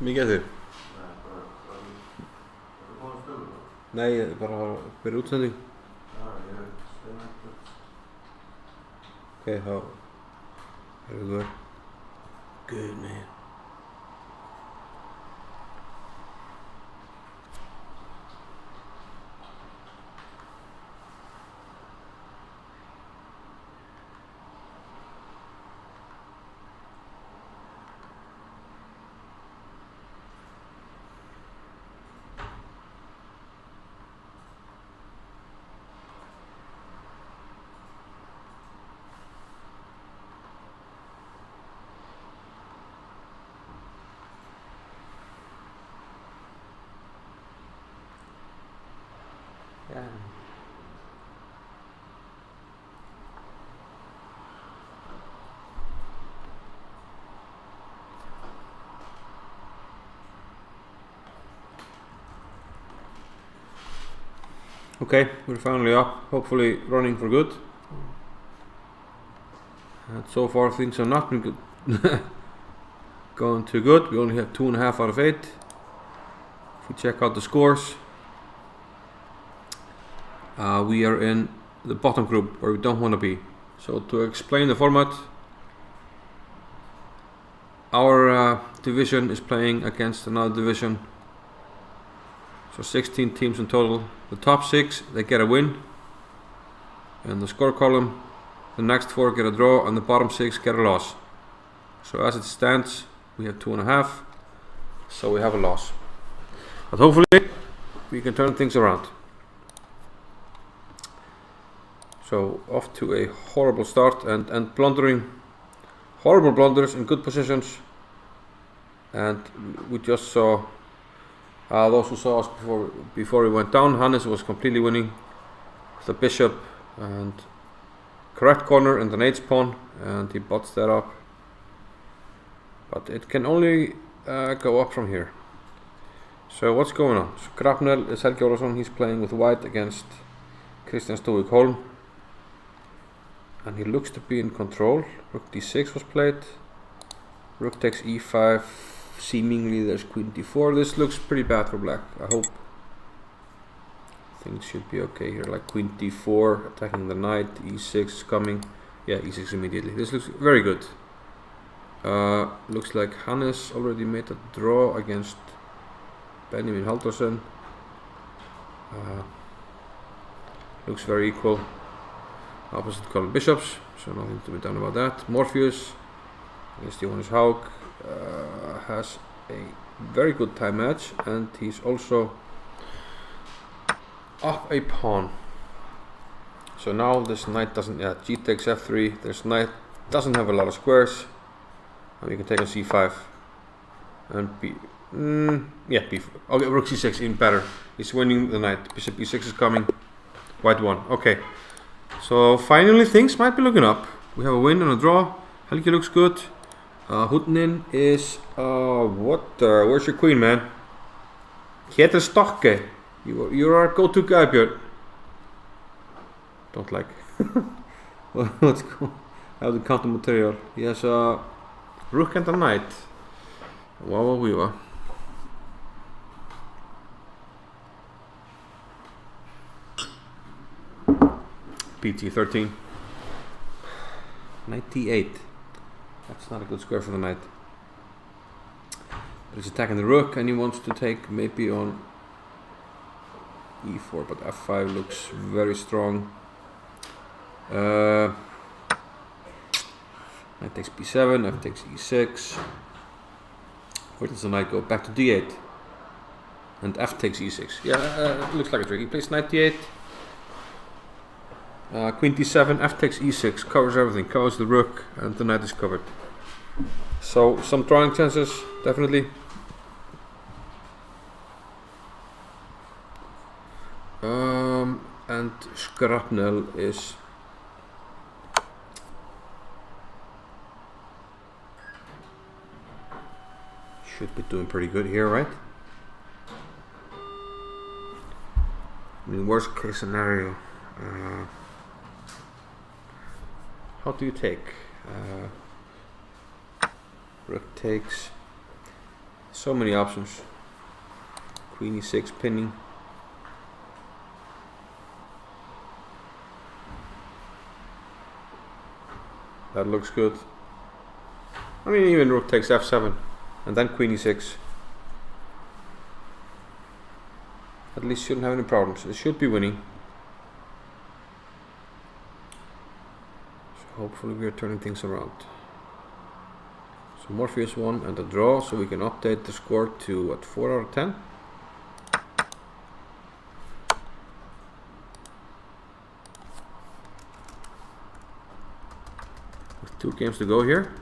Mikið eftir? Varstu búinn að spila það? Nei, bara fyrir útsending. Já, ég steinhættur. Ok, þá erum við good man. Yeah. Okay, we're finally up, hopefully running for good. And so far things have not been good. Going too good. We only have 2.5 out of 8. If we check out the scores, we are in the bottom group where we don't want to be. So to explain the format, our division is playing against another division. So 16 teams in total. The top 6, they get a win. In the score column, the next 4 get a draw, and the bottom 6 get a loss. So as it stands, we have 2.5. So we have a loss. But hopefully, we can turn things around. So off to a horrible start and blundering. Horrible blunders in good positions. And we just saw those who saw us before we went down. Hannes was completely winning with the bishop and correct corner and an h pawn, and he bots that up. But it can only go up from here. So what's going on? So Grapnel is Helgi Ólafsson. He's playing with white against Christian Stovik Holm, and he looks to be in control. Rook d6 was played. Rook takes e5. Seemingly there's queen d4. This looks pretty bad for black. I hope things should be okay here. Like queen d4 attacking the knight. e6 is coming. Yeah, e6 immediately. This looks very good. Looks like Hannes already made a draw against Benjamin Halldórsson. Looks very equal. Opposite color bishops, so nothing to be done about that. Morpheus against Johannes Haug has a very good time match, and he's also up a pawn. So now this knight doesn't, g takes f3, this knight doesn't have a lot of squares, and we can take on c5 and b4. Okay, rook c6 even better. He's winning the knight. Bishop e6 is coming. White won. Okay, so finally things might be looking up. We have a win and a draw. Helgi looks good. Hudnin is where's your queen, man? Kjetil Stokke. You're our go-to guy, Björn. Don't like. Let's go. I have the counter material. He has a rook and a knight. Wow, we were. PT 13. 98. That's not a good square for the knight. But he's attacking the rook, and he wants to take maybe on e4, but f5 looks very strong. Knight takes b7, f takes e6. Where does the knight go? Back to d8. And f takes e6. Yeah, looks like a trick. He plays knight d8. Queen d7, f takes e6, covers everything, covers the rook, and the knight is covered. So some drawing chances, definitely. And Skrapnel is should be doing pretty good here, right? I mean, worst case scenario. How do you take? Rook takes. So many options. Queen e6 pinning. That looks good. I mean, even rook takes f7 and then queen e6. At least shouldn't have any problems. It should be winning. So hopefully we are turning things around. So Morpheus won and a draw, so we can update the score to what, 4 out of 10? With 2 games to go here.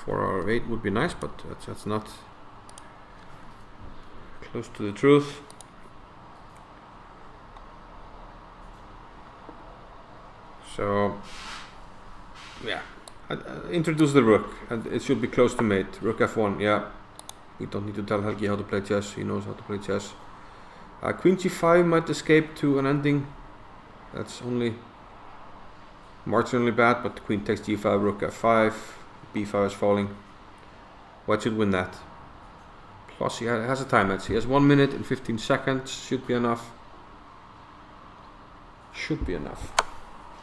4 out of 8 would be nice, but that's not close to the truth. So yeah, introduce the rook and it should be close to mate. Rook f1, yeah. We don't need to tell Helgi how to play chess, he knows how to play chess. Queen g5 might escape to an ending. That's only marginally bad, but queen takes g5, rook f5, b5 is falling. White should win that. Plus he has a time edge. He has 1 minute and 15 seconds. Should be enough. Should be enough.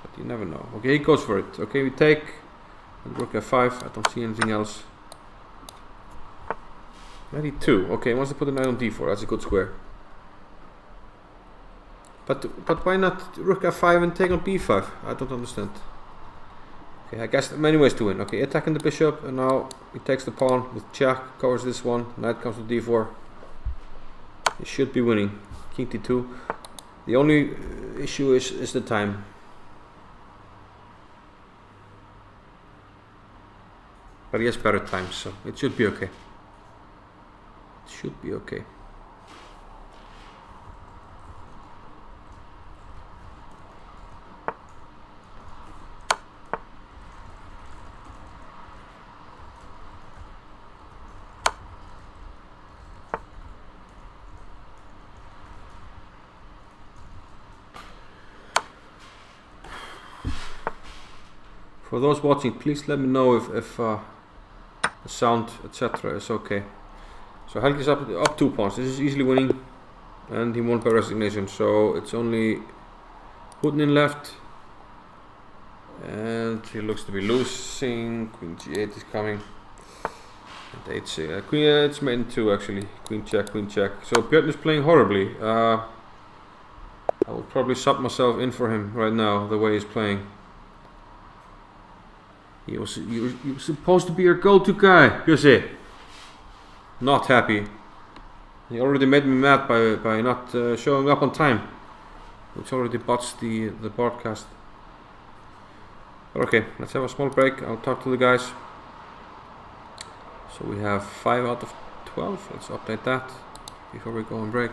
But you never know. Okay, he goes for it. Okay, we take. And rook f5. I don't see anything else. Knight e2. Okay, he wants to put a knight on d4. That's a good square. But why not rook f5 and take on b5? I don't understand. Okay, I guess there are many ways to win. Okay, attacking the bishop, and now he takes the pawn with check, covers this one, knight comes to d4. He should be winning. King d2. The only issue is the time. But he has better time, so it should be okay. It should be okay. For those watching, please let me know if the sound, etc. is okay. So Helgi's up 2 pawns. This is easily winning, and he won by resignation. So it's only Hudnin left, and he looks to be losing. Queen g8 is coming. And h6. Queen, it's mate in 2 actually. Queen check, queen check. So Björn is playing horribly. I will probably sub myself in for him right now, the way he's playing. He was supposed to be your go-to guy, Jussi. Not happy. He already made me mad by not showing up on time, which already botched the broadcast. But okay, let's have a small break. I'll talk to the guys. So we have 5 out of 12. Let's update that before we go on break.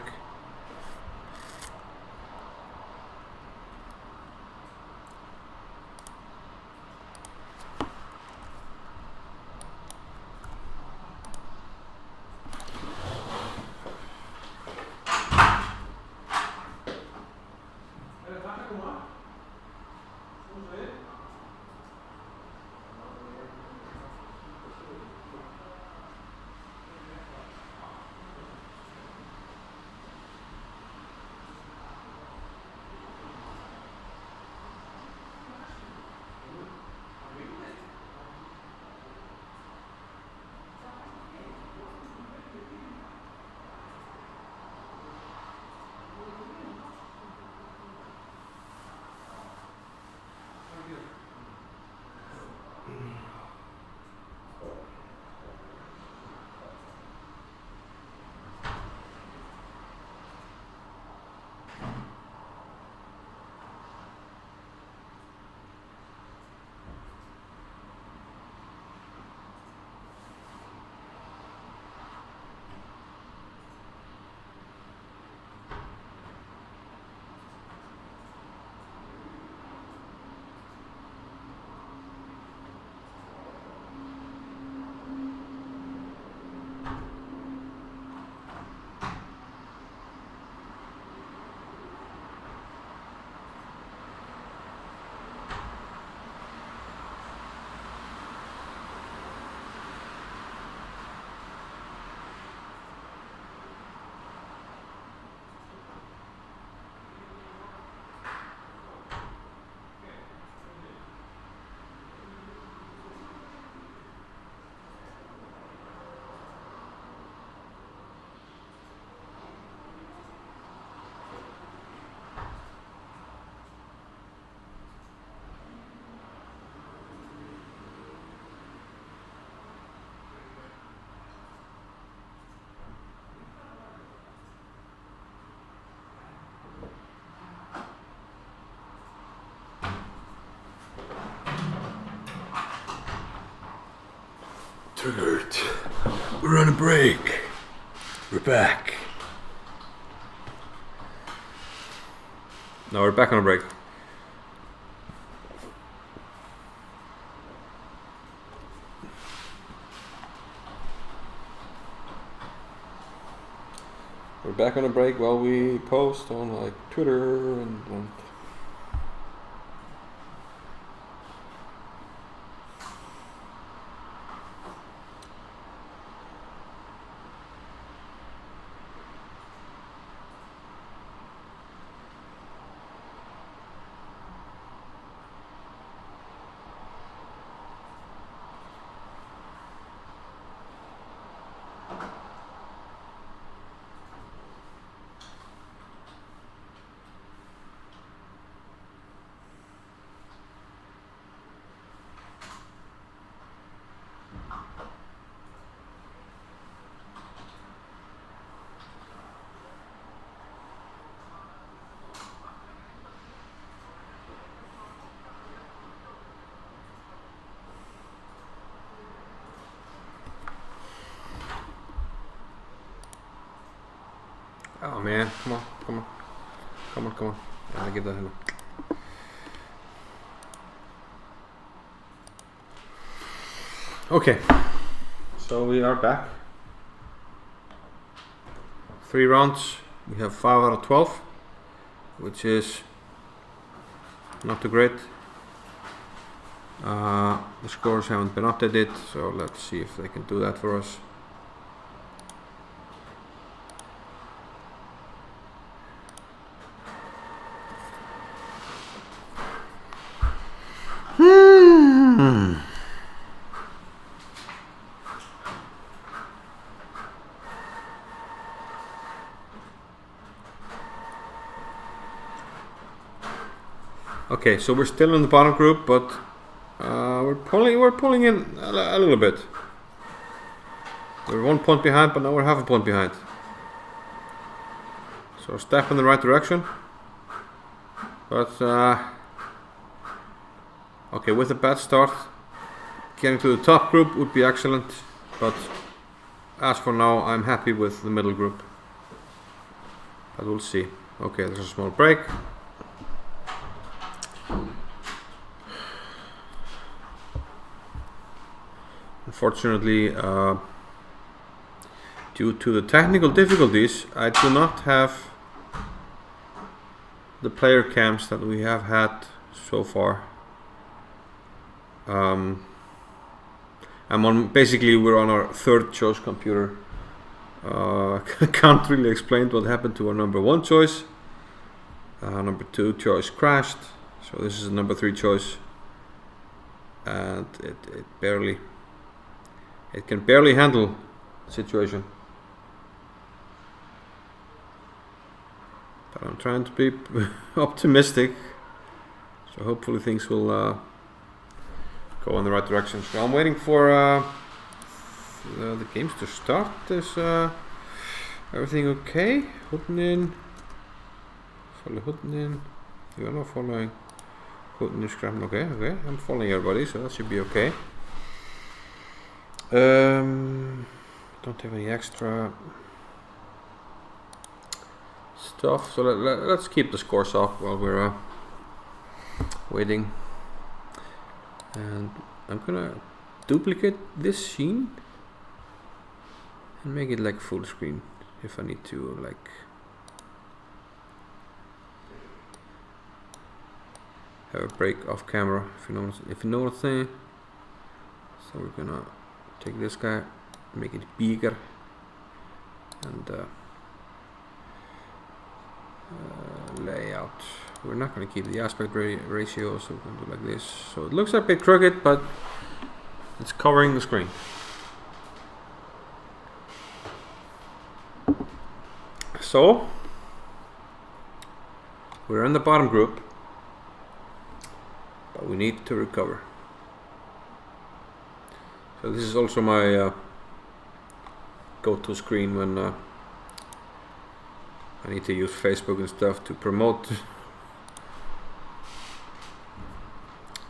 Triggered. We're on a break. We're back. No, we're back on a break. We're back on a break while we post on like Twitter and oh man, come on. I get that. Okay, so we are back. 3 rounds. We have 5 out of 12, which is not too great. The scores haven't been updated, so let's see if they can do that for us. Okay, so we're still in the bottom group, but we're pulling in a little bit. We're 1 point behind, but now we're half a point behind. So a step in the right direction. But okay, with a bad start, getting to the top group would be excellent. But as for now, I'm happy with the middle group. But we'll see. Okay, there's a small break. Unfortunately, due to the technical difficulties, I do not have the player cams that we have had so far. Basically we're on our 3rd choice computer. Can't really explain what happened to our number 1 choice. Number 2 choice crashed, so this is number 3 choice, and it can barely handle the situation. But I'm trying to be optimistic, so hopefully things will go in the right direction. So I'm waiting for the games to start. Is everything okay? Hutnin. Follow Hutnin. You are not following Hutnin Scram. Okay, I'm following everybody, so that should be okay. Don't have any extra stuff, so let's keep the scores up while we're waiting. And I'm gonna duplicate this scene and make it like full screen if I need to, like have a break off camera, if you know what I'm saying. So we're gonna take this guy, make it bigger, and layout. We're not going to keep the aspect ratio, so we're going to do like this. So it looks a bit crooked, but it's covering the screen. So we're in the bottom group, but we need to recover. So this is also my go-to screen when I need to use Facebook and stuff to promote.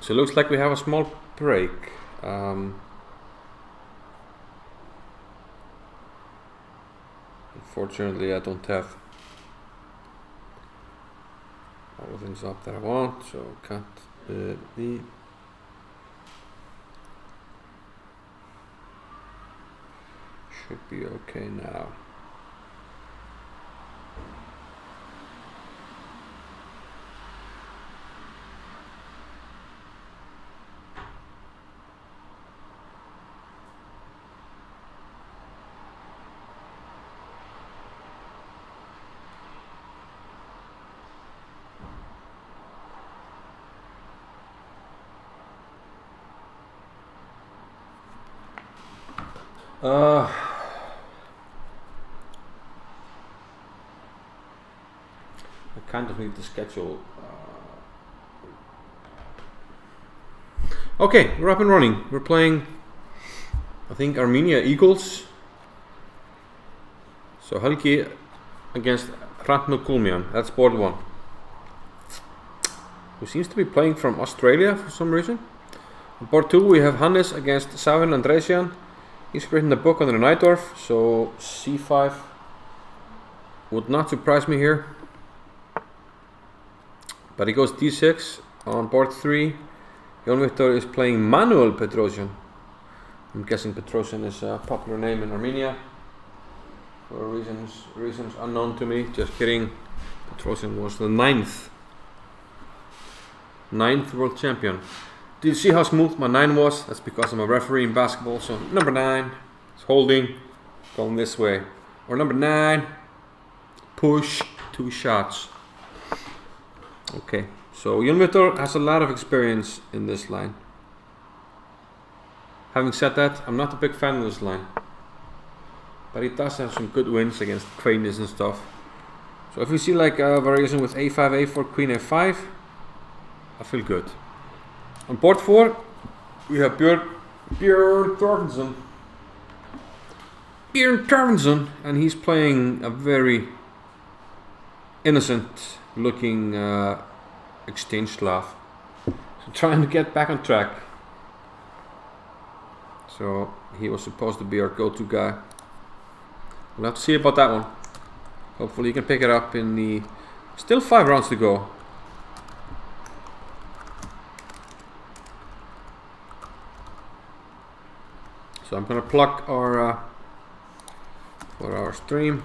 So it looks like we have a small break. Unfortunately, I don't have all the things up that I want, so can't be. Should be okay now. I kind of need the schedule. Okay, we're up and running. We're playing, I think, Armenia Eagles. So Helgi against Hrafn Kulmian. That's board 1. Who seems to be playing from Australia for some reason. On board 2 we have Hannes against Savin Andresian. He's written a book on the Najdorf, so c5 would not surprise me here. But he goes d6 on board 3. Jón Viktor is playing Manuel Petrosian. I'm guessing Petrosian is a popular name in Armenia for reasons unknown to me. Just kidding. Petrosian was the 9th world champion. Do you see how smooth my 9 was? That's because I'm a referee in basketball. So number 9 is holding, going this way. Or number 9, push, 2 shots. Okay, so Jón Viktor has a lot of experience in this line. Having said that, I'm not a big fan of this line. But he does have some good wins against queens and stuff. So if we see like a variation with a5, a4, queen a5, I feel good. On board 4, we have Björn Torvensson, and he's playing a very innocent looking exchange Slav. So trying to get back on track. So he was supposed to be our go-to guy. We'll have to see about that one. Hopefully he can pick it up in the... Still 5 rounds to go. So I'm gonna plug our for our stream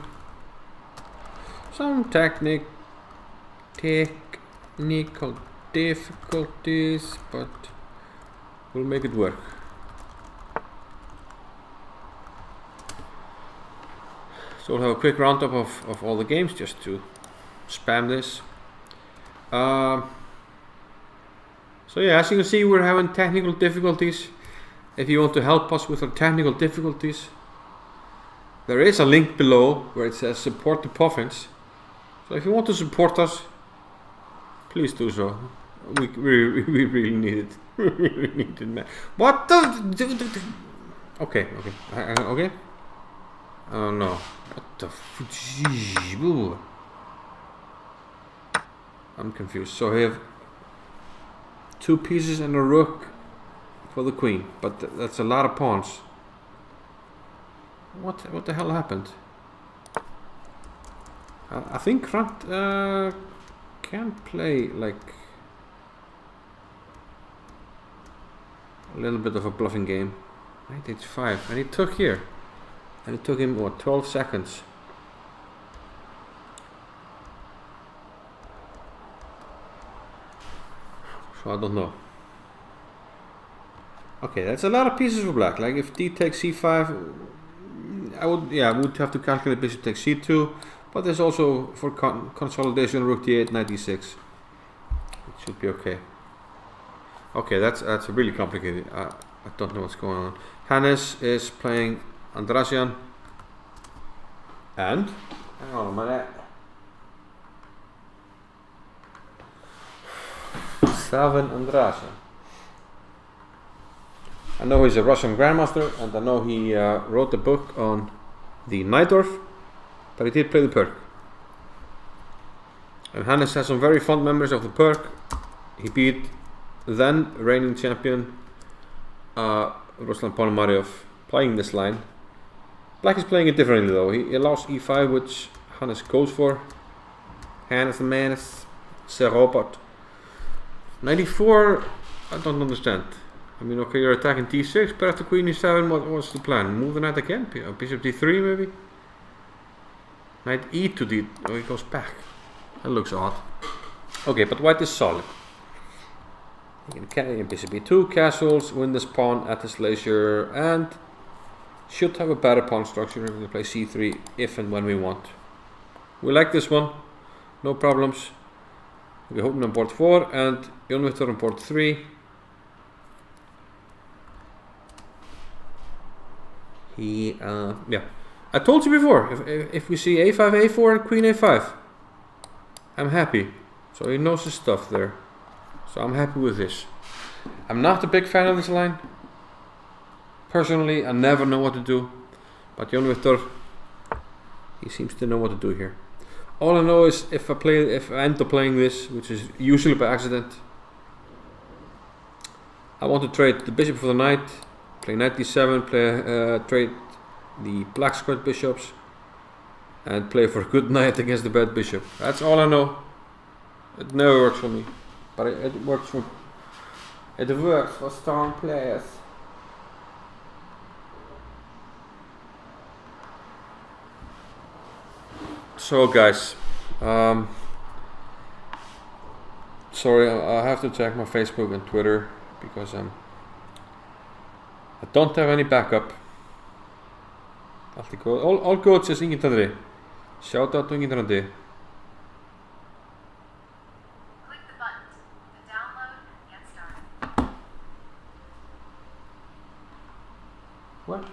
some technical difficulties, but we'll make it work. So we'll have a quick roundup of all the games just to spam this. So yeah, as you can see, we're having technical difficulties. If you want to help us with our technical difficulties, there is a link below where it says support the Puffins. So if you want to support us, please do so. We really need it. We really need it, man. What the? Okay. Okay. Oh no. What the? I'm confused. So we have 2 pieces and a rook for the queen, but that's a lot of pawns. What the hell happened? I think Hrafn can play like a little bit of a bluffing game. Knight h5, and he took here, and it took him what, 12 seconds. So I don't know. Okay, that's a lot of pieces for black. Like if d takes c5, I would have to calculate bishop takes c2, but there's also for consolidation rook d8, knight d6. It should be okay. Okay, that's really complicated. I don't know what's going on. Hannes is playing Andresian, and hang on a minute. Savin Andresian. I know he's a Russian grandmaster, and I know he wrote a book on the Najdorf, but he did play the Perk. And Hannes has some very fond memories of the Perk. He beat then reigning champion Ruslan Ponomarev playing this line, Black is playing it differently though. He allows e5, which Hannes goes for. Hannes the Manes, Sir Robert. 94, I don't understand. I mean, okay, you're attacking d6, but after queen e7, what's the plan? Move the knight again? Bishop d3 maybe? Knight e to d... oh, he goes back. That looks odd. Okay, but white is solid. You can carry bishop e2, castles, win this pawn at his leisure, and should have a better pawn structure if we play c3 if and when we want. We like this one, no problems. We're hoping on board 4 and Jón Viktor on board 3. Yeah, I told you before, if we see a5, a4 and queen a5, I'm happy. So he knows his stuff there. So I'm happy with this. I'm not a big fan of this line. Personally, I never know what to do. But Jón Viktor, he seems to know what to do here. All I know is if I end up playing this, which is usually by accident, I want to trade the bishop for the knight, play knight d7, trade the black squared bishops, and play for a good knight against the bad bishop. That's all I know. It never works for me, but it works for strong players. So guys, sorry, I have to check my Facebook and Twitter because I don't have any backup. All good, says Ingrid Andri. Shout out to Ingrid Andri. Click the button to download and get started. What?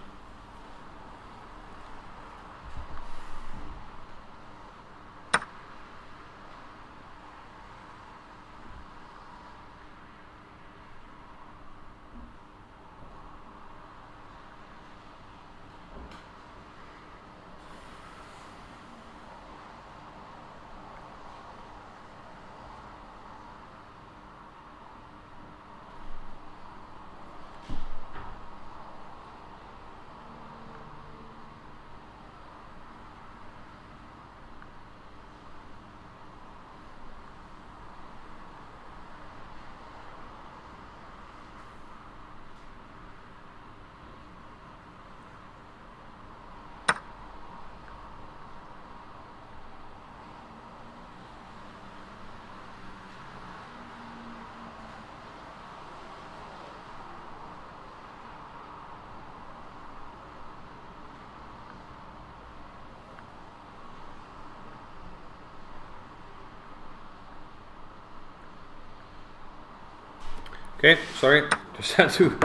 Okay, sorry, just had to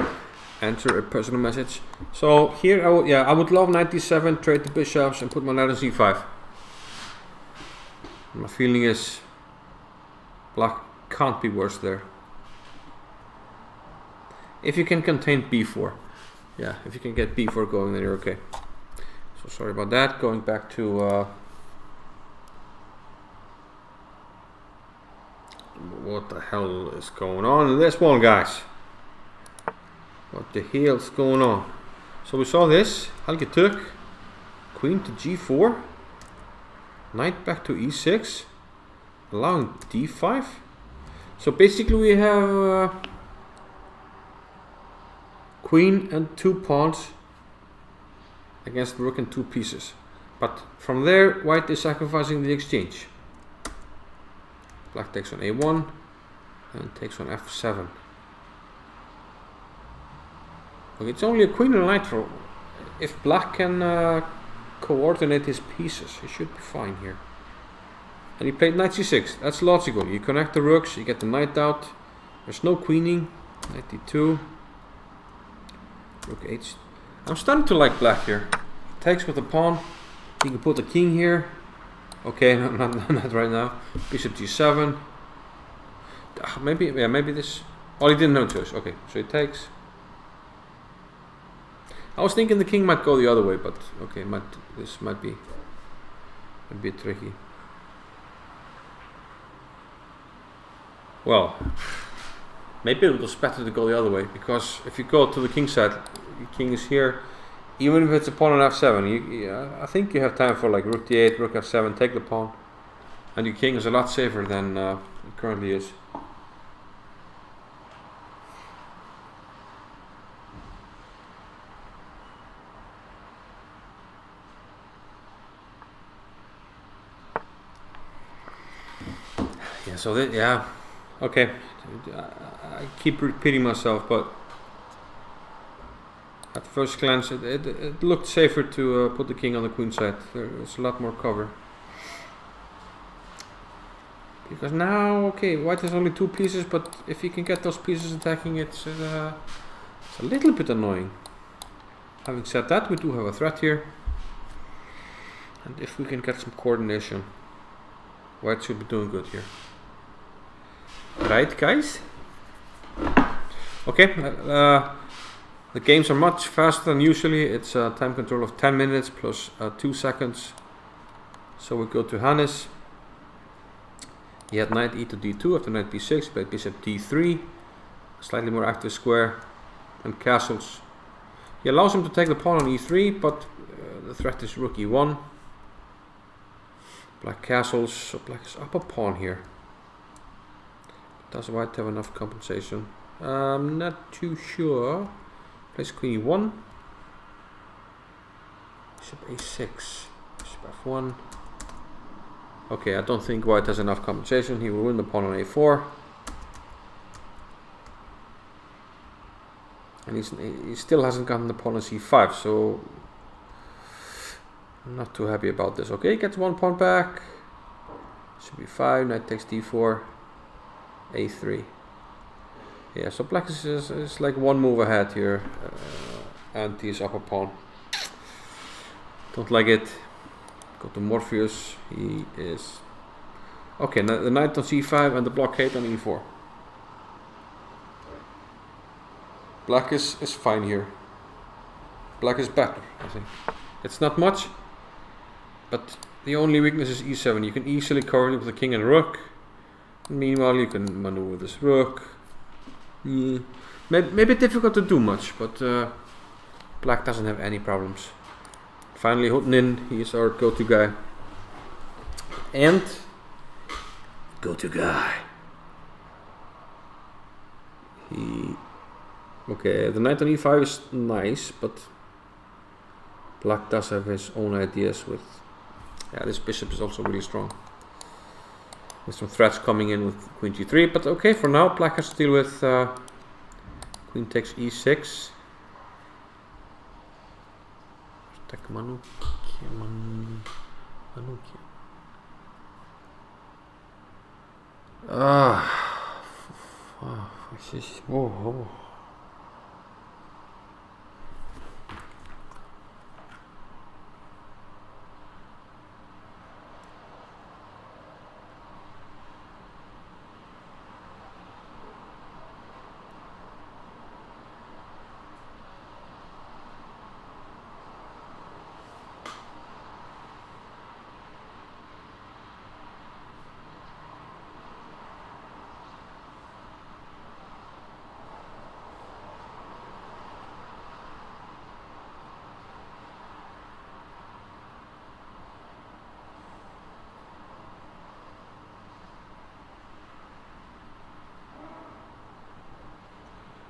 answer a personal message. So here, I would love knight d7, trade the bishops, and put my knight on c5. My feeling is black can't be worse there. If you can contain b4, yeah, if you can get b4 going, then you're okay. So sorry about that. Going back to what the hell is going on in this one, guys? What the hell's going on? So we saw this. Helgi took queen to g4, knight back to e6, allowing d5. So basically we have queen and 2 pawns against rook and 2 pieces. But from there, white is sacrificing the exchange. Black takes on a1 and takes on f7. Okay, it's only a queen and a knight for... If black can coordinate his pieces, he should be fine here. And he played knight c6. That's logical. You connect the rooks, you get the knight out. There's no queening. Knight d2. Rook h. I'm starting to like black here. He takes with the pawn. He can put the king here. Okay, not right now. Bishop g7. Maybe this. Oh, he didn't have a choice. Okay, so he takes. I was thinking the king might go the other way, but okay, this might be a bit tricky. Well, maybe it was better to go the other way, because if you go to the king side, the king is here, even if it's a pawn on f7, I think you have time for like rook d8, rook f7, take the pawn, and your king is a lot safer than it currently is. Yeah, so okay. I keep repeating myself, but at first glance, it looked safer to put the king on the queen side. There's a lot more cover. Because now, okay, white has only 2 pieces, but if he can get those pieces attacking, it's a little bit annoying. Having said that, we do have a threat here. And if we can get some coordination, white should be doing good here. Right, guys? Okay, the games are much faster than usually. It's a time control of 10 minutes plus 2 seconds. So we go to Hannes. He had knight e to d2 after knight b6, played bishop d3, slightly more active square, and castles. He allows him to take the pawn on e3, but the threat is rook e1. Black castles, so black is up a pawn here. Does white have enough compensation? I'm not too sure. Plays queen e1. Bishop a6. Bishop f1. Okay, I don't think white has enough compensation. He will win the pawn on a4. And he still hasn't gotten the pawn on c5, so I'm not too happy about this. Okay, he gets 1 pawn back. Should be 5, knight takes d4. a3. Yeah, so black is like 1 move ahead here, and he's up a pawn. Don't like it. Go to Morpheus. He is okay. Now the knight on c5 and the blockade on e4. Black is fine here. Black is better, I think. It's not much, but the only weakness is e7. You can easily cover it with the king and rook. Meanwhile, you can maneuver this rook. Maybe difficult to do much, but black doesn't have any problems. Finally, Hutnin, he's our go-to guy. And go-to guy. Okay, the knight on e5 is nice, but black does have his own ideas with. Yeah, this bishop is also really strong. With some threats coming in with queen g3, but okay, for now black has to deal with queen takes e6. Tak Manukian. Oh.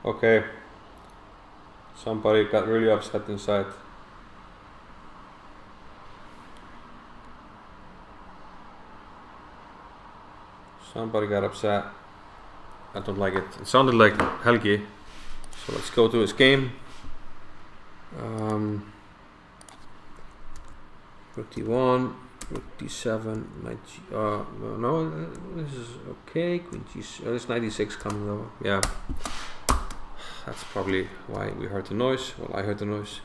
Okay, somebody got really upset inside. Somebody got upset. I don't like it. It sounded like Helgi. So let's go to his game. Rook d1, rook d7, knight g. No, this is okay. Queen g. There's 96 coming though. Yeah. That's probably why we heard the noise. Well, I heard the noise.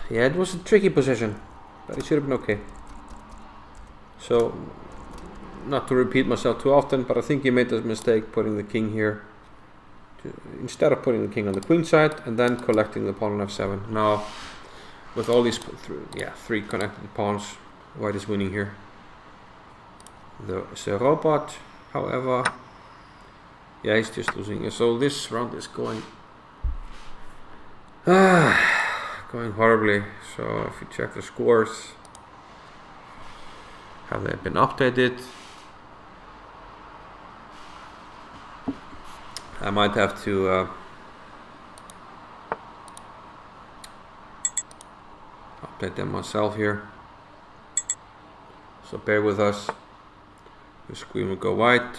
Yeah, it was a tricky position, but it should have been okay. So, not to repeat myself too often, but I think he made the mistake putting the king here instead of putting the king on the queen side and then collecting the pawn on f7. Now, with all these 3 connected pawns, white is winning here. The robot, however. Yeah, he's just losing. So this round is going Going horribly. So if you check the scores, have they been updated? I might have to update them myself here. So bear with us. The screen will go white,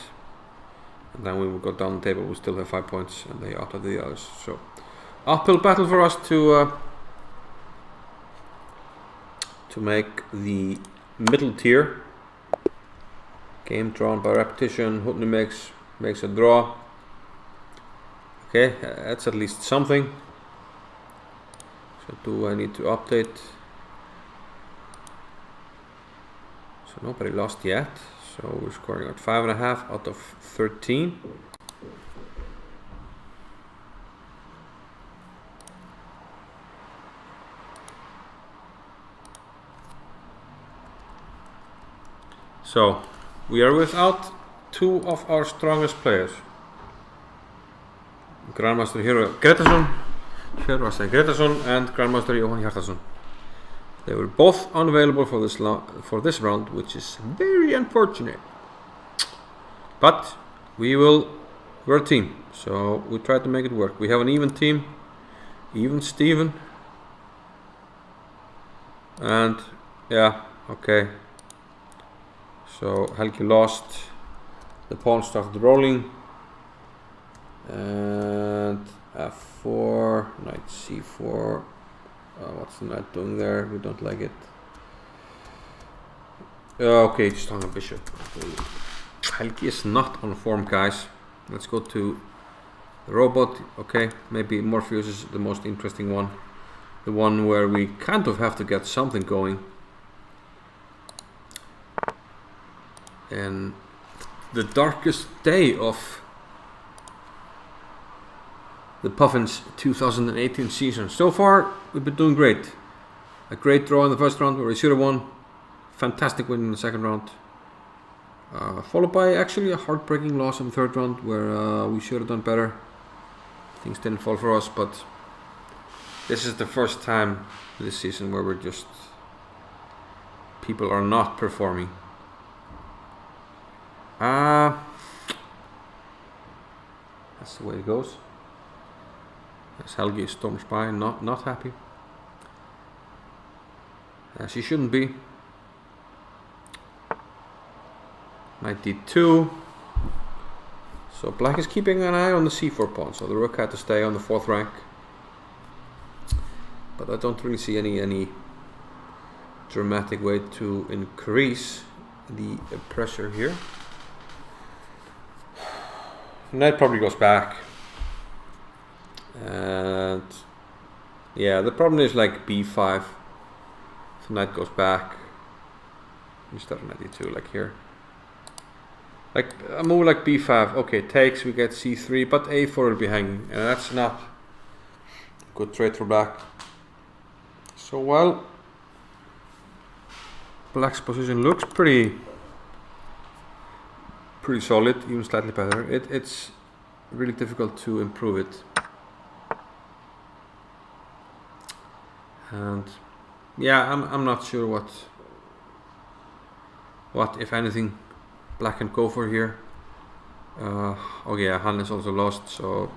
and then we will go down the table. We still have 5 points, and they updated the others. So uphill battle for us to make the middle tier. Game drawn by repetition. Hutni makes a draw. Okay, that's at least something. So do I need to update? So nobody lost yet. So we're scoring at 5.5 out of 13. So we are without 2 of our strongest players. Grandmaster Hjörvar Gretarsson and Grandmaster Jóhann Hjartarson. They were both unavailable for this round, which is very unfortunate. But we're a team, so we try to make it work. We have an even team, even Steven. And yeah, okay. So Helgi lost. The pawn started rolling. And f4, knight c4. What's the knight doing there? We don't like it. Okay, just hung a bishop. Helgi is not on form, guys. Let's go to the robot. Okay, maybe Morpheus is the most interesting one. The one where we kind of have to get something going. And the darkest day of the Puffins 2018 season. So far, we've been doing great. A great draw in the first round where we should have won. Fantastic win in the second round. Followed by actually a heartbreaking loss in the third round where we should have done better. Things didn't fall for us, but this is the first time this season where we're just... people are not performing. That's the way it goes. As Helgi storms by, not happy. As he shouldn't be. Knight d2. So black is keeping an eye on the c4 pawn, so the rook had to stay on the 4th rank. But I don't really see any dramatic way to increase the pressure here. Knight probably goes back. And yeah, the problem is like b5. If the knight goes back, instead of knight d2, like here. Like a move like b5, okay, takes, we get c3, but a4 will be hanging, and that's not a good trade for black. So while black's position looks pretty solid, even slightly better, it's really difficult to improve it. And yeah, I'm not sure what if anything black can go for here. Oh yeah, Hannes also lost, so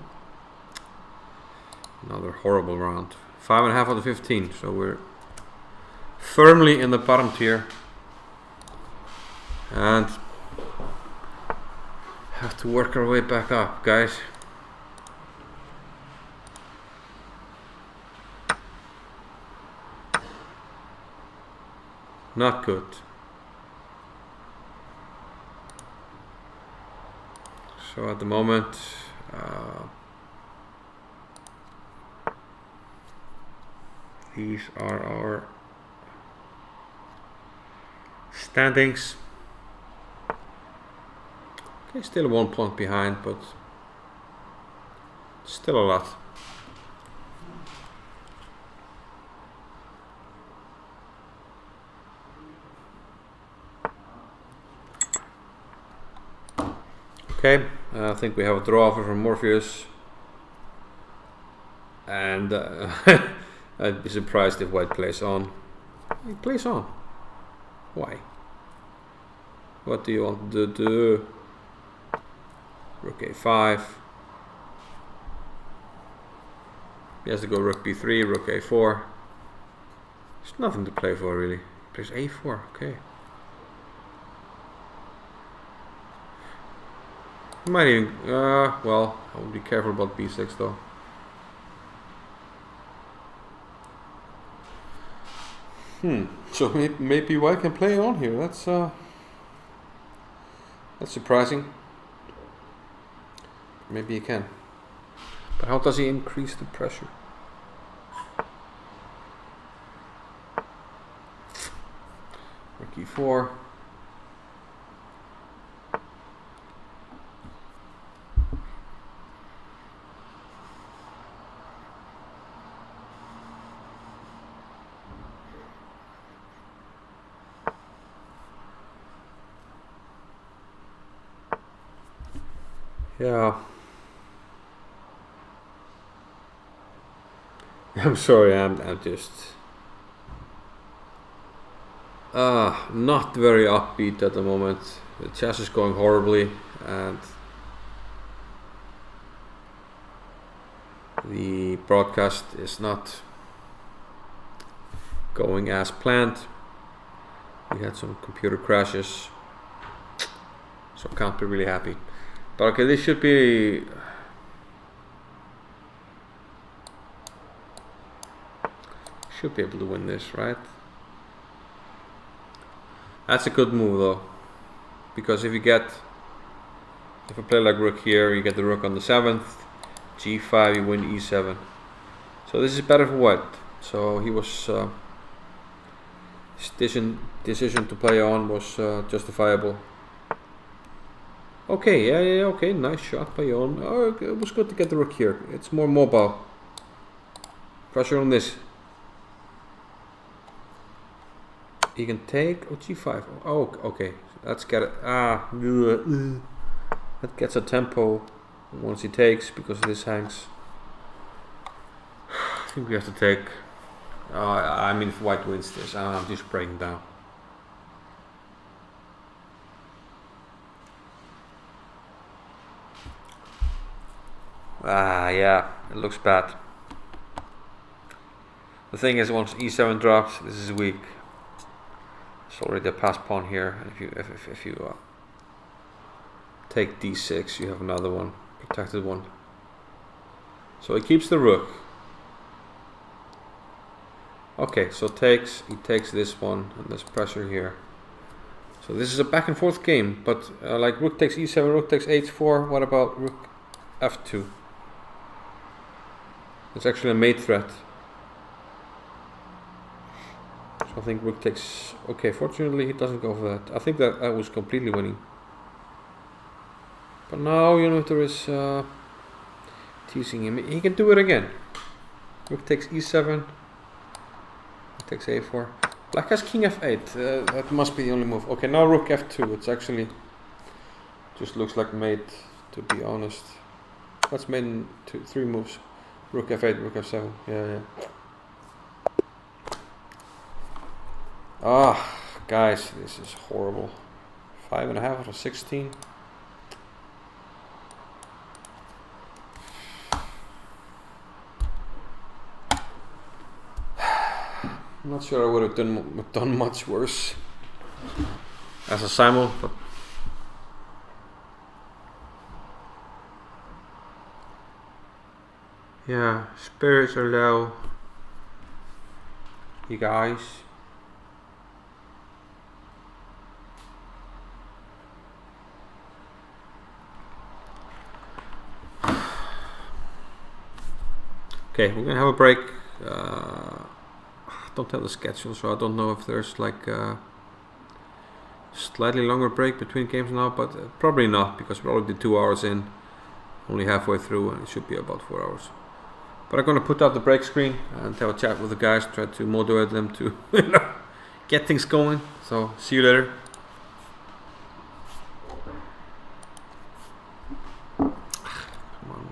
another horrible round. 5.5 out of 15, so we're firmly in the bottom tier and have to work our way back up, guys. Not good. So at the moment, these are our standings. Okay, still 1 point behind, but still a lot. Okay, I think we have a draw offer from Morpheus. And I'd be surprised if white plays on. He plays on. Why? What do you want to do? Rook a5. He has to go rook b3, rook a4. There's nothing to play for really. He plays a4, okay. He might even, well, I would be careful about b6 though. So maybe white can play on here. That's surprising. Maybe he can. But how does he increase the pressure? Rook e4. Yeah. I'm sorry, I'm just not very upbeat at the moment. The chess is going horribly and the broadcast is not going as planned. We had some computer crashes, so can't be really happy. But okay, this should be able to win this, right? That's a good move though, because if I play like rook here, you get the rook on the 7th, g5, you win e7. So this is better for white. So he was his decision to play on was justifiable. Okay, yeah, okay, nice shot by Jon. Oh, it was good to get the rook here. It's more mobile. Pressure on this. He can take g5. Oh, okay. Let's get it. That gets a tempo once he takes because this hangs. I think we have to take. I mean, if white wins this, I'm just breaking down. Yeah, it looks bad. The thing is, once e7 drops, this is weak. It's already a pass pawn here. If you take d6, you have another one, protected one. So he keeps the rook. Okay, so he takes this one, and there's pressure here. So this is a back and forth game, but like rook takes e7, rook takes h4. What about rook f2? It's actually a mate threat. So I think rook takes. Okay, fortunately he doesn't go for that. I think that I was completely winning. But now there is teasing him. He can do it again. Rook takes e7. Takes a4. Black has king f8. That must be the only move. Okay, now rook f2. It's actually just looks like mate, to be honest. That's made in 3 moves. Rook f8, rook f7. Yeah. Guys, this is horrible. 5.5 out of 16. I'm not sure I would have done much worse as a simul, but yeah, spirits are low, you guys. Okay, we're gonna have a break. Don't have the schedule, so I don't know if there's like a slightly longer break between games now, but probably not, because we're already 2 hours in, only halfway through, and it should be about 4 hours. But I'm gonna put out the break screen and have a chat with the guys, try to motivate them to get things going. So see you later. Come on.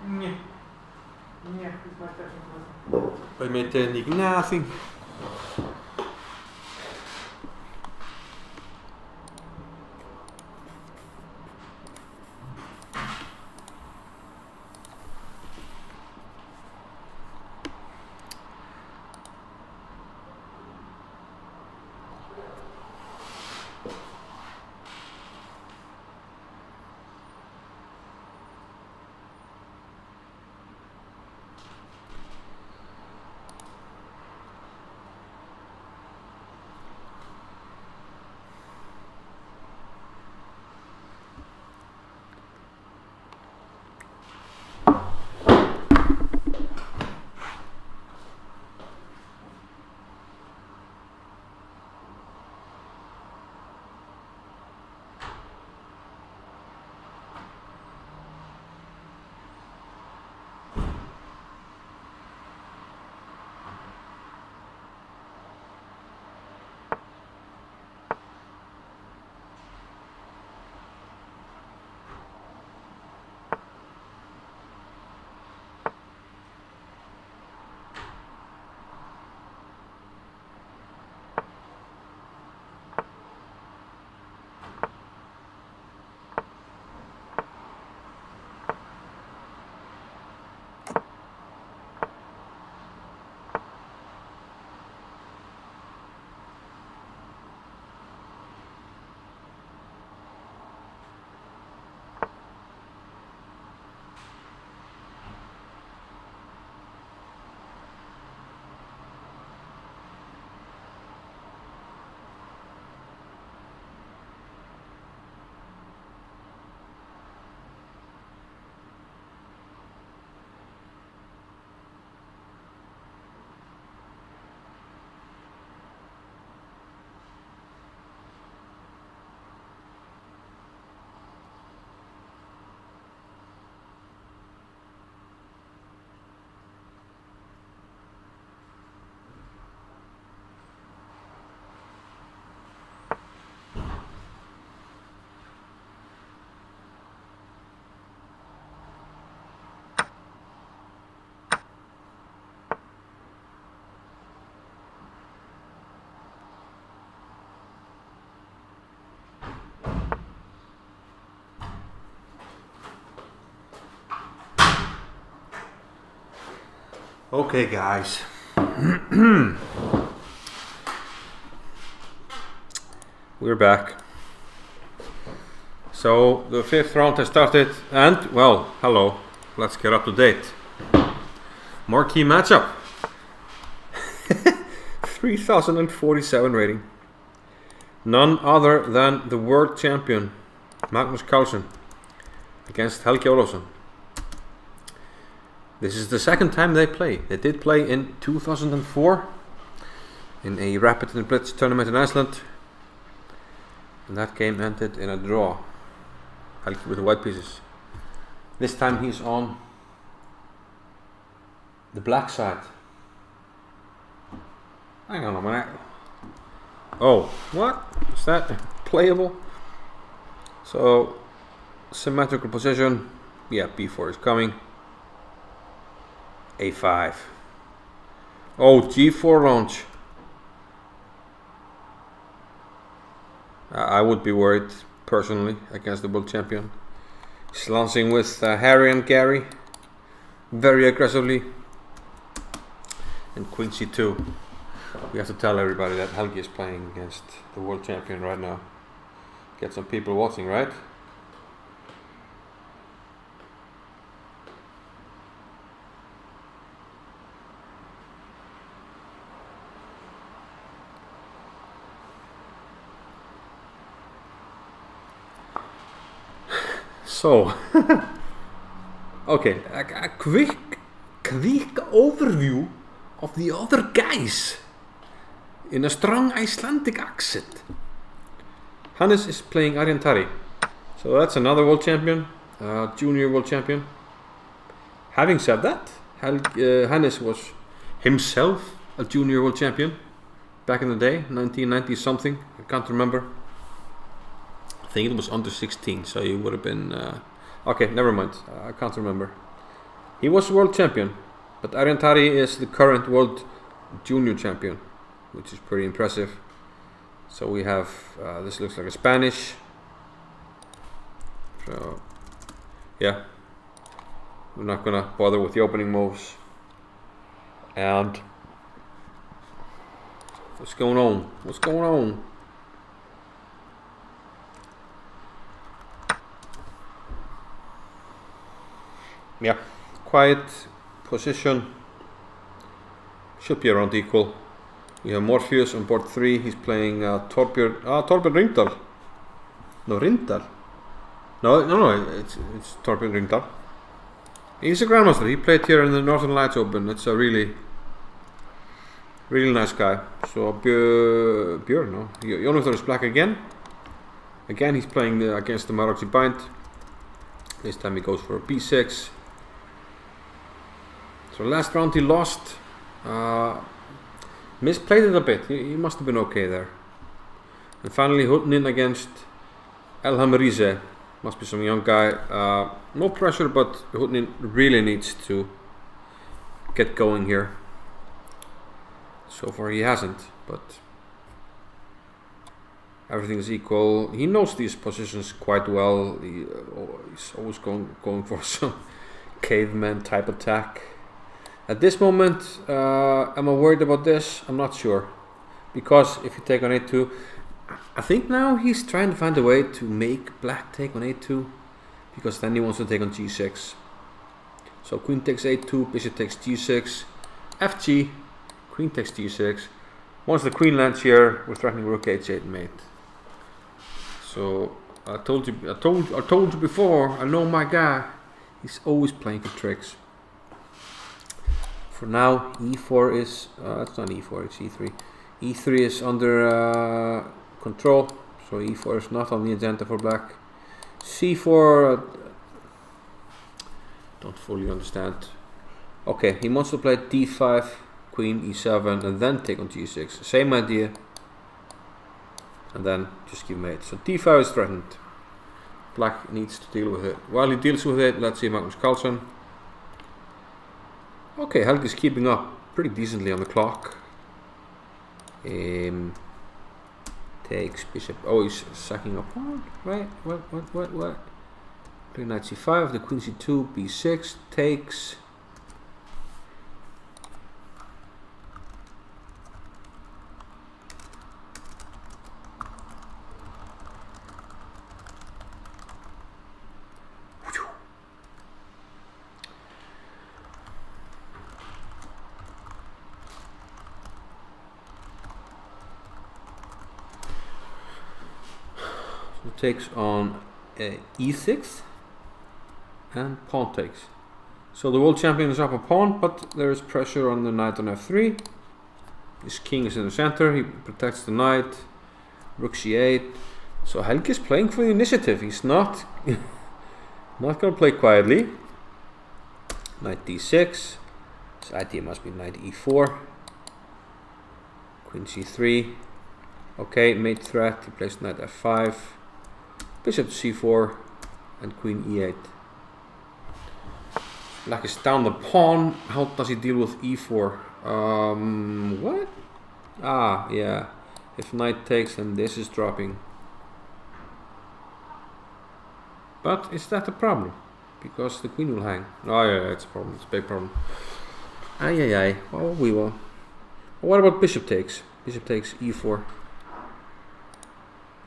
Nie. Nie, it's my technical. Wij meten nothing. Okay, guys. We're back. So the 5th round has started, and well, hello. Let's get up to date. Marquee matchup. 3047 rating. None other than the world champion Magnus Carlsen against Helgi Ólafsson. This is the second time they play. They did play in 2004 in a Rapid and Blitz tournament in Iceland, and that game ended in a draw. Helgi with the white pieces. This time he's on the black side. Hang on a minute. Oh, what? Is that playable? So, symmetrical position. Yeah, b4 is coming. a5. Oh, g4 launch. I would be worried personally against the world champion. He's launching with Harry and Gary very aggressively. And queen c2. We have to tell everybody that Helgi is playing against the world champion right now. Get some people watching, right? So, okay, a quick overview of the other guys in a strong Icelandic accent. Hannes is playing Arjan Tari, so that's another world champion, junior world champion. Having said that, Hannes was himself a junior world champion back in the day, 1990 something, I can't remember. I think it was under 16, so you would have been okay, never mind, I can't remember. He was world champion, but Ariantari is the current world junior champion, which is pretty impressive. So we have, this looks like a Spanish. So, yeah. We're not gonna bother with the opening moves. And what's going on? What's going on? Yeah, quiet position. Should be around equal. We have Morpheus on board 3. He's playing Torbjörn Ringdal. No, Rindal. No, it's Torbjörn Ringdal. He's a grandmaster. He played here in the Northern Lights Open. It's a really nice guy. So Björn, no, Jonathan is black again. Again, he's playing against the Maroczy bind. This time he goes for a b6. So last round he lost. Misplayed it a bit. He must have been okay there. And finally Hutnin against Elham Rize. Must be some young guy. No pressure, but Hutnin really needs to get going here. So far he hasn't, but everything is equal. He knows these positions quite well. He's always going for some caveman type attack. At this moment, am I worried about this? I'm not sure. Because if you take on a2, I think now he's trying to find a way to make black take on a2, because then he wants to take on g6. So queen takes a2, bishop takes g6, fg, queen takes g6. Once the queen lands here, we're threatening rook h8 mate. So I told you before, I know my guy. He's always playing for tricks. For now, e4 is, it's not e4, it's e3. e3 is under control, so e4 is not on the agenda for black. c4, don't fully understand. Okay, he wants to play d5, queen e7, and then take on g6. Same idea. And then just give mate. So d5 is threatened. Black needs to deal with it. While he deals with it, let's see Magnus Carlsen. Okay, Helgi's keeping up pretty decently on the clock. Takes bishop. Oh, he's sacking up pawn, right? What? Playing knight c5, the queen c2, b6, takes. Takes on e6 and pawn takes. So the world champion is up a pawn, but there is pressure on the knight on f3. His king is in the center. He protects the knight. Rook c8. So Helgi is playing for the initiative. He's not not going to play quietly. Knight d6. His idea must be knight e4. Queen c3. Okay, mate threat. He plays knight f5. Bishop c4 and queen e8. Black is down the pawn. How does he deal with e4? What? Ah, yeah. If knight takes, then this is dropping. But is that a problem? Because the queen will hang. Oh yeah, it's a problem. It's a big problem. Aye. Oh, we will. What about bishop takes? Bishop takes e4.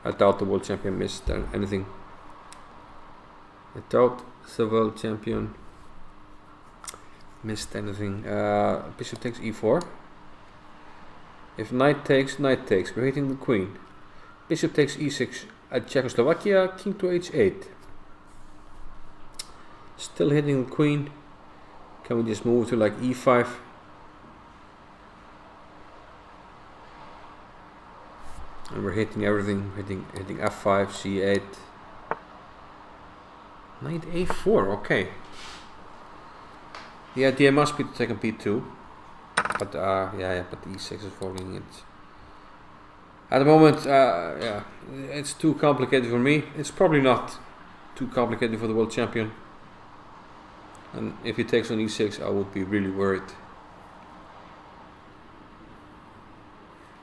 I doubt the world champion missed anything. I doubt the world champion missed anything. Bishop takes e4. If knight takes, we're hitting the queen. Bishop takes e6 at Czechoslovakia, king to h8. Still hitting the queen. Can we just move to like e5? And we're hitting everything, hitting f5, c8, knight a4. Okay. The idea must be to take on b2, but but e6 is folding it. At the moment, yeah, it's too complicated for me. It's probably not too complicated for the world champion. And if he takes on e6, I would be really worried.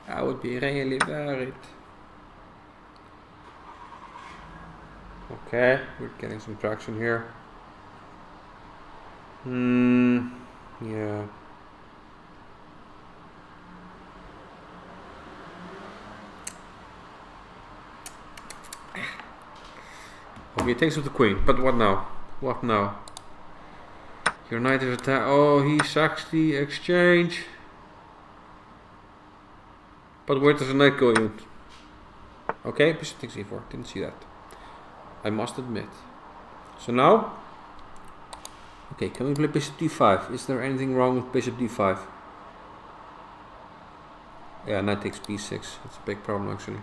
I would be really worried. Okay, we're getting some traction here. Yeah. Okay, takes with the queen, but what now? What now? Your knight is attack. Oh, he sacks the exchange. But where does the knight go in? Okay, bishop takes e4. Didn't see that. I must admit. So now, okay, can we play bishop d5? Is there anything wrong with bishop d5? Yeah, knight takes b6. That's a big problem actually.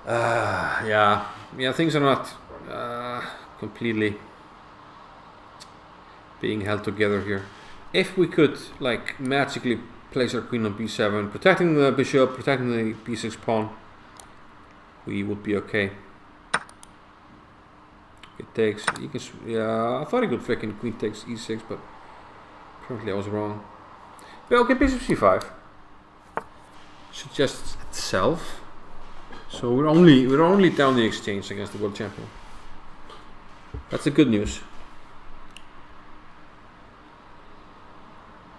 Yeah, things are not completely being held together here. If we could like magically place our queen on b7, protecting the bishop, protecting the b6 pawn, we would be okay. It takes, you can, yeah, I thought he could freaking queen takes e6, but apparently I was wrong. But okay, bishop c5 suggests itself. So we're only down the exchange against the world champion. That's the good news.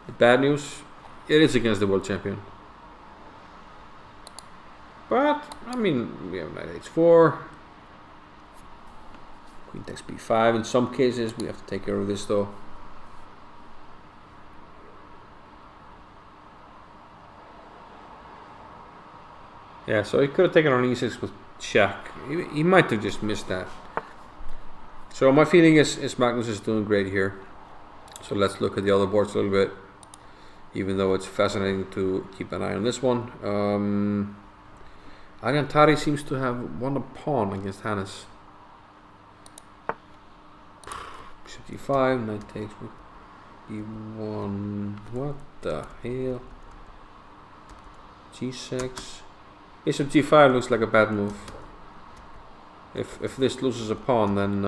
The bad news, it is against the world champion. But I mean, we have knight h4. Queen takes b5. In some cases, we have to take care of this though. Yeah, so he could have taken on e6 with check. He might have just missed that. So my feeling is Magnus is doing great here. So let's look at the other boards a little bit. Even though it's fascinating to keep an eye on this one. Arjan Tari seems to have won a pawn against Hannes. Bishop d5, knight takes with e1. What the hell? g6. Bishop g5 looks like a bad move. If this loses a pawn, then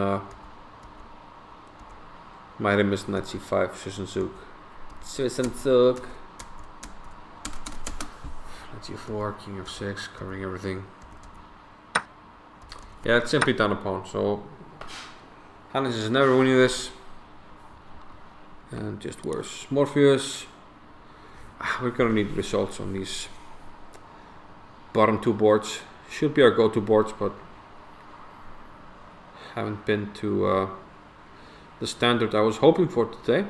might have missed knight c5, Swissenzug. Swissenzug. Knight g4, king f6, covering everything. Yeah, it's simply down a pawn, so Hannes is never winning this. And just worse. Morpheus. We're gonna need results on these bottom two boards. Should be our go-to boards, but haven't been to the standard I was hoping for today.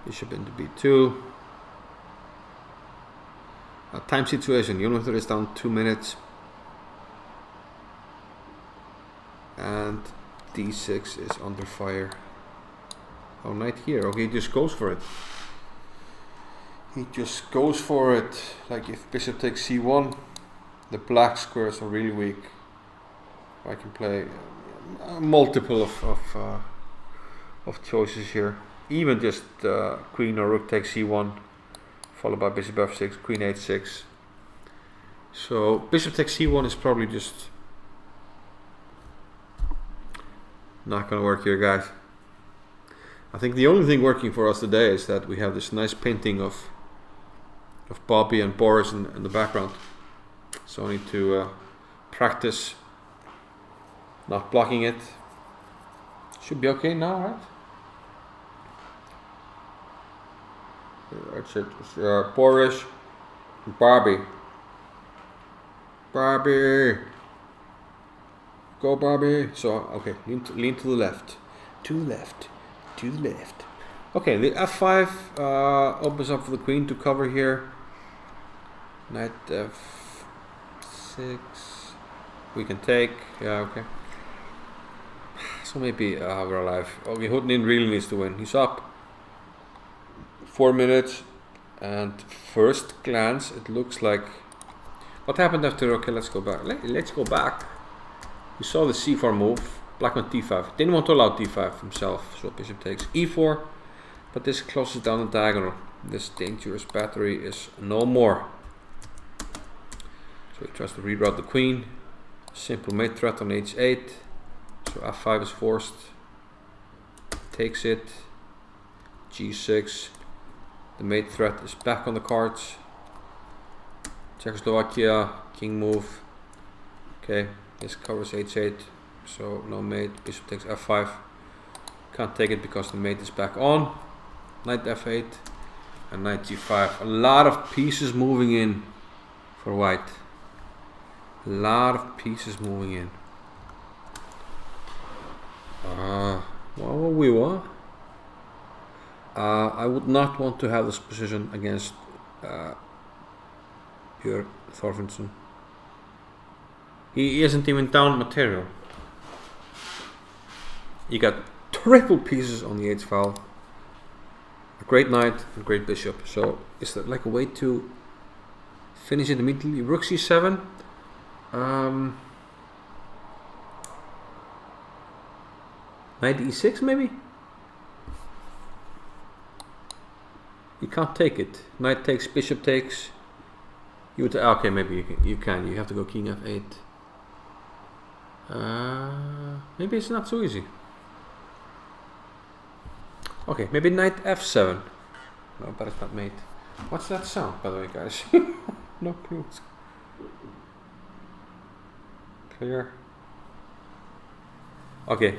Bishop into b2. A time situation. United is down 2 minutes. And d6 is under fire. Oh, knight here. Okay, he just goes for it. He just goes for it. Like if bishop takes c1, the black squares are really weak. I can play a multiple of choices here. Even just queen or rook takes c1, followed by bishop f6, queen h6. So bishop takes c1 is probably just not gonna work here, guys. I think the only thing working for us today is that we have this nice painting of Bobby and Boris in the background. So I need to practice not blocking it. Should be okay now, right? That's it. Boris, Barbie. Barbie. Go, Barbie. So, okay, lean to the left. To the left. To the left. Okay, the f5 opens up for the queen to cover here. Knight f6. We can take. Yeah, okay. So maybe we're alive. Okay, Hutnin really needs to win. He's up 4 minutes, and first glance it looks like. What happened after? Okay, let's go back. Let's go back. We saw the c4 move. Black went d5. Didn't want to allow d5 himself, so bishop takes e4. But this closes down the diagonal. This dangerous battery is no more. So he tries to reroute the queen. Simple mate threat on h8. So f5 is forced. Takes it. g6. The mate threat is back on the cards. Czechoslovakia, king move. Okay, this covers h8. So no mate. Bishop takes f5. Can't take it because the mate is back on. Knight f8 and knight g5. A lot of pieces moving in for white. A lot of pieces moving in. What were we were? I would not want to have this position against Björn Thorfinnsson. He isn't even down material. You got triple pieces on the h-file. A great knight and great bishop. So is that like a way to finish it immediately? Rook c7. Knight e6 maybe? You can't take it. Knight takes, bishop takes. You would okay, maybe you can. You have to go king f8. Maybe it's not so easy. Okay, maybe knight f7. No, but it's not mate. What's that sound, by the way, guys? No clue. Clear. Okay.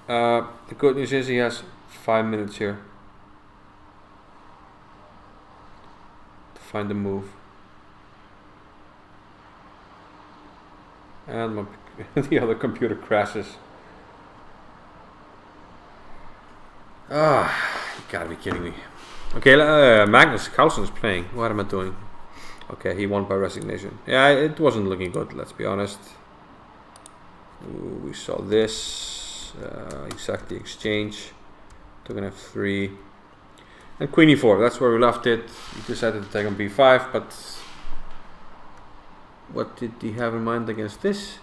The good news is he has 5 minutes here to find the move. And the other computer crashes. You gotta be kidding me. Okay, Magnus Carlsen is playing. What am I doing? Okay, he won by resignation. Yeah, it wasn't looking good, let's be honest. Ooh, we saw this. Exactly exchange. Took an f3. And queen e4, that's where we left it. He decided to take on b5, but what did he have in mind against this?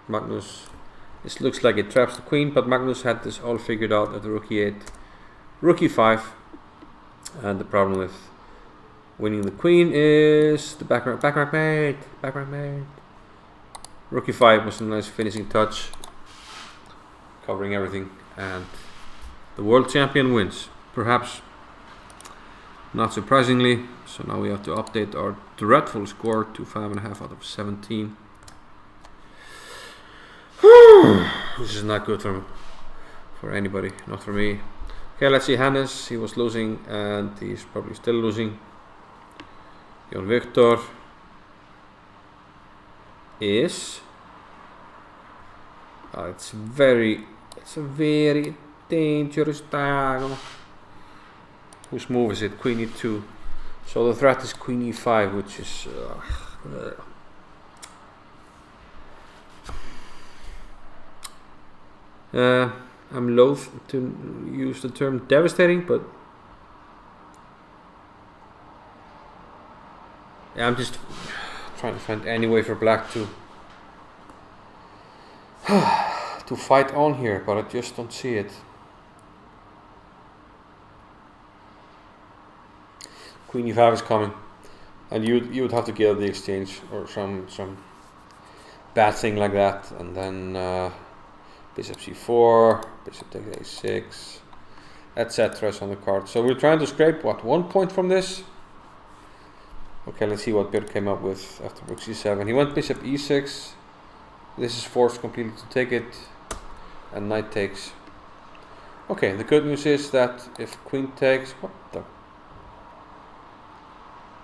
Magnus. This looks like it traps the queen, but Magnus had this all figured out at the rook e8, rook e5, and the problem with winning the queen is the back rank mate. Rook e5 was a nice finishing touch, covering everything, and the world champion wins. Perhaps not surprisingly. So now we have to update our dreadful score to 5.5 out of 17. This is not good for anybody, not for me. Okay, let's see Hannes. He was losing and he's probably still losing. Jon Victor is it's a very dangerous diagonal. Whose move is it? Queen e2. So the threat is queen e5, which is I'm loath to use the term devastating, but yeah, I'm just trying to find any way for black to to fight on here, but I just don't see it. Queen e5 is coming, and you would have to get the exchange or some bad thing like that, and then bishop c4, bishop takes a6, etc. is on the card. So we're trying to scrape what, 1 point from this. Okay, let's see what Björn came up with after rook c7. He went bishop e6. This is forced completely to take it, and knight takes. Okay, the good news is that if queen takes, what the?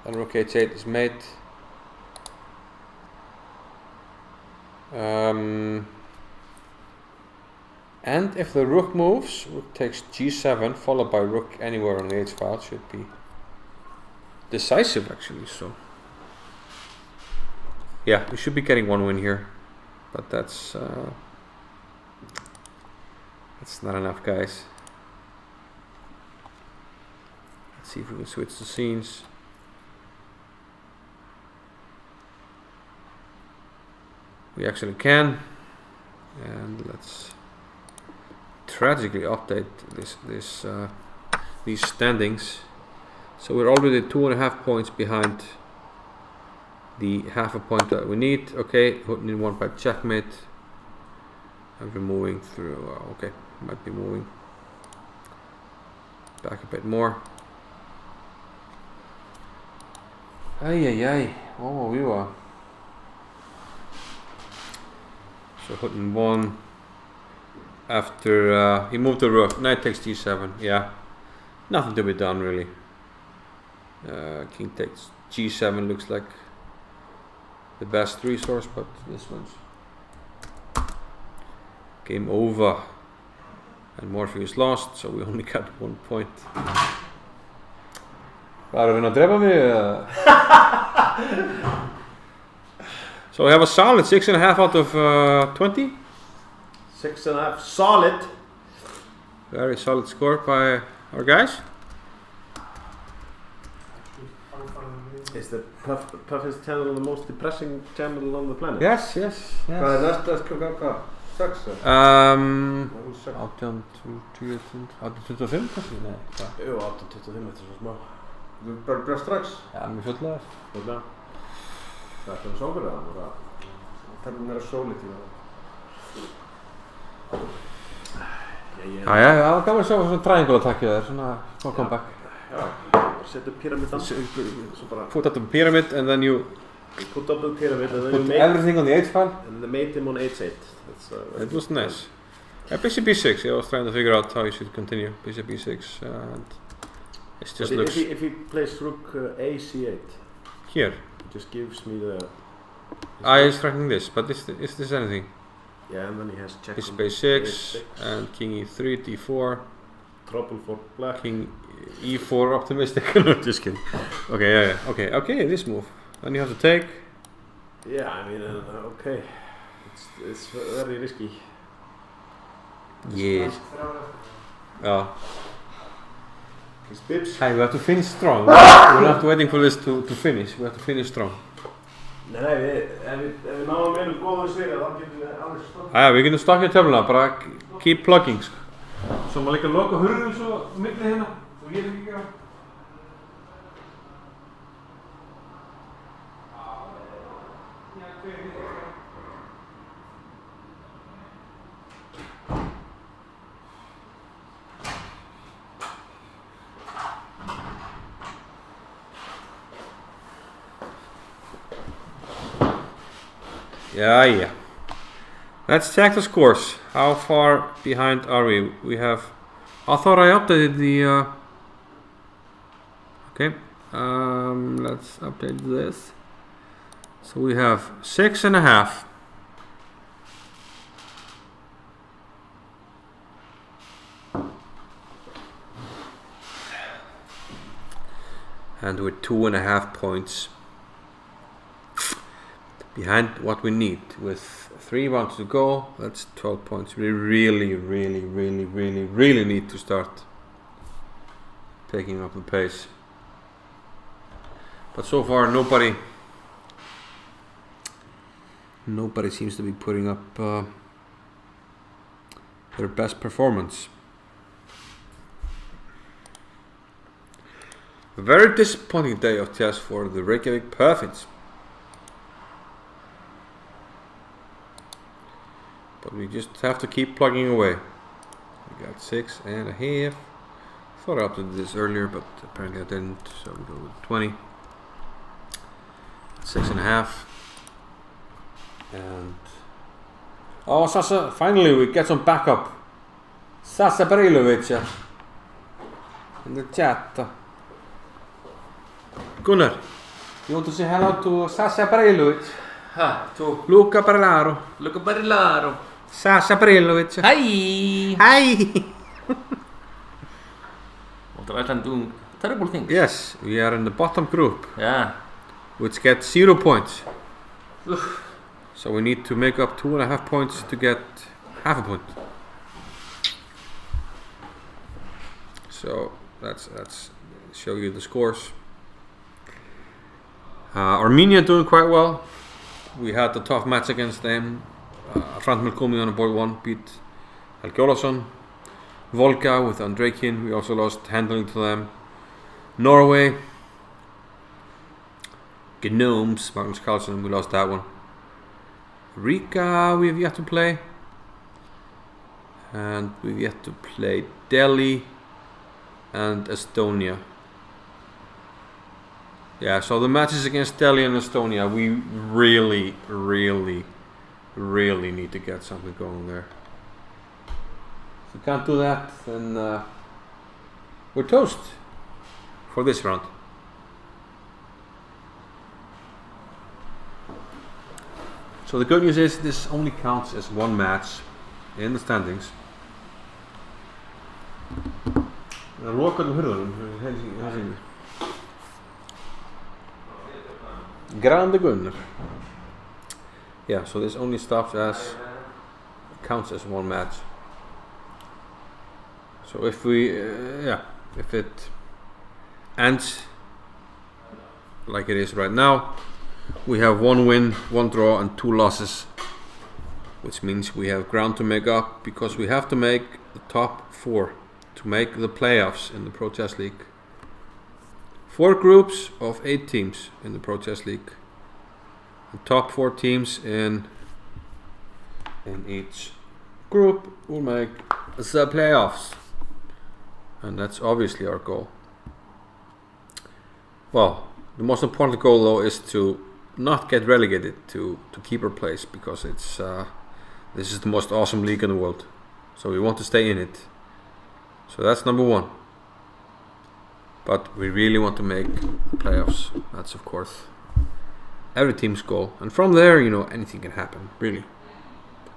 Then rook h8 is mate. And if the rook moves, rook takes g7, followed by rook anywhere on the h-file, should be decisive actually. So yeah, we should be getting one win here, but that's not enough, guys. Let's see if we can switch the scenes. We actually can, and let's tragically update these standings. So we're already 2.5 points behind the half a point that we need. Okay, putting in one by checkmate. And we're moving through. Okay, might be moving back a bit more. Ay. Oh, we were. So putting one after he moved the rook. Knight takes g7. Yeah, nothing to be done really. King takes g7 looks like the best resource, but this one's game over. And Morpheus lost, so we only got 1 point. Hvað erum við að drepa mig? So we have a solid 6.5 out of 20. 6.5 solid. Very solid score by our guys. Is the Puffins channel the most depressing channel on the planet? Yes. Hvað næsta klukkan hvað? 6? 18, 25 kannski? Nei, hvað? Jú, 8.25 þetta er svo smá. Þú bara strax? Já, mér fullaður. Þetta er sókur eða? Það er meira sólítið. Já, það var gaman að sjá svona triangle attack þér, svona comeback. Já, setja pyramid on. Put up the pyramid and then you put up the pyramid and then put you mate everything on the h-file. and then mate him on h8. It was nice. Bishop b6, I was trying to figure out how you should continue. Bishop b6 and it just looks... If he plays rook a8, here. it just gives me the... I is threatening this, but is this anything? Yeah, and then he has check Bishop on a6 and king e3, d4. Trouble for black. King e4 optimistic. No, just kidding. Okay, okay, this move. Then you have to take. Yeah, I mean, okay. It's very risky. Yes. Yeah. His bibs. Hey, we have to finish strong. We're not waiting for this to finish. We have to finish strong. Nei, ef við náum einum góðum sigur, þá getum við alveg stoppað. Við getum stokkið töfluna, bara keep plugging. Svo maður líka loka hurðum svo milli hérna. Svo ég ekki gera. Yeah. Let's check the scores. How far behind are we? We have... I thought I updated the... Okay. Let's update this. So we have 6.5. And we're 2.5 points behind what we need. With 3 rounds to go, that's 12 points. We really need to start taking up the pace. But so far nobody seems to be putting up their best performance. A very disappointing day of chess for the Reykjavik Puffins. But we just have to keep plugging away. We got 6.5. Thought I updated this earlier, but apparently I didn't. So we go with 20. 6.5. And oh, Sasa! Finally, we get some backup. Sasa Barilovic in the chat. Gunnar, you want to say hello to Sasa Barilovic? To Luca Barellaro. Luca Barellaro. Sasa Barilovic. Hi! What are Iceland doing? Terrible things. Yes, we are in the bottom group, Yeah. which gets 0 points. So we need to make up 2.5 points to get half a point. So let's show you the scores. Armenia doing quite well. We had a tough match against them. Hrant Melkomi on board 1 beat Helgi Ólafsson. Volga with Andreikin, we also lost handling to them. Norway Gnomes, Magnus Carlsen, we lost that one. Riga, we have yet to play. And we've yet to play Delhi and Estonia. Yeah, so the matches against Delhi and Estonia, we really need to get something going there. If we can't do that, then we're toast for this round. So the good news is this only counts as one match in the standings. Grande Gunnar. Yeah, so this only counts as one match. So if if it ends like it is right now, we have 1 win, 1 draw and 2 losses, which means we have ground to make up because we have to make the top 4 to make the playoffs in the Pro Chess League. 4 groups of 8 teams in the Pro Chess League. The top 4 teams in each group will make the playoffs, and that's obviously our goal. Well, the most important goal though is to not get relegated, to keep our place, because it's this is the most awesome league in the world, so we want to stay in it. So that's number 1. But we really want to make the playoffs. That's of course every team's goal, and from there, anything can happen. Really,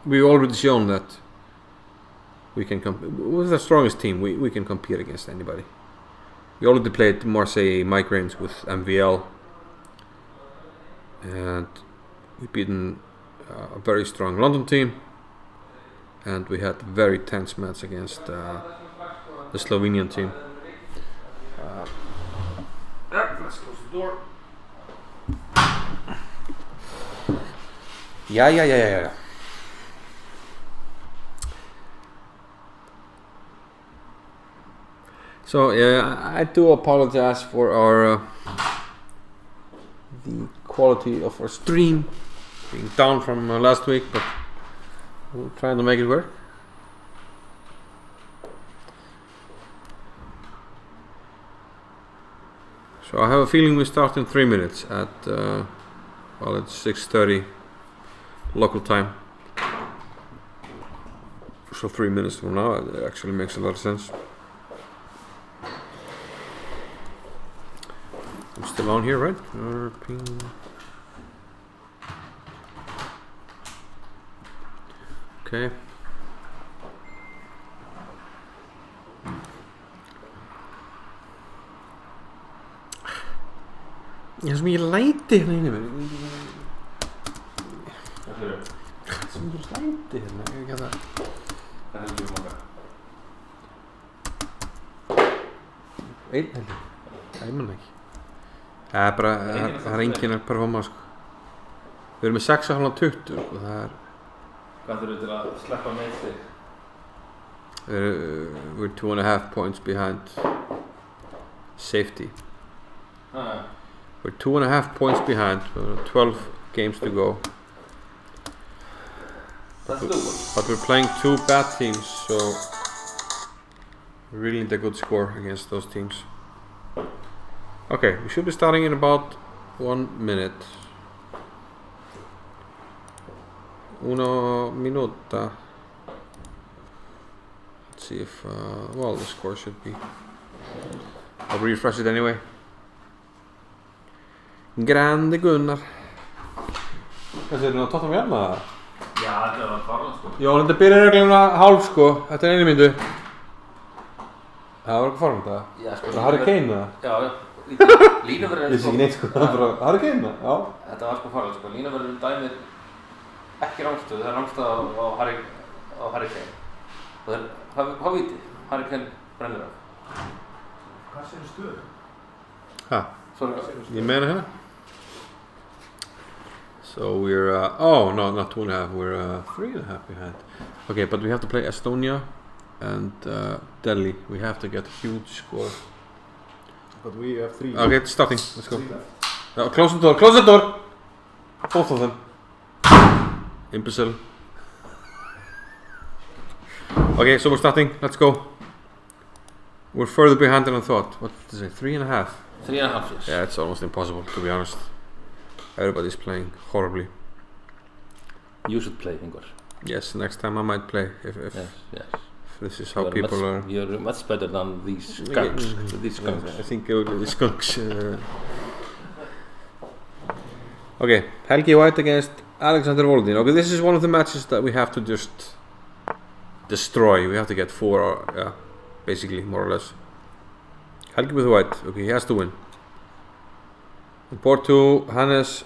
we've already shown that we can with the strongest team. We can compete against anybody. We already played Marseille Migraines with MVL, and we beaten a very strong London team, and we had a very tense match against the Slovenian team. Let's close the door. Yeah. So I do apologize for our the quality of our stream being down from last week, but we're trying to make it work. So I have a feeling we start in 3 minutes at it's 6:30 local time. So 3 minutes from now, it actually makes a lot of sense. I'm still on here, right? Okay. Það er svo mikið læti hérna inni mér. Það er svo mikið læti hérna, ég ekki að það. Það heldur við manga. Einn heldur. Það er mann ekki. Það er bara, það er enginn að performa sko. Við erum með 6,5-20 og það er... Hvað þurfum til að sleppa með þig? We're 2.5 points behind safety. We're 2.5 points behind, 12 games to go. That's doable. But we're playing 2 bad teams, so we really need a good score against those teams. Okay, we should be starting in about 1 minute. Una minuta. Let's see if, well, the score should be. I'll refresh it anyway. Grande Gunnar. Hvað segir þú að tóttum hérna? Já, þetta var farlega sko. Já, þetta byrjar reglulega hálf sko. Þetta er 1 mínútu. Það var ekki farlega það? Já, sko. Það er Harry Kane það? Já, línuverðin... Ég sé ekki neitt sko, það er bara Harry Kane það? Já. Þetta var sko farlega sko. Línuverðin dæmir ekki rángstöð, það er rángstöð á Harry Kane. Og það er, hvað viti? Harry Kane brennir af. Hvað segir stöðu? Hæ? Sorry. Ég meina hérna? So we're, oh no, not 2.5, we're 3.5 behind. Okay, but we have to play Estonia and Delhi. We have to get a huge score. But we have 3. Okay, it's starting. Let's go. 3 left. No, close the door, close the door! Both of them. Imbecile. Okay, so we're starting, let's go. We're further behind than I thought. What did I say, 3.5? 3.5 years. Yeah, it's almost impossible, to be honest. Everybody's playing horribly. You should play, Ingvar. Yes, next time I might play, if Yes. this is how people are... You're much better than these skunks. These skunks. I think it would be the skunks. Okay, Helgi White against Alexander Volodin. Okay, this is one of the matches that we have to just destroy. We have to get 4, or, yeah, basically, more or less. Helgi with White. Okay, he has to win. And board 2, Hannes.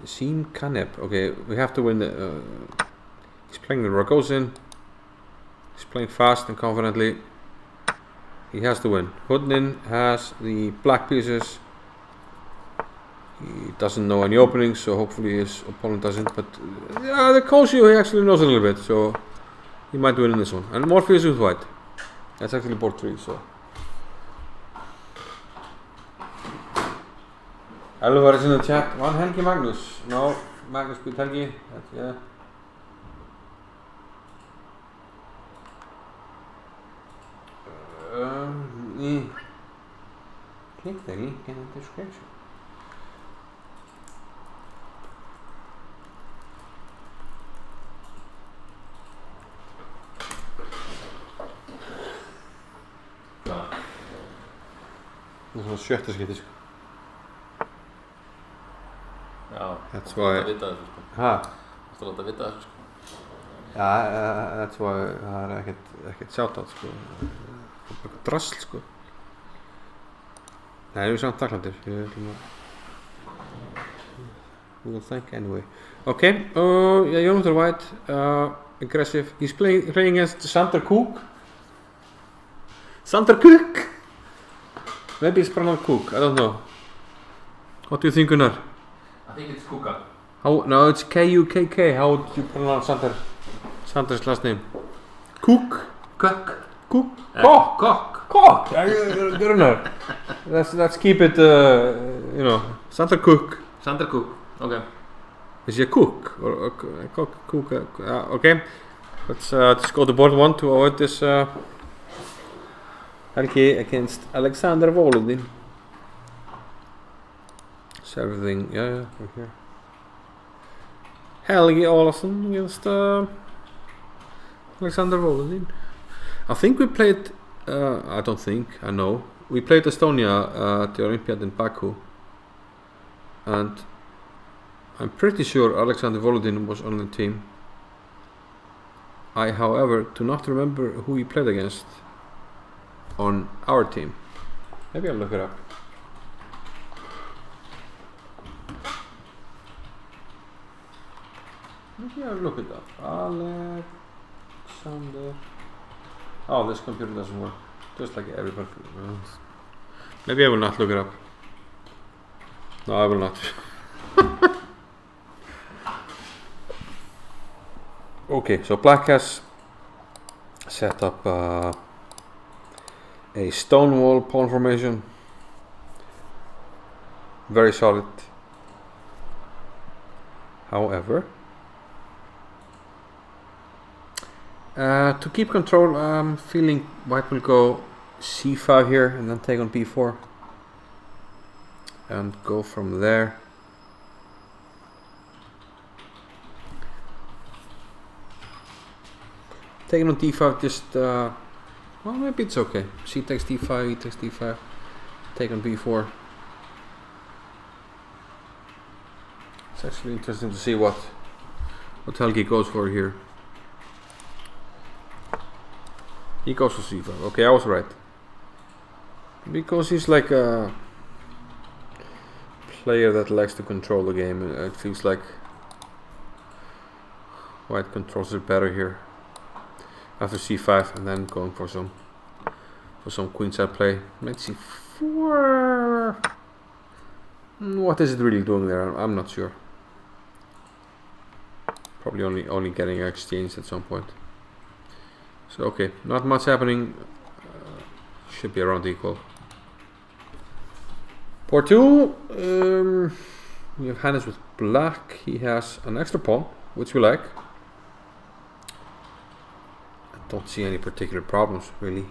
Seem Kanep. Okay, we have to win. He's playing the Rogozin. He's playing fast and confidently. He has to win. Hudnin has the black pieces. He doesn't know any openings, so hopefully his opponent doesn't. But the Kosio, he actually knows a little bit, so he might win in this one. And Morpheus with White. That's actually board 3, so. Elvar is in the chat. One Helgi Magnus. No, Magnus beat Helgi. That's, yeah. Click the link in the description. Það var sjötta skipti sko. Já. That's why. Það vita þessu sko. Ha? Það láta vita þessu sko. Já, that's why það ekkert shoutout sko. Eitthvað drasl sko. Nei, við samt takklandir. We will thank anyway. Okay, yeah, Jonathan White, aggressive. He's playing against Sander Cook. Sander Cook. Maybe it's pronounced Cook. I don't know. What do you think, Gunnar? I think it's Kuka. No, it's K-U-K-K. How would you pronounce Sander's last name? Cook. Cook. Cook. Cock. Cock. Good enough. Let's keep it. Sander Cook. Sander Cook. Okay. Is he a cook or a cook? Okay. Let's just go to board 1 to avoid this. Helgi against Alexander Volodin. So everything, yeah, right here. Helgi Olafsson against Alexander Volodin. I think we played. I don't think. I know. We played Estonia at the Olympiad in Baku, and I'm pretty sure Alexander Volodin was on the team. I, however, do not remember who he played against on our team. Maybe I'll look it up. Maybe I'll look it up. Alexander. Oh, this computer doesn't work. Just like everybody else. Maybe I will not look it up. No, I will not. Okay, so Black has set up a stonewall pawn formation. Very solid. However, to keep control, I'm feeling White will go c5 here and then take on b4 and go from there. Taking on d5, just well, maybe it's okay. C takes d5, e takes d5, take on b4. It's actually interesting to see what Helgi goes for here. He goes for c5. Okay, I was right. Because he's like a player that likes to control the game. It feels like White controls it better here. After c5 and then going for some queenside play. Knight c4. What is it really doing there? I'm not sure. Probably only getting exchanged at some point. So okay, not much happening. should be around equal. Board 2, we have Hannes with black. He has an extra pawn, which we like. I don't see any particular problems really.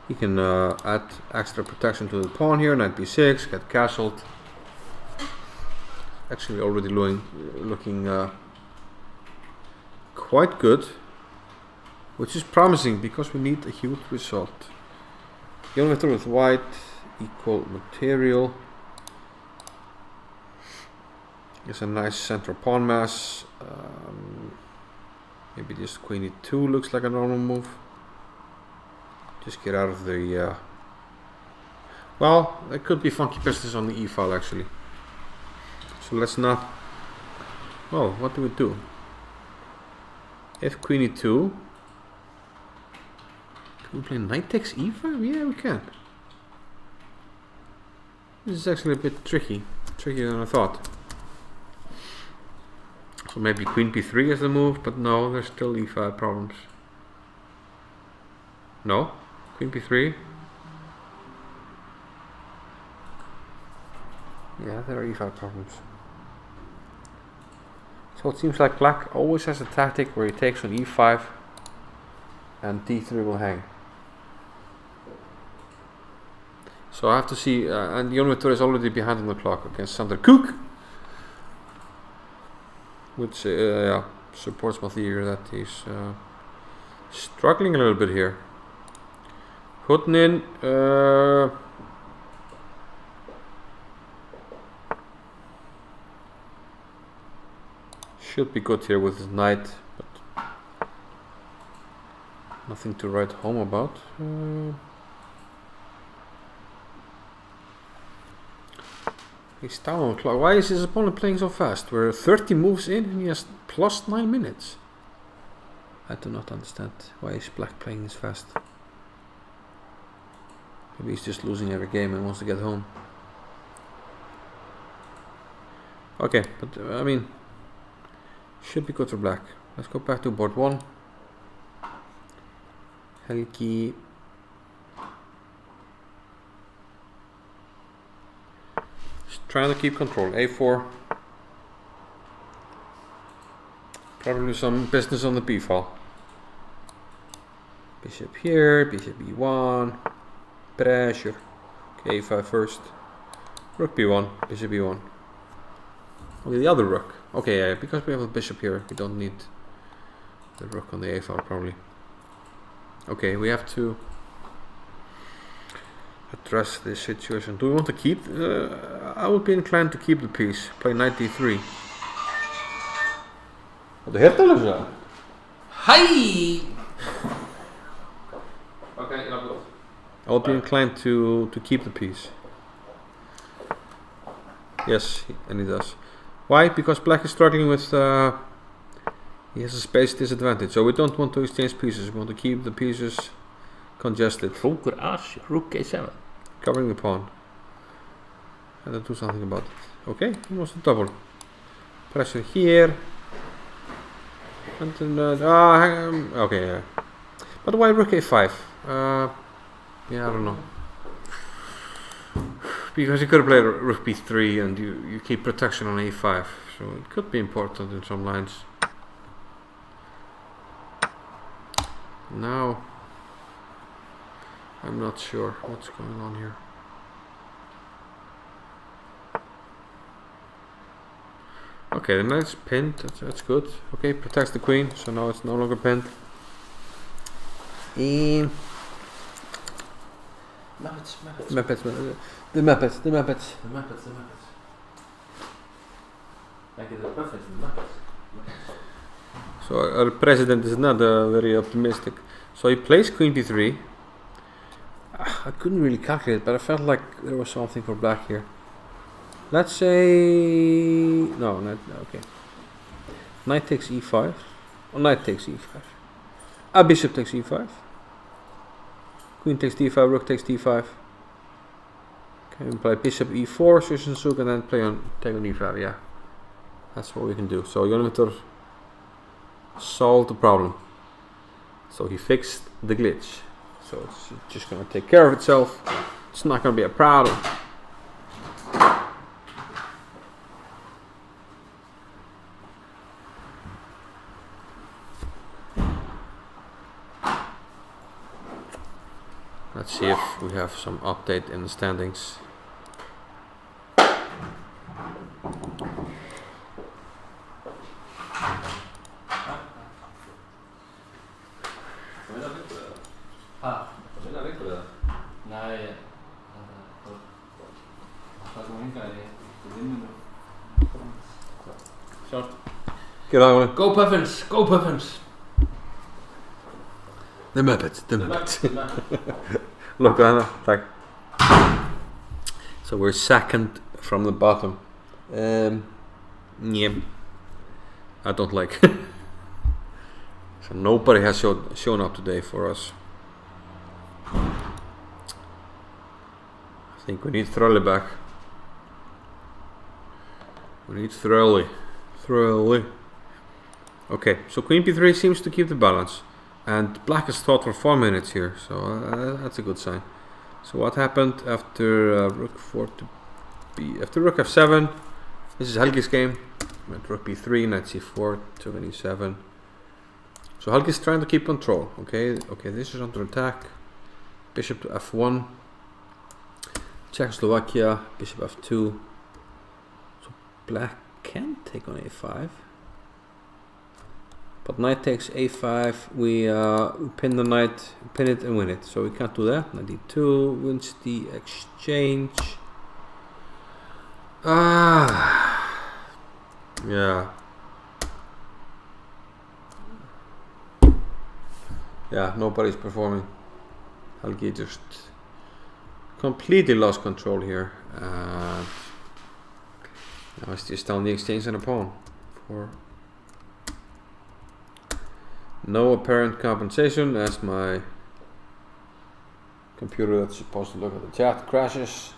He can add extra protection to the pawn here, knight b6, get castled. Actually already looking quite good, which is promising because we need a huge result. Jon Viktor with white, equal material. There's a nice central pawn mass. Maybe just queen e2 looks like a normal move. Just get out of the... well, there could be funky business on the e-file actually. So let's not... well, what do we do? If queen e2... can we play knight takes e5? Yeah, we can. This is actually a bit tricky. Trickier than I thought. So maybe queen b3 is the move, but no, there's still e5 problems. No? Queen b3? Yeah, there are e5 problems. So it seems like black always has a tactic where he takes on e5 and d3 will hang. So I have to see, and Jon Viktor is already behind on the clock against Sander Kook, which yeah, supports my theory that he's struggling a little bit here. Khotnin, should be good here with his knight, but nothing to write home about. He's down on the clock. Why is his opponent playing so fast? We're 30 moves in and he has plus 9 minutes. I do not understand why is black playing this fast. Maybe he's just losing every game and wants to get home. Okay, but I mean, should be good for black. Let's go back to board 1. Helgi. Trying to keep control. A4. Probably some business on the b file. Bishop here, bishop e1. Pressure. Okay, a5 first. Rook b1, bishop e1. Okay, the other rook. Okay, yeah, because we have a bishop here, we don't need the rook on the a file probably. Okay, we have to address this situation. Do we want to keep? I would be inclined to keep the piece. Play knight d3. Wat heet dat zo? Hi! Okay, ja, goed. I would be inclined to keep the piece. Yes, and he does. Why? Because black is struggling with... he has a space disadvantage, so we don't want to exchange pieces. We want to keep the pieces congested. Rook as, rook a7. Covering the pawn. And then do something about it. Okay, he wants to double. Pressure here. And then, okay, yeah. But why rook a5? Yeah, I don't know. Because you could play rook b3 and you keep protection on a5. So it could be important in some lines. Now, I'm not sure what's going on here. Okay, the knight's pinned, that's good. Okay, protects the queen, so now it's no longer pinned. And the Muppets. So our president is not very optimistic. So he plays queen b3. I couldn't really calculate, but I felt like there was something for black here. Let's say no, okay. Knight takes e5. Or knight takes e5. Bishop takes e5. Queen takes d5, rook takes d5. Okay, we play bishop e4, Sushensuk, and then take on e5. Yeah, that's what we can do. So Jon Viktor solved the problem. So he fixed the glitch. So it's just gonna take care of itself. It's not gonna be a problem. Let's see if we have some update in the standings. Vinna vikur eða? Nei, það kom hingað í vinnunum. Sjálft. Get that one. Go Puffins! Go Puffins! The Muppets. The Muppets. The Muppets. Look at that. Thank. So we're second from the bottom. Yeah. I don't like. So nobody has shown up today for us. I think we need Thrully back. We need Thrully. Thrully. Okay, so Queen B3 seems to keep the balance. And black has thought for 4 minutes here, so that's a good sign. So what happened after rook 4 to b... After rook f7, this is Helgi's game. Went rook b3, knight c4, took an e7. So Helgi's trying to keep control. Okay, this is under attack. Bishop to f1. Czechoslovakia, bishop f2. So black can take on a5. But knight takes a5. We pin the knight, pin it and win it. So we can't do that. Knight d2 wins the exchange. Yeah. Yeah, nobody's performing. Helgi just completely lost control here. Now it's just down the exchange and a pawn for no apparent compensation, as my computer that's supposed to look at the chat crashes.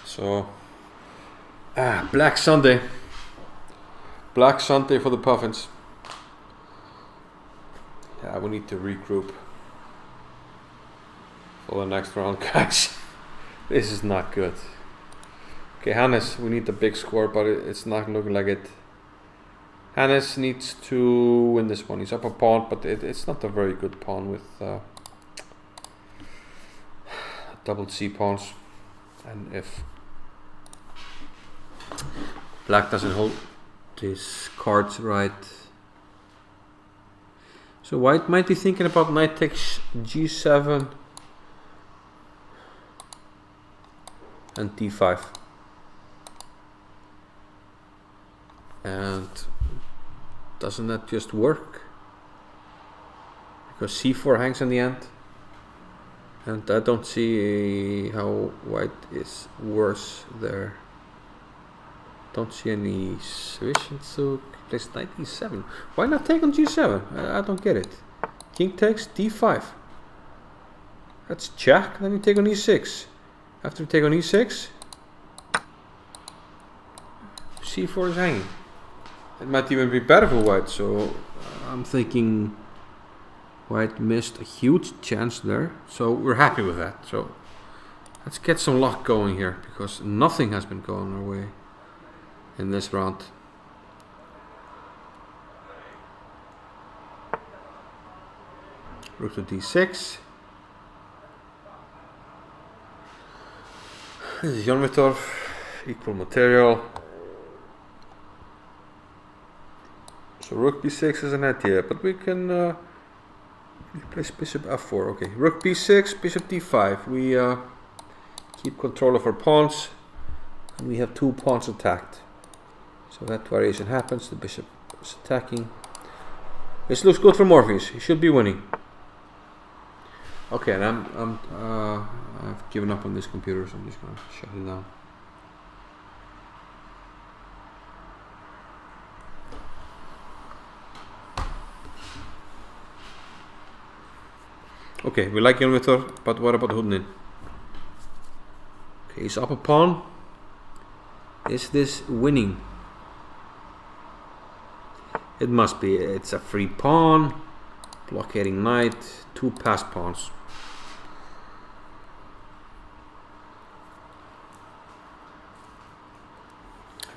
So Black Sunday. Black Sunday for the Puffins. Yeah, we need to regroup for the next round, guys. This is not good. Okay, Hannes, we need a big score, but it's not looking like it. Hannes needs to win this one. He's up a pawn, but it's not a very good pawn with double C pawns. And if black doesn't hold his cards right, so white might be thinking about knight takes g7 and d5. And doesn't that just work? Because c4 hangs in the end. And I don't see how white is worse there. Don't see any sufficient to place knight e7. Why not take on g7? I don't get it. King takes d5. That's check. Then you take on e6. After you take on e6, c4 is hanging. It might even be better for white, so I'm thinking white missed a huge chance there. So we're happy with that. So let's get some luck going here, because nothing has been going our way in this round. Rook to d6. This is Jón Viktor, equal material. So rook b6 is an idea, but we can place bishop f4. Okay, rook b6, bishop d5. We keep control of our pawns, and we have 2 pawns attacked. So that variation happens. The bishop is attacking. This looks good for Morpheus. He should be winning. Okay, and I've given up on this computer, so I'm just gonna shut it down. Okay, we like Jón Viktor, but what about Húnin? Okay, he's up a pawn. Is this winning? It must be. It's a free pawn. blockading knight, 2 passed pawns.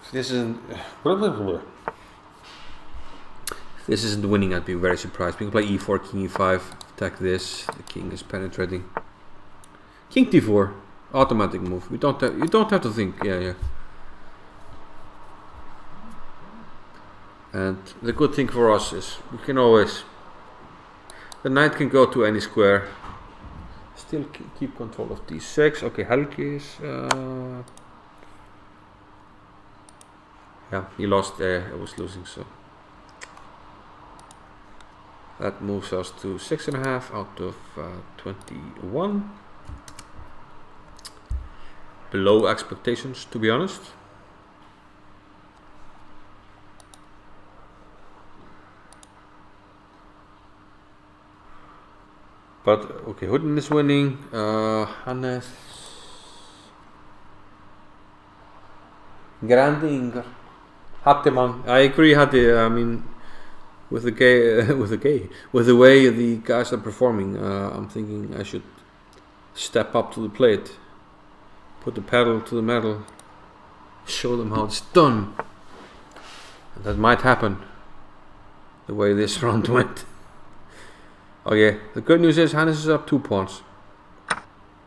If this isn't winning, I'd be very surprised. We can play e4, king e5, attack this. The king is penetrating. King d4, automatic move. You don't have to think. Yeah. And the good thing for us is we can always, the knight can go to any square. Still keep control of d6. Okay, Helgi is. Yeah, he lost. I was losing, so that moves us to 6.5 out of 21. Below expectations, to be honest. But okay, Hooden is winning. Hannes, Grande Ingar, Hatteman. I agree, Hatte. I mean, with the way the guys are performing, I'm thinking I should step up to the plate, put the pedal to the metal, show them how it's done. And that might happen. The way this round went. Okay, the good news is Hannes is up 2 pawns.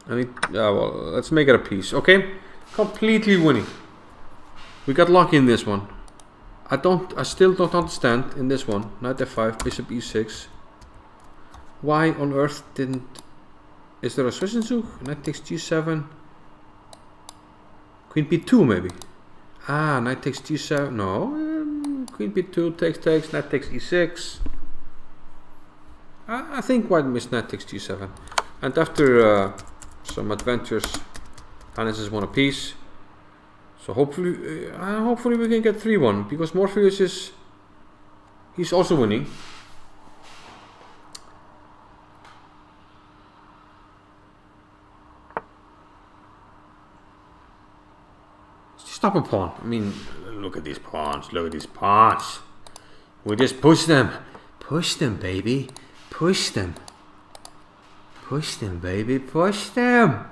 Well, let's make it a piece. Okay, completely winning. We got lucky in this one. I still don't understand in this one. Knight f5, bishop e6. Why on earth didn't? Is there a Zwischenzug? Knight takes g7. Queen b2 maybe. Knight takes g7. No, queen b2 takes. Knight takes e6. I think white missed knight takes g7, and after some adventures, Hannes has won a piece. So hopefully we can get 3-1 because Morpheus he's also winning. Stop a pawn. I mean, look at these pawns. Look at these pawns. We just push them. Push them, baby. Push them. Push them, baby. Push them.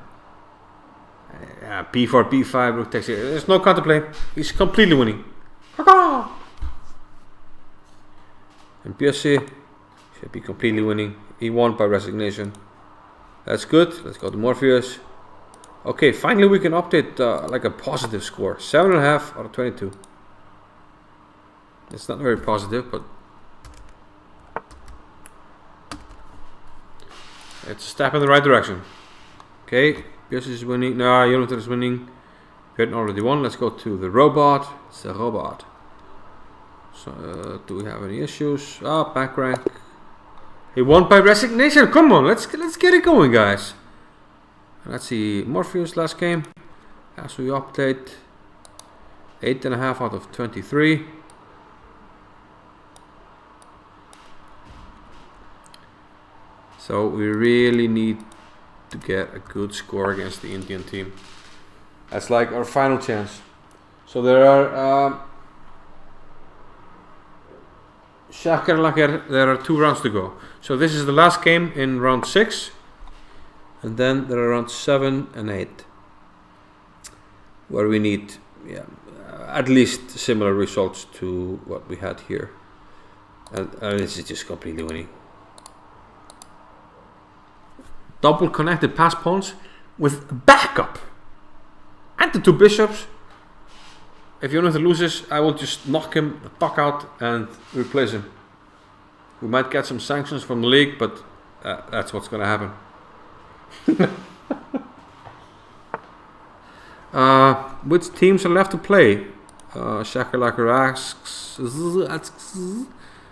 b4, b5, rook takes it. There's no counterplay. He's completely winning. And Bjössi should be completely winning. He won by resignation. That's good. Let's go to Morpheus. Okay, finally we can update like a positive score. 7.5 out of 22. It's not very positive, but it's a step in the right direction. Okay, Bjössi is winning. No, Jonathan is winning. Björn already won. Let's go to the robot. It's the robot. So, do we have any issues? Back rank. He won by resignation. Come on, let's get it going, guys. Let's see, Morpheus last game. As we update, 8.5 out of 23. So we really need to get a good score against the Indian team. That's like our final chance. So there are there are 2 rounds to go. So this is the last game in round 6. And then there are rounds 7 and 8. Where we need at least similar results to what we had here. And this is just completely winning. Double connected pass pawns with backup. And the 2 bishops. If Jonathan loses, I will just knock him the fuck out and replace him. We might get some sanctions from the league, but that's what's going to happen. Which teams are left to play? Shakalaka asks.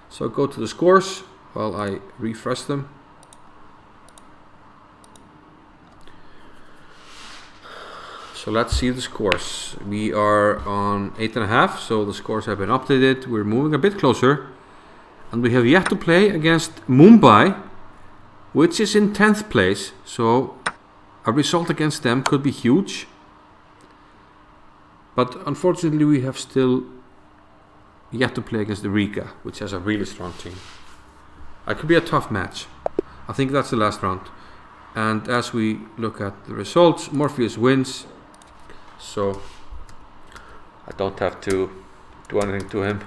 So go to the scores while I refresh them. So let's see the scores. We are on 8.5, so the scores have been updated. We're moving a bit closer. And we have yet to play against Mumbai, which is in 10th place. So a result against them could be huge. But unfortunately we have still yet to play against the Riga, which has a really strong team. It could be a tough match. I think that's the last round. And as we look at the results, Morpheus wins. So I don't have to do anything to him.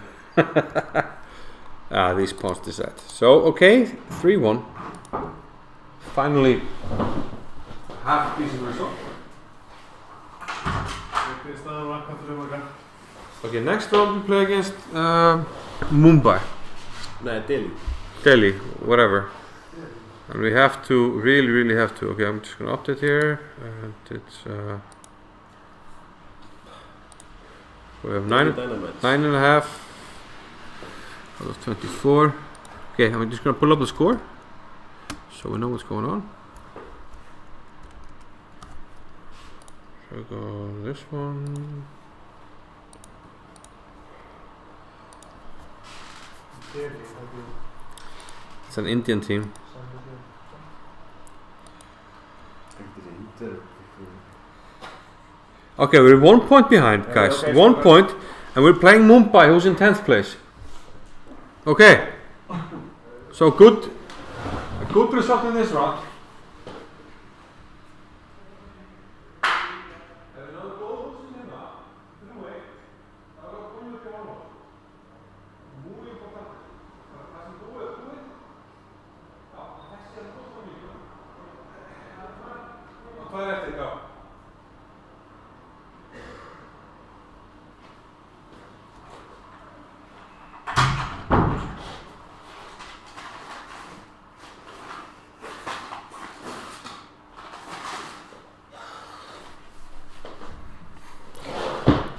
These pawns decide. So okay, 3-1. Finally, half decent result. Okay, next round we play against Mumbai. No, Delhi. Delhi, whatever. And we have to, really have to. Okay, I'm just gonna update here. And it's we have nine and a half out of 24. Okay, I'm just gonna pull up the score so we know what's going on. So we go this one. It's an Indian team. Okay, we're 1 point behind, guys. Okay, 1 point, and we're playing Mumbai, who's in 10th place. Okay, so a good result in this round.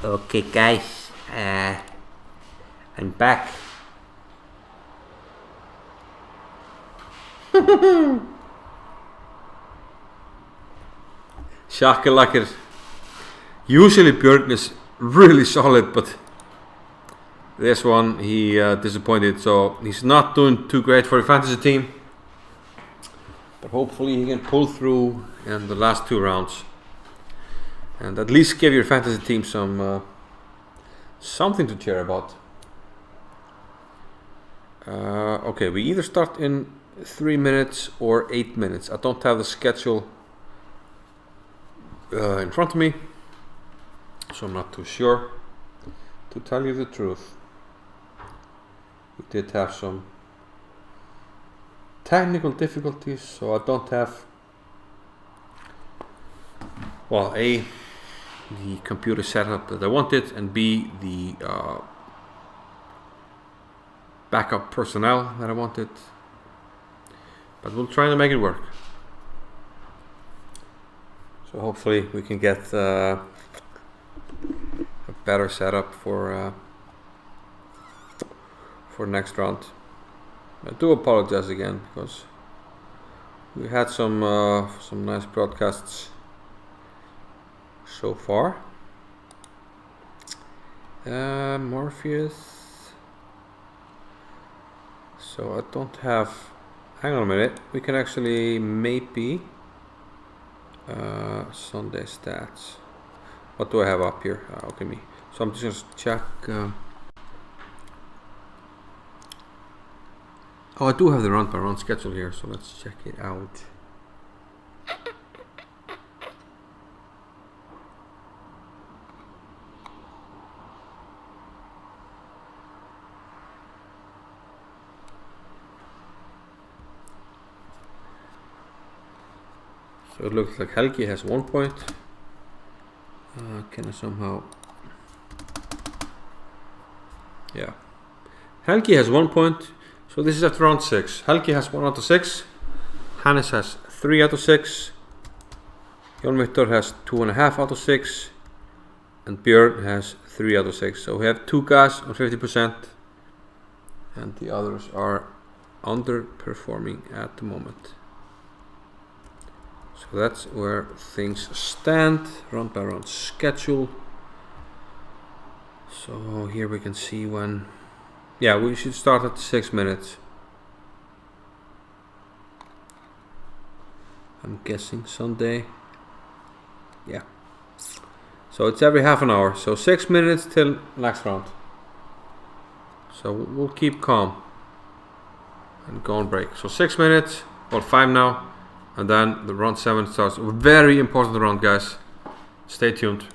Okay, guys, I'm back. Shakalakir. Usually Björn is really solid, but this one he disappointed, so he's not doing too great for a fantasy team. But hopefully he can pull through in the last 2 rounds. And at least give your fantasy team some something to cheer about. Okay, we either start in 3 minutes or 8 minutes. I don't have the schedule in front of me, so I'm not too sure. To tell you the truth, we did have some technical difficulties, so I don't have, well, A, the computer setup that I wanted, and B, the backup personnel that I wanted, but we'll try to make it work. So hopefully we can get a better setup for next round. I do apologize again because we had some nice broadcasts so far. Morpheus. So I don't have. Hang on a minute. We can actually maybe Sunday stats. What do I have up here? Okay, me. So I'm just gonna check. Oh, I do have the round by round schedule here. So let's check it out. So it looks like Helgi has 1 point. Can I somehow? Yeah. Helgi has 1 point. So this is after round 6. Helgi has 1 out of 6. Hannes has 3 out of 6. Jon Victor has 2.5 out of 6. And Björn has 3 out of 6. So we have 2 guys on 50%. And the others are underperforming at the moment. So that's where things stand, round by round schedule. So here we can see when, yeah, we should start at 6 minutes. I'm guessing Sunday. Yeah. So it's every half an hour. So 6 minutes till next round. So we'll keep calm. and go on break. So 6 minutes, or 5 now, and then the round 7 starts. A very important round, guys. Stay tuned.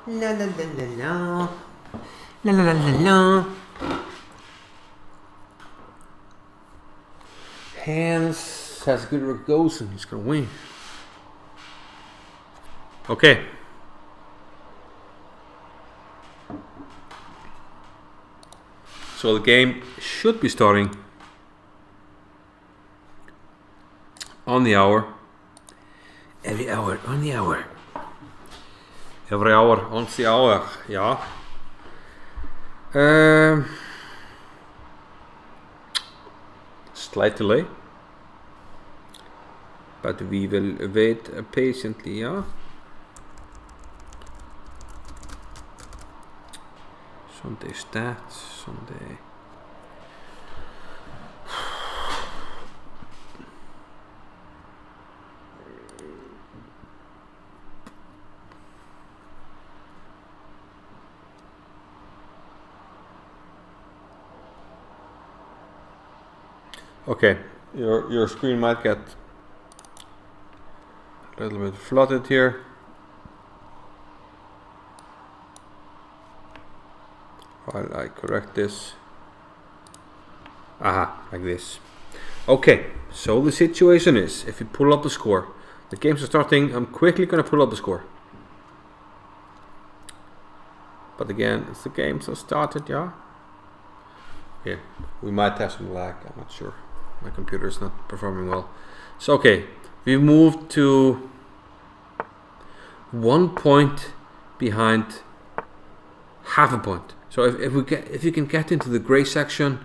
La la la la la la la la la. Hans has good Ghost and he's gonna win. Okay. So the game should be starting on the hour. Every hour on the hour. Every hour on the hour, ja. Slight delay. But we will wait patiently, yeah. Sunday stats, Sunday. Okay, your screen might get a little bit flooded here. While I correct this. Aha, like this. Okay, so the situation is, if you pull up the score, the games are starting, I'm quickly gonna pull up the score. But again, it's the games that started, yeah? Yeah, we might have some lag, I'm not sure. My computer is not performing well. So okay, we moved to 1 point behind half a point. So if you can get into the gray section,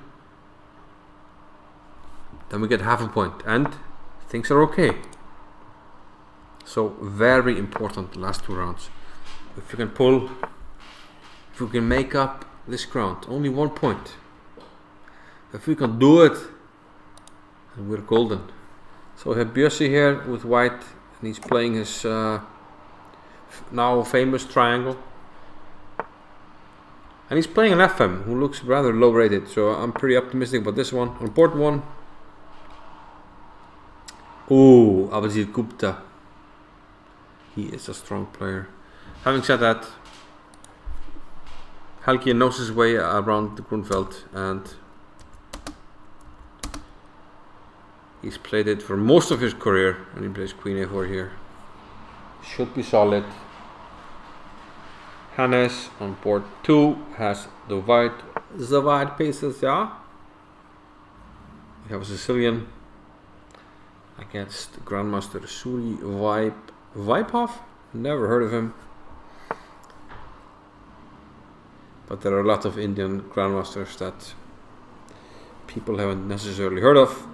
then we get half a point, and things are okay. So very important, the last 2 rounds. If you can make up this ground, only 1 point. If we can do it, then we're golden. So we have Bjössi here with white, and he's playing his now famous triangle. And he's playing an FM who looks rather low rated, so I'm pretty optimistic about this one. On board 1. Oh, Abhijit Gupta. He is a strong player. Having said that, Helgi knows his way around the Grunfeld, and he's played it for most of his career, and he plays Queen A4 here. Should be solid. Hannes on board 2 has the white pieces, yeah. We have a Sicilian against Grandmaster Suri Vipov. Never heard of him. But there are a lot of Indian Grandmasters that people haven't necessarily heard of.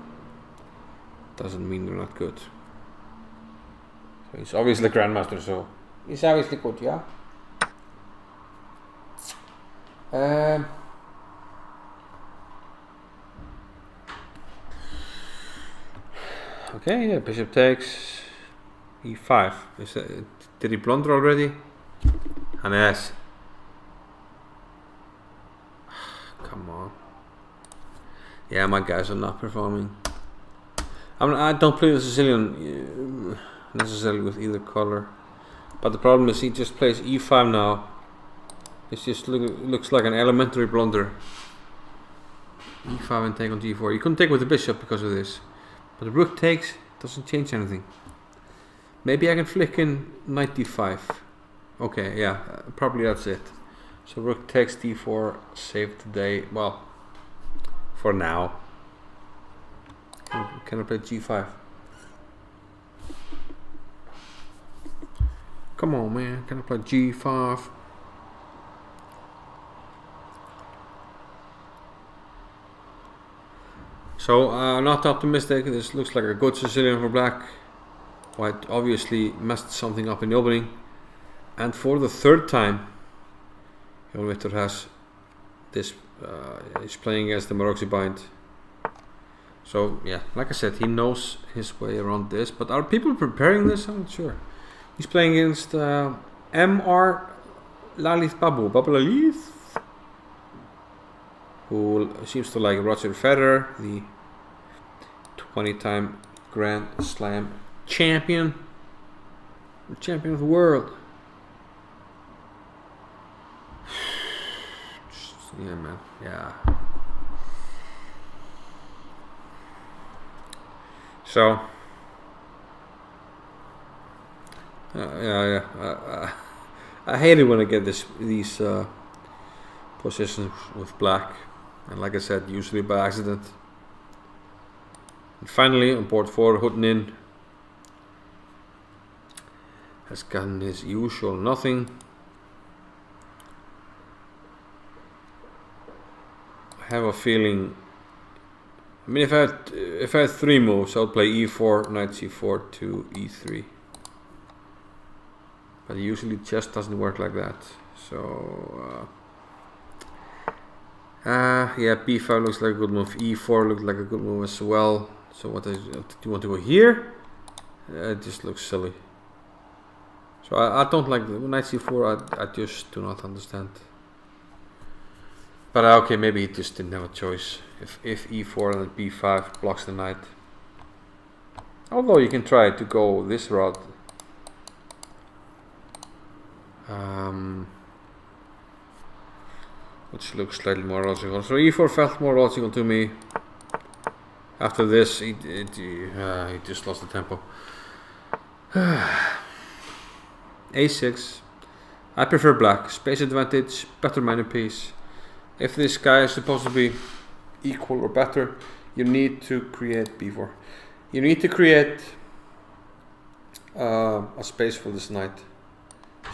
Doesn't mean they're not good. So he's obviously a Grandmaster, so he's obviously good, yeah. Okay, yeah, bishop takes e5. Did he blunder already? Hannes. Come on. Yeah, my guys are not performing. I don't play the Sicilian necessarily with either color, but the problem is he just plays e5 now. It just looks like an elementary blunder. e5 and take on g4. You couldn't take with the bishop because of this, but the rook takes doesn't change anything. Maybe I can flick in knight d5. Okay, yeah, probably that's it. So rook takes d4, save the day. Well, for now. Can I play g5? Come on, man. Can I play g5? So, not optimistic. This looks like a good Sicilian for black. White obviously messed something up in the opening. And for the 3rd time, Jon Victor has this. He's playing against the Maroczy bind. So, yeah, like I said, he knows his way around this. But are people preparing this? I'm not sure. He's playing against MR Lalith Babu Lalith, who seems to like Roger Federer, the 20-time Grand Slam champion, the champion of the world. Yeah, man. Yeah. So I hate it when I get these positions with black, and like I said, usually by accident. And finally, on board 4, Hutnin has gotten his usual nothing. I have a feeling. I mean, if I had 3 moves, I'll play e4, knight c4 to e3. But usually it just doesn't work like that. So yeah, b5 looks like a good move. E4 looks like a good move as well. So what do you want to go here? It just looks silly. So I don't like the knight c4. I just do not understand. But okay, maybe he just didn't have a choice. If e4 and b5 blocks the knight. Although you can try to go this route. Which looks slightly more logical. So e4 felt more logical to me. After this, he just lost the tempo. a6. I prefer black. Space advantage, better minor piece. If this guy is supposed to be equal or better, you need to create b4. You need to create a space for this knight.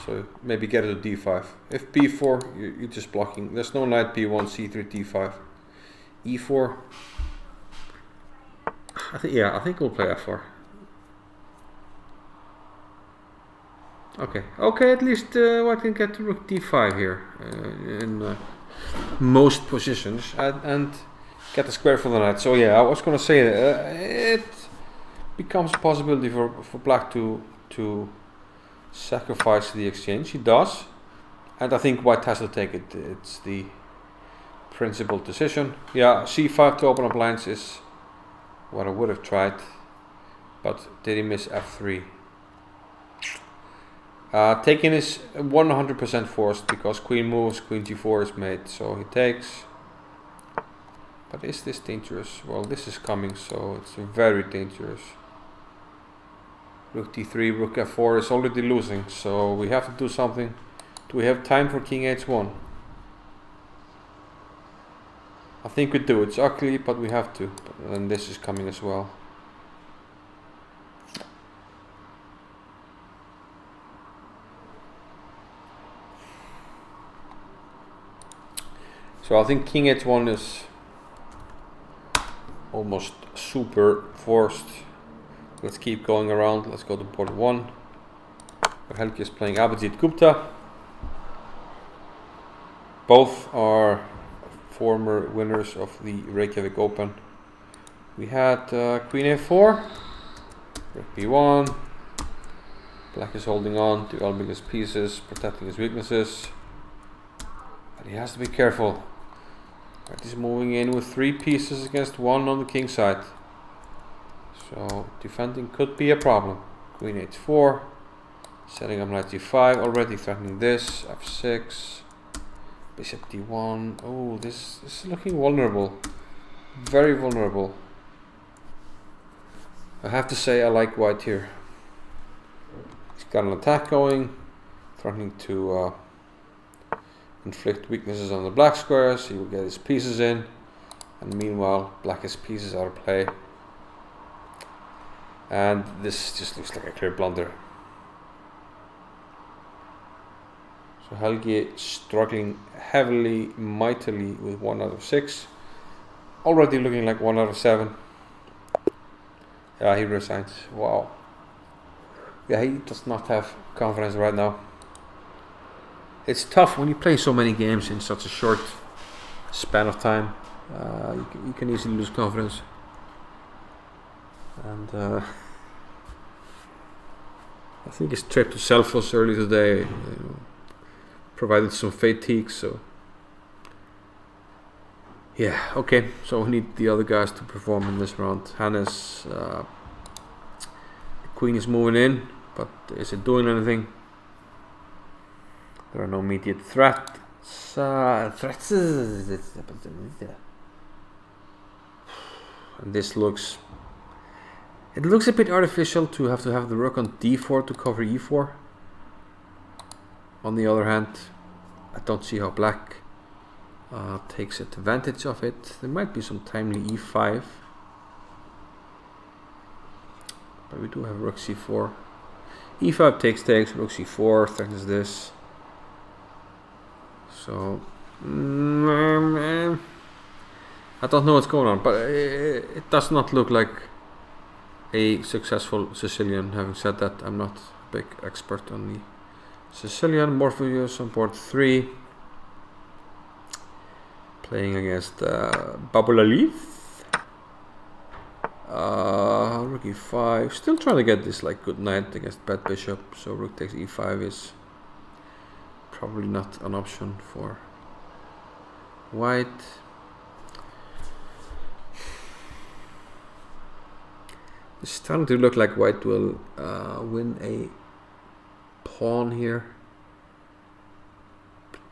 So maybe get it to d5. If b4, you're just blocking. There's no knight b1, c3, d5. e4. I think we'll play f4. Okay. At least white can get to rook d5 here in most positions and get a square for the knight. So yeah, I was going to say it becomes a possibility for black to sacrifice the exchange. He does, and I think white has to take it. It's the principal decision. Yeah, c5 to open up lines is what I would have tried, but did he miss f3? Taking is 100% forced because queen moves, queen g4 is made, so he takes. But is this dangerous? Well, this is coming, so it's very dangerous. Rook d3, rook f4 is already losing, so we have to do something. Do we have time for king h1? I think we do. It's ugly, but we have to. And this is coming as well. So I think king h1 is almost super forced. Let's keep going around. Let's go to board 1. Helgi is playing Abhijit Gupta. Both are former winners of the Reykjavik Open. We had queen a4, rook b1. Black is holding on to Almig's pieces, protecting his weaknesses. But he has to be careful. Right, he's moving in with 3 pieces against 1 on the king side. So defending could be a problem. Queen h4, setting up knight g5, already threatening this. f6, bishop d1. Oh, this is looking vulnerable. Very vulnerable. I have to say I like white here. He's got an attack going, threatening to inflict weaknesses on the black squares. He will get his pieces in, and meanwhile black has pieces out of play. And this just looks like a clear blunder. So Helgi struggling heavily, mightily with 1 out of 6. Already looking like 1 out of 7. Yeah, he resigns. Wow. Yeah, he does not have confidence right now. It's tough when you play so many games in such a short span of time. You can easily lose confidence. And I think his trip to Selfoss early today provided some fatigue. So yeah, okay. So we need the other guys to perform in this round. Hannes, the queen is moving in, but is it doing anything? There are no immediate threats. And this looks. It looks a bit artificial to have the rook on d4 to cover e4. On the other hand, I don't see how black takes advantage of it. There might be some timely e5. But we do have rook c4. e5 takes, rook c4, threatens this. So, I don't know what's going on, but it does not look like a successful Sicilian. Having said that, I'm not a big expert on the Sicilian. Morpheus on board 3. Playing against Babulalith. Rook e5. Still trying to get this like good knight against bad bishop. So rook takes e5 is probably not an option for white. It's starting to look like white will win a pawn here.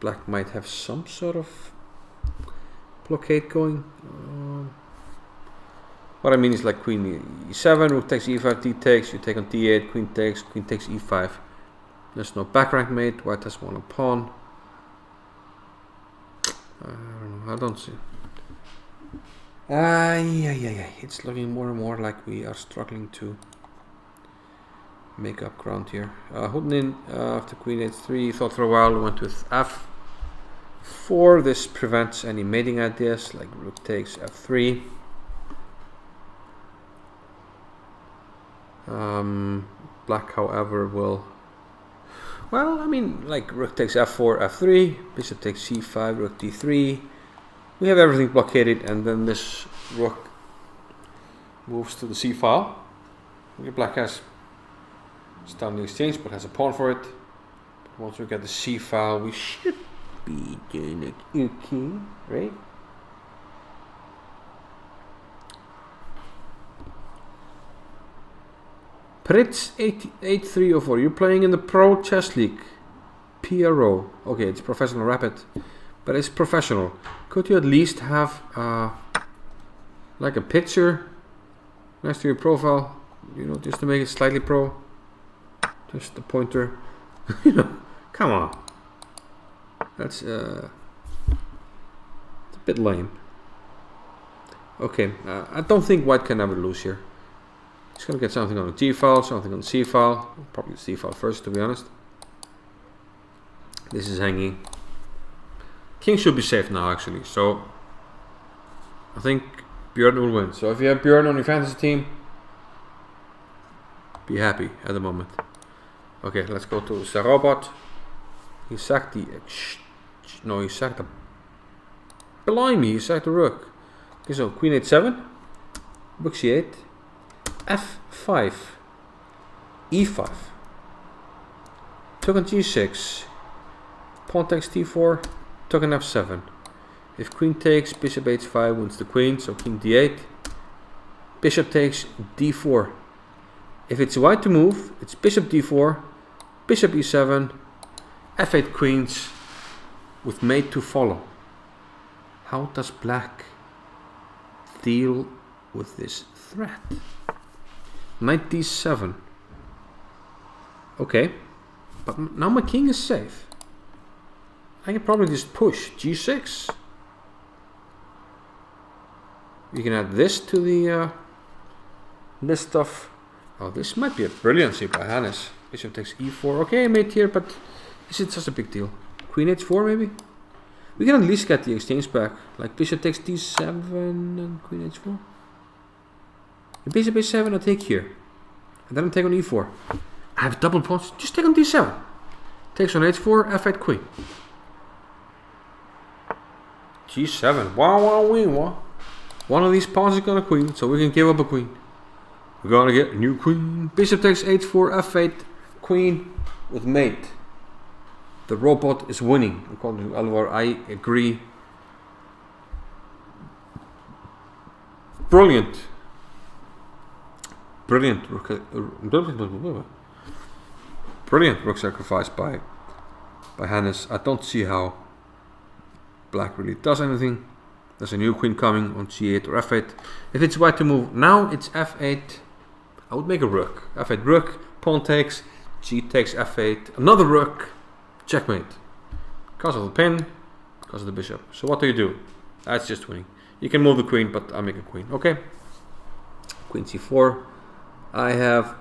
Black might have some sort of blockade going. What I mean is like queen e7, rook takes e5, d takes, you take on d8, queen takes e5. There's no back rank mate, white has one pawn. I don't know, I don't see. It's looking more and more like we are struggling to make up ground here. Hudnin after queen h3, thought for a while, went with f4. This prevents any mating ideas like rook takes f3. Black, however, will, well, I mean, like rook takes f4, f3, bishop takes c5, rook d3. We have everything blockaded, and then this rook moves to the c file. Black has standing exchange, but has a pawn for it. But once we get the c file, we should be doing it okay, right? Pritz 8304. You're playing in the Pro Chess League. PRO. Okay, it's professional rapid, but it's professional. Could you at least have like a picture next to your profile? You know, just to make it slightly pro. Just the pointer. You know, come on. That's it's a bit lame. Okay, I don't think white can ever lose here. He's gonna get something on the G file, something on the C file. Probably C file first, to be honest. This is hanging. King should be safe now, actually. So I think Björn will win. So if you have Björn on your fantasy team, be happy at the moment. Okay, let's go to Sarobot. He sacked the no, he sacked the blimey, he sacked the rook. Okay, so queen h7, rook c8, f5, e5, took on g6, pawn takes t4, took on f7. If queen takes, bishop h5 wins the queen, so king d8, bishop takes d4. If it's white to move, it's bishop d4, bishop e7, f8 queens with mate to follow. How does black deal with this threat? Knight d7. Okay, but now my king is safe. I can probably just push g6. You can add this to the list of. Oh, this might be a brilliancy by Hannes. Bishop takes e4. Okay, mate here, but is it such a big deal? Queen h4 maybe? We can at least get the exchange back. Like bishop takes d7 and queen h4. And bishop h7 I take here. And then I take on e4. I have double pawns. Just take on d7. Takes on h4, f8 queen. g7. Wow. One of these pawns is gonna queen, so we can give up a queen. We're gonna get a new queen. Bishop takes h4, f8, queen with mate. The robot is winning, according to Alvar. I agree. Brilliant. Brilliant rook sacrifice by Hannes. I don't see how black really does anything. There's a new queen coming on c8 or f8. If it's white to move now, it's f8, I would make a rook. F8 rook, pawn takes, g takes f8, another rook, checkmate. Because of the pin, because of the bishop. So what do? That's just winning. You can move the queen, but I make a queen. Okay. Queen c4. I have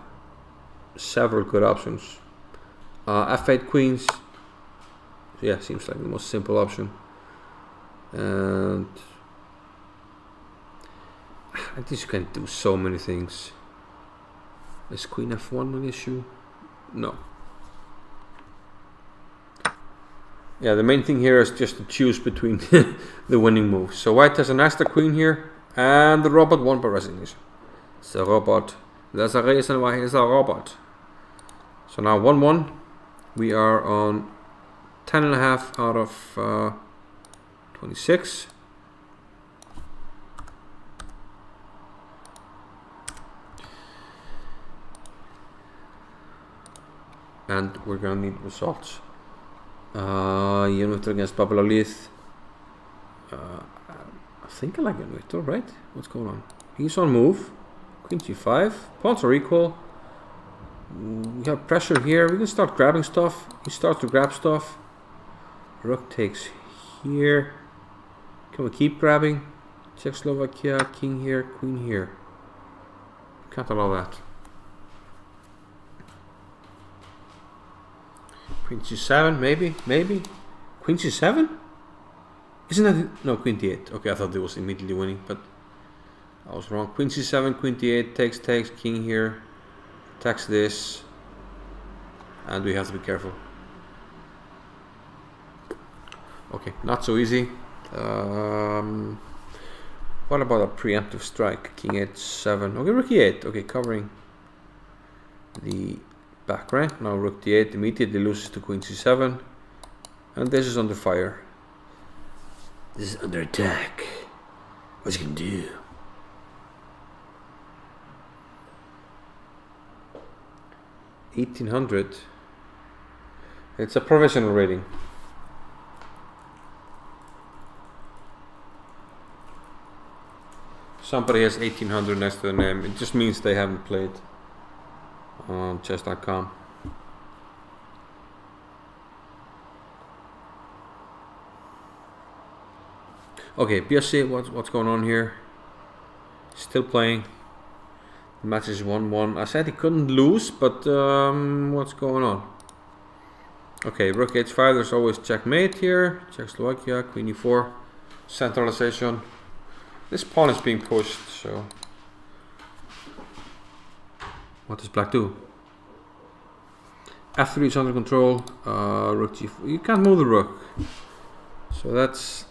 several good options. F8 queens. Yeah, seems like the most simple option. And I think you can do so many things. Is queen f1 an issue? No. Yeah, the main thing here is just to choose between the winning moves. So white has an extra queen here, and the robot won by resignation. It's a robot. There's a reason why he's a robot. So now 1-1. We are on 10.5 out of 26. And we're gonna need results. Jan Viktor against Babylon Leith. I think I like Jan Viktor, right? What's going on? He's on move. Queen g5. Pawns are equal. We have pressure here. We can start grabbing stuff. He starts to grab stuff. Rook takes here. Can we keep grabbing? Czechoslovakia, king here, queen here. Can't allow that. Queen g7, maybe. Queen g7? Isn't that... No, queen d8. Okay, I thought it was immediately winning, but I was wrong. Queen c7, queen d8, takes, king here. Attacks this. And we have to be careful. Okay, not so easy. What about a preemptive strike? King h7. Okay, rook e8. Okay, covering the back rank. Now rook d8 immediately loses to queen c7. And this is under fire. This is under attack. What's he gonna do? $1,800. It's a provisional rating. Somebody has 1800 next to the name. It just means they haven't played on chess.com. Okay, BSC, what's going on here? Still playing. The match is 1-1. I said he couldn't lose, but what's going on? Okay, rook h5. There's always checkmate here. Czechoslovakia, queen e4. Centralization. This pawn is being pushed, so what does black do? F3 is under control. Rook g4. You can't move the rook, so that's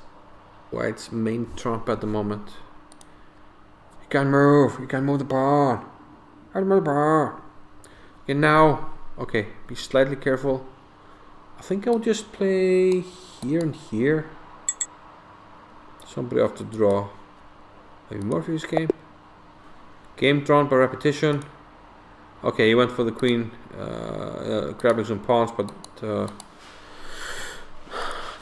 white's main trump at the moment. You can't move. You can't move the pawn. Can't move the pawn. Okay, now, okay, be slightly careful. I think I'll just play here and here. Somebody off to draw. Maybe Morpheus game. Game drawn by repetition. Okay, he went for the queen, grabbing some pawns, but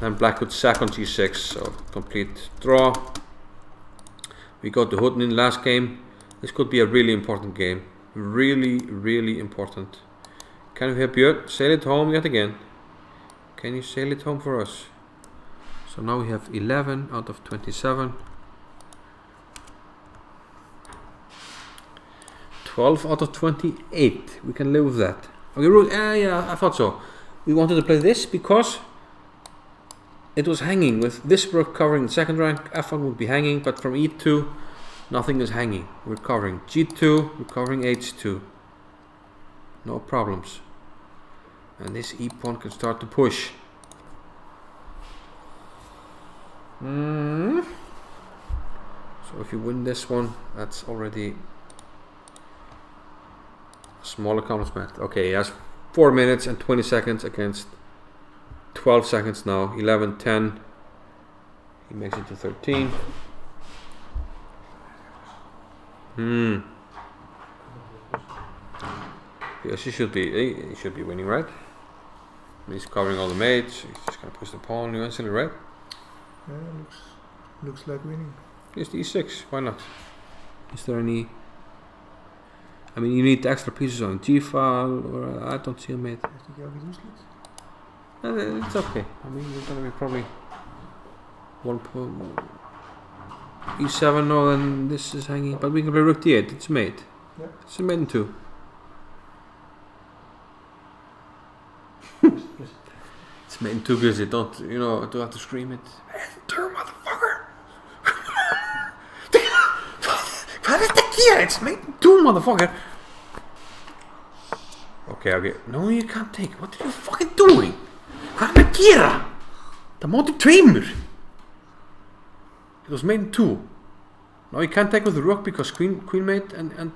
then black would sack on g6, so complete draw. We got the Hudnin last game. This could be a really important game. Really important. Can we help you sail it home yet again? Can you sail it home for us? So now we have 11 out of 27. 12 out of 28. We can live with that. Okay, rook. Yeah, I thought so. We wanted to play this because it was hanging with this rook covering the second rank. F1 would be hanging, but from E2, nothing is hanging. We're covering G2, we're covering H2. No problems. And this E pawn can start to push. So if you win this one, that's already a small accomplishment. Okay, he has 4 minutes and 20 seconds against 12 seconds now. 11, 10. He makes it to 13. Yes, he should be winning, right? He's covering all the mates. He's just gonna push the pawn eventually, right? Yeah, looks like winning. Just e6. Why not? Is there any I mean, you need extra pieces on G-file, or I don't see a mate. Ertu ekki ágætt úrslit? It's okay. I mean, we're gonna be probably 1 E7 now, then this is hanging, but we can play Rook D8. It's mate. Yeah. It's a mate in 2. It's mate in 2 busy. Don't don't have to scream it. Enter, motherfucker! Hvað er þetta að gera? It's mate in 2, motherfucker! Okay. No, you can't take it. What are you fucking doing? Hvað er að gera? Það móti 2. It was mate in 2. Now you can't take with the rook because queen mate and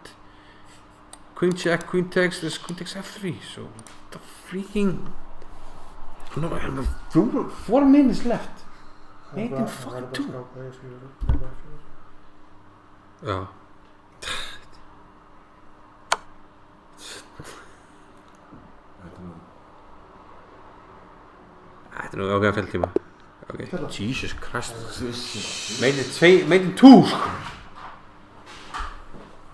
queen check, queen takes, there's queen takes f3. So the freaking no, I have 4 minutes left. Mate in fucking 2. Já. Þetta er nú ágæðan fjöldtíma. Okay. Jesus Christ. Made in 2.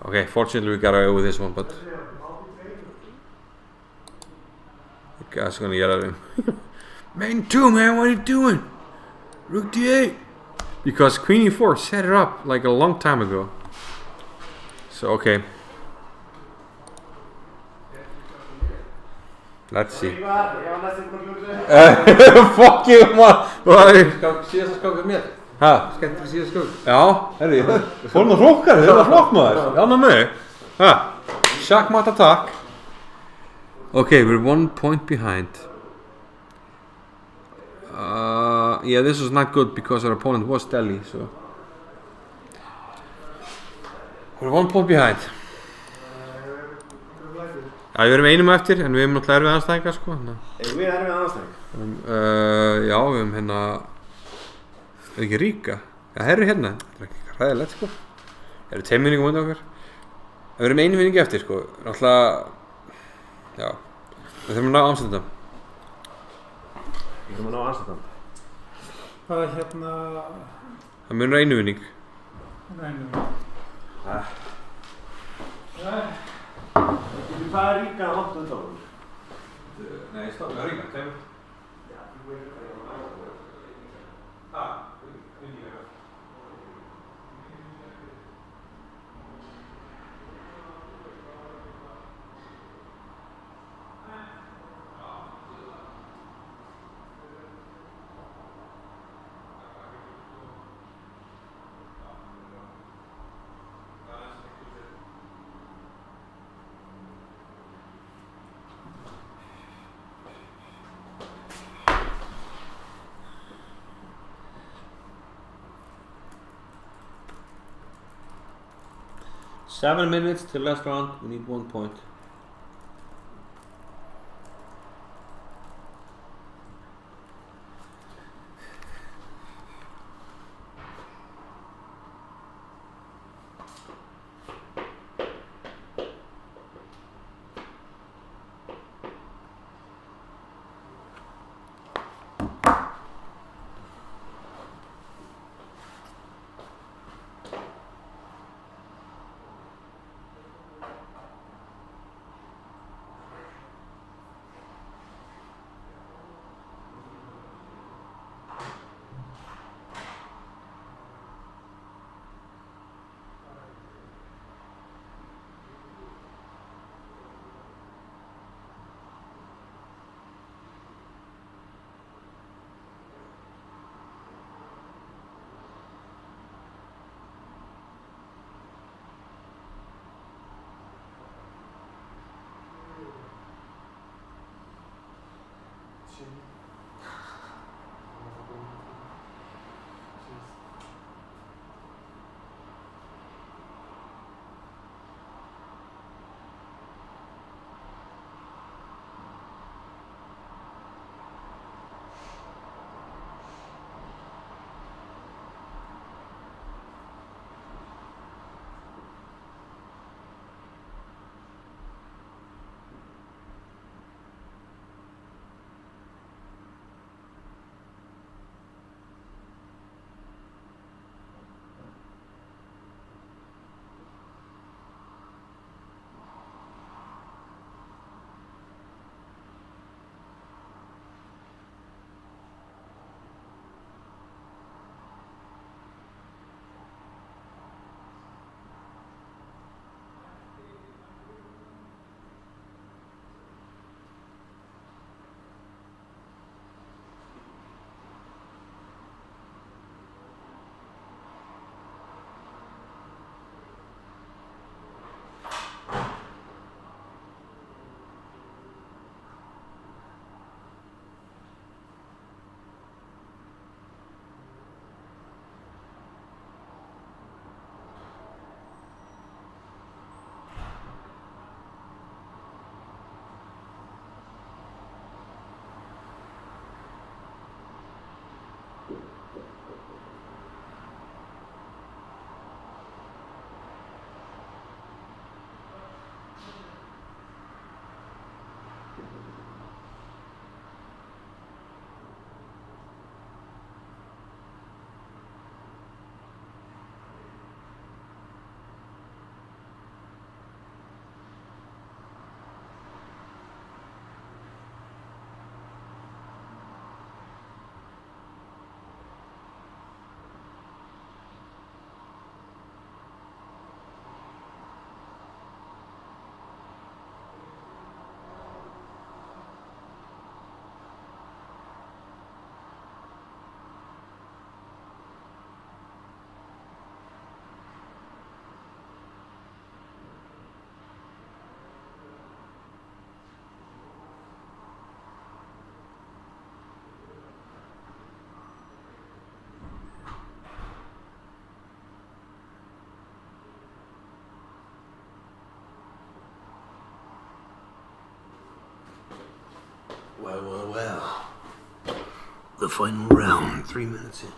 Okay, fortunately we got away with this one, but the guy's gonna yell at him. Made in 2, man, what are you doing? Rook D8. Because Queen E4 set it up like a long time ago. So okay. Let's see. Fuck you, man. Síðasta skák er mér. Ha? Skemmtir síðasta skák. Já, herri, fórum að hrókar, það var flott maður. Já, ná með. Ha? Shackmat attack. Okay, we're 1 point behind. Yeah, this was not good because our opponent was Delhi, so we're 1 point behind. Já, við erum einum eftir, en við erum náttúrulega erfið anstæðingar, sko. Erum við erfið anstæðingar? Já, við erum hérna... Er ekki Ríka? Já, herru hérna. Það er ekki ræðilegt, sko. Það eru 2 minningum undan okkar. Við erum einu minningi eftir, sko. Náttúrulega... Já. Við þurfum að ná Amsterdam. Við þurfum að ná Amsterdam. Hvað er hérna... Það munur einu minning. Hvað er Ríka að hóttu þetta á? Nei, stofnlega Ríka. Tveimur. Seven minutes till last round. We need 1 point. Well. The final round, 3 minutes in.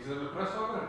Is er een press over?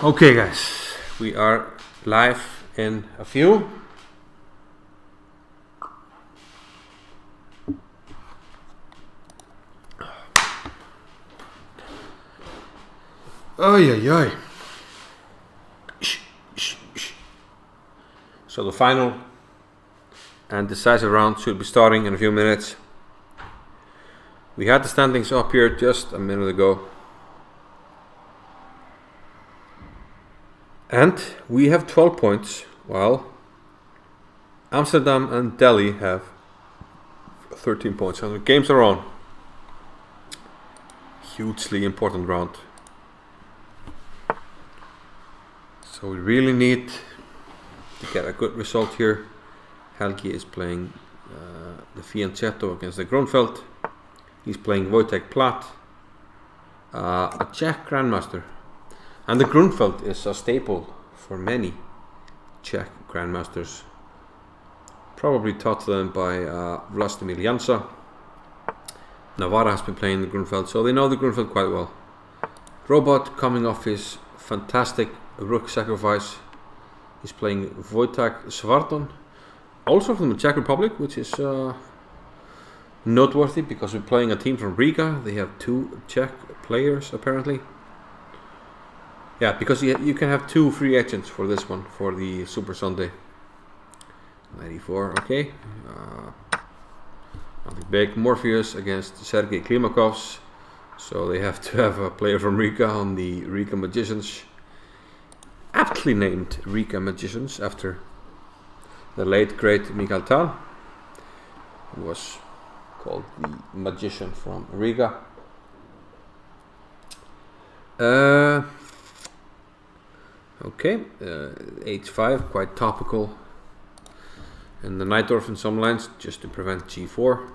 Okay guys, we are live in a few. Oy. So the final and decisive round should be starting in a few minutes. We had the standings up here just a minute ago. And we have 12 points, while Amsterdam and Delhi have 13 points. So the games are on. Hugely important round. So we really need to get a good result here. Helgi is playing the Fianchetto against the Grunfeld. He's playing Wojtek Platt, a Czech Grandmaster. And the Grunfeld is a staple for many Czech Grandmasters. Probably taught to them by Vlastimir Jansa. Navarra has been playing the Grunfeld, so they know the Grunfeld quite well. Robot coming off his fantastic rook sacrifice. He's playing Wojtek Svarton, also from the Czech Republic, which is noteworthy because we're playing a team from Riga. They have 2 Czech players apparently. Yeah, because you can have 2 free agents for this one, for the Super Sunday. 94, okay. Nothing big. Morpheus against Sergei Klimakovs. So they have to have a player from Riga on the Riga Magicians. Aptly named Riga Magicians after the late great Mikael Tal. who was called the Magician from Riga. Okay, h5, quite topical. And the Najdorf in some lines, just to prevent g4.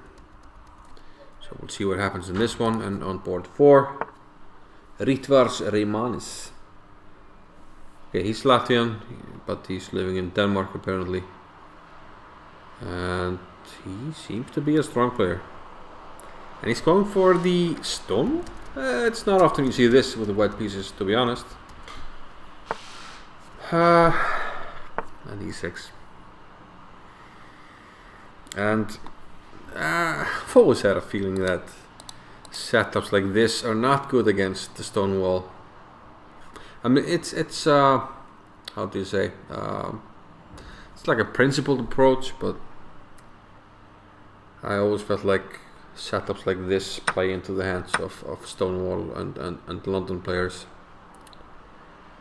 So we'll see what happens in this one. And on board 4, Ritvars Reimanis. Okay, he's Latvian, but he's living in Denmark apparently. And he seems to be a strong player. And he's going for the stone. It's not often you see this with the white pieces, to be honest. And e6. And I've always had a feeling that setups like this are not good against the stone wall. I mean, it's how do you say? It's like a principled approach, but I always felt like setups like this play into the hands of Stonewall and London players.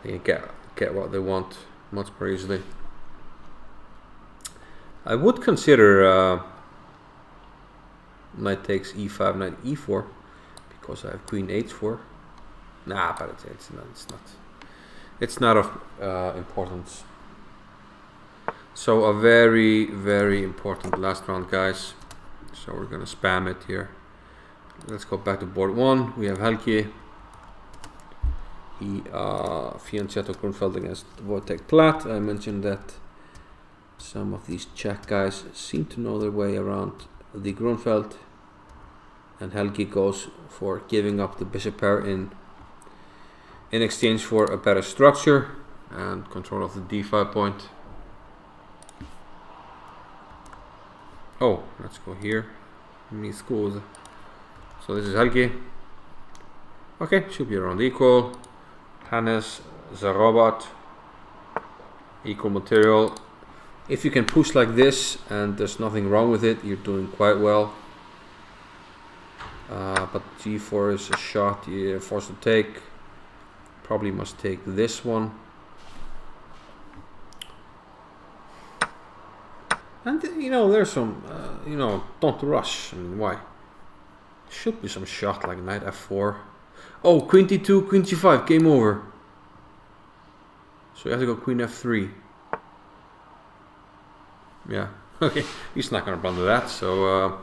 They get what they want much more easily. I would consider knight takes e5, knight e4, because I have queen h4. Nah, but it's not of importance. So a very, very important last round, guys. So we're gonna spam it here. Let's go back to board 1. We have Helgi. He Fianchetto Grunfeld against Wojtek Platt. I mentioned that some of these Czech guys seem to know their way around the Grunfeld, and Helgi goes for giving up the bishop pair in exchange for a better structure and control of the d5 point. Oh, let's go here. Mi scusa. So this is Helgi. Okay, should be around equal. Hannes, Zarobat, equal material. If you can push like this and there's nothing wrong with it, you're doing quite well. But g4 is a shot you're forced to take. Probably must take this one. And you know, there's some, you know, don't rush. I mean, why? Should be some shot like knight f4. Oh, queen d2, queen g5, game over. So you have to go queen f3. Yeah, okay, he's not gonna blunder that. So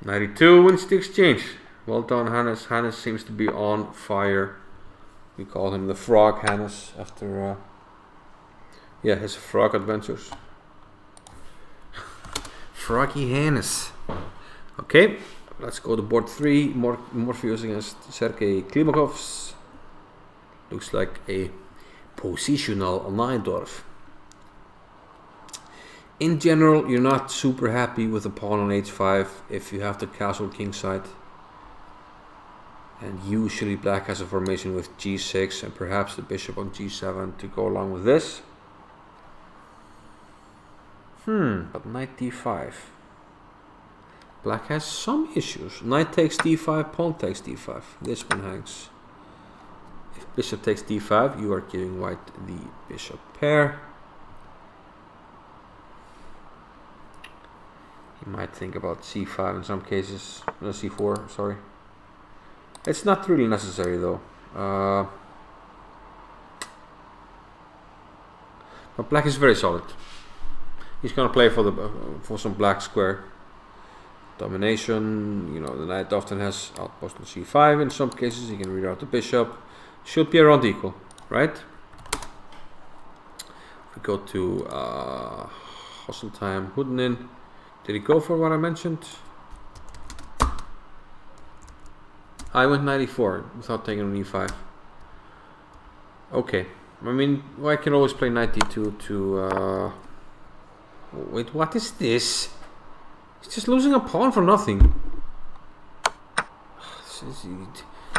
92 wins the exchange. Well done, Hannes. Hannes seems to be on fire. We call him the Frog Hannes after yeah, his frog adventures. Froggy Hannes. Okay, let's go to board 3. Morpheus against Sergei Klimakovs. Looks like a positional Najdorf. In general, you're not super happy with the pawn on h5 if you have the castle kingside. And usually black has a formation with g6 and perhaps the bishop on g7 to go along with this. But knight d5. Black has some issues. Knight takes d5, pawn takes d5. This one hangs. If bishop takes d5, you are giving white the bishop pair. You might think about c5 in some cases. No, c4, sorry. It's not really necessary though. But black is very solid. He's gonna play for some black square domination. You know, the knight often has outpost on c5. In some cases, he can reroute the bishop. Should be around equal, right? We go to Hasseltime Hudnin. Did he go for what I mentioned? I went 94 without taking an e5. Okay, I mean, I can always play knight d2 to wait, what is this? He's just losing a pawn for nothing.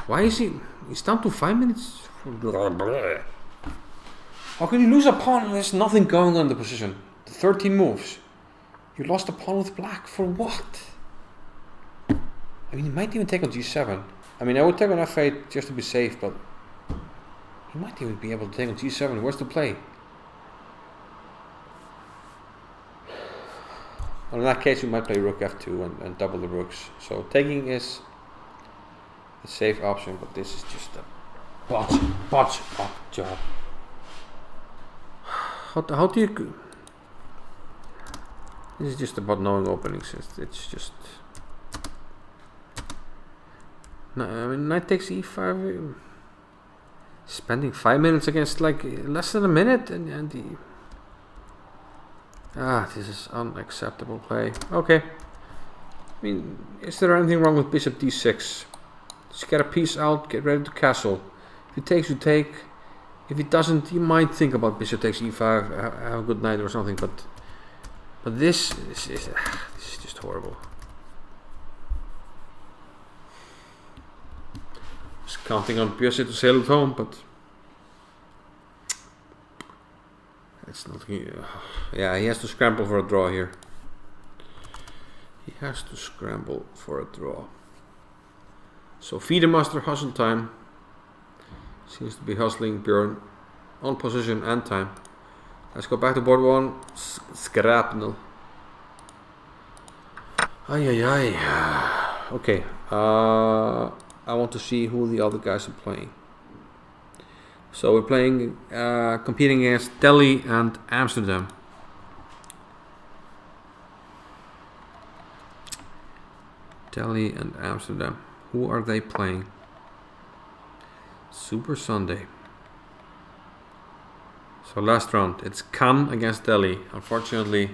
Why is he? He's down to 5 minutes. How can you lose a pawn when there's nothing going on in the position? 13 moves. You lost a pawn with black for what? I mean, he might even take on g7. I mean, I would take on f8 just to be safe, but he might even be able to take on g7. Where's the play? Well, in that case, we might play rook f2 and double the rooks. So taking is a safe option, but this is just a botch up job. How do you? This is just about knowing openings. It's just. No, I mean, knight takes e5. Spending 5 minutes against like less than a minute, and the. This is unacceptable play. Okay. I mean, is there anything wrong with bishop d6? Just get a piece out, get ready to castle. If he takes, you take. If he doesn't, you might think about bishop takes e5, have a good knight or something. But this is just horrible. Just counting on Björsi to sail it home, but it's not. Yeah, he has to scramble for a draw here. He has to scramble for a draw. So Feedermaster hustle time. Seems to be hustling Björn on position and time. Let's go back to board 1. Skrapnel. Ay. Okay. I want to see who the other guys are playing. So we're playing, competing against Delhi and Amsterdam. Delhi and Amsterdam. Who are they playing? Super Sunday. So last round, it's Khan against Delhi. Unfortunately,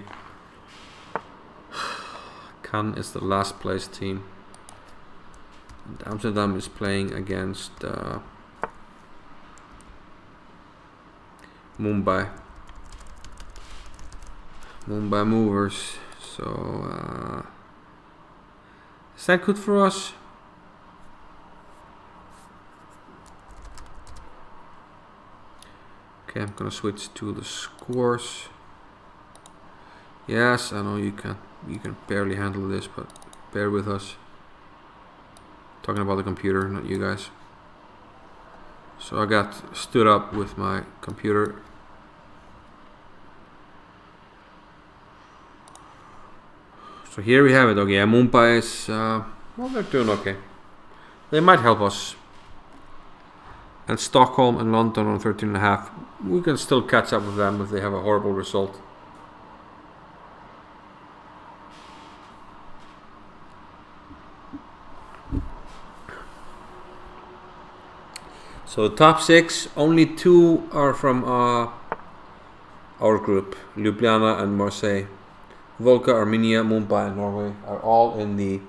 Khan is the last place team. And Amsterdam is playing against Mumbai Movers. So is that good for us? Okay, I'm gonna switch to the scores. Yes, I know you can barely handle this, but bear with us. Talking about the computer, not you guys. So I got stood up with my computer. So here we have it. Okay, Mumbai is well, they're doing okay. They might help us. And Stockholm and London on 13.5. We can still catch up with them if they have a horrible result. So the top 6, only 2 are from our group. Ljubljana and Marseille. Volga, Armenia, Mumbai and Norway are all in the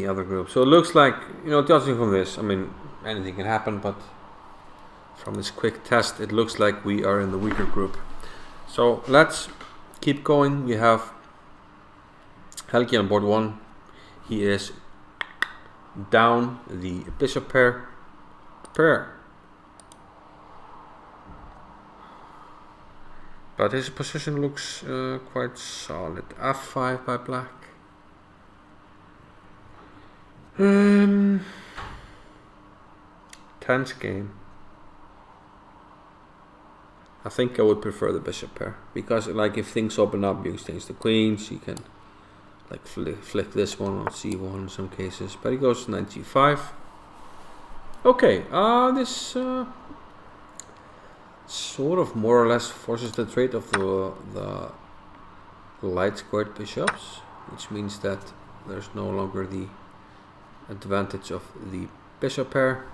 other group. So it looks like, judging from this, I mean, anything can happen, but from this quick test, it looks like we are in the weaker group. So let's keep going. We have Helgi on board 1. He is down the bishop pair. But his position looks quite solid. F5 by black. Tense game. I think I would prefer the bishop pair, because like if things open up, you exchange the queens, you can like flick this one on c1 in some cases, but he goes knight g5. Okay, this sort of more or less forces the trade of the light squared bishops, which means that there's no longer the advantage of the bishop pair.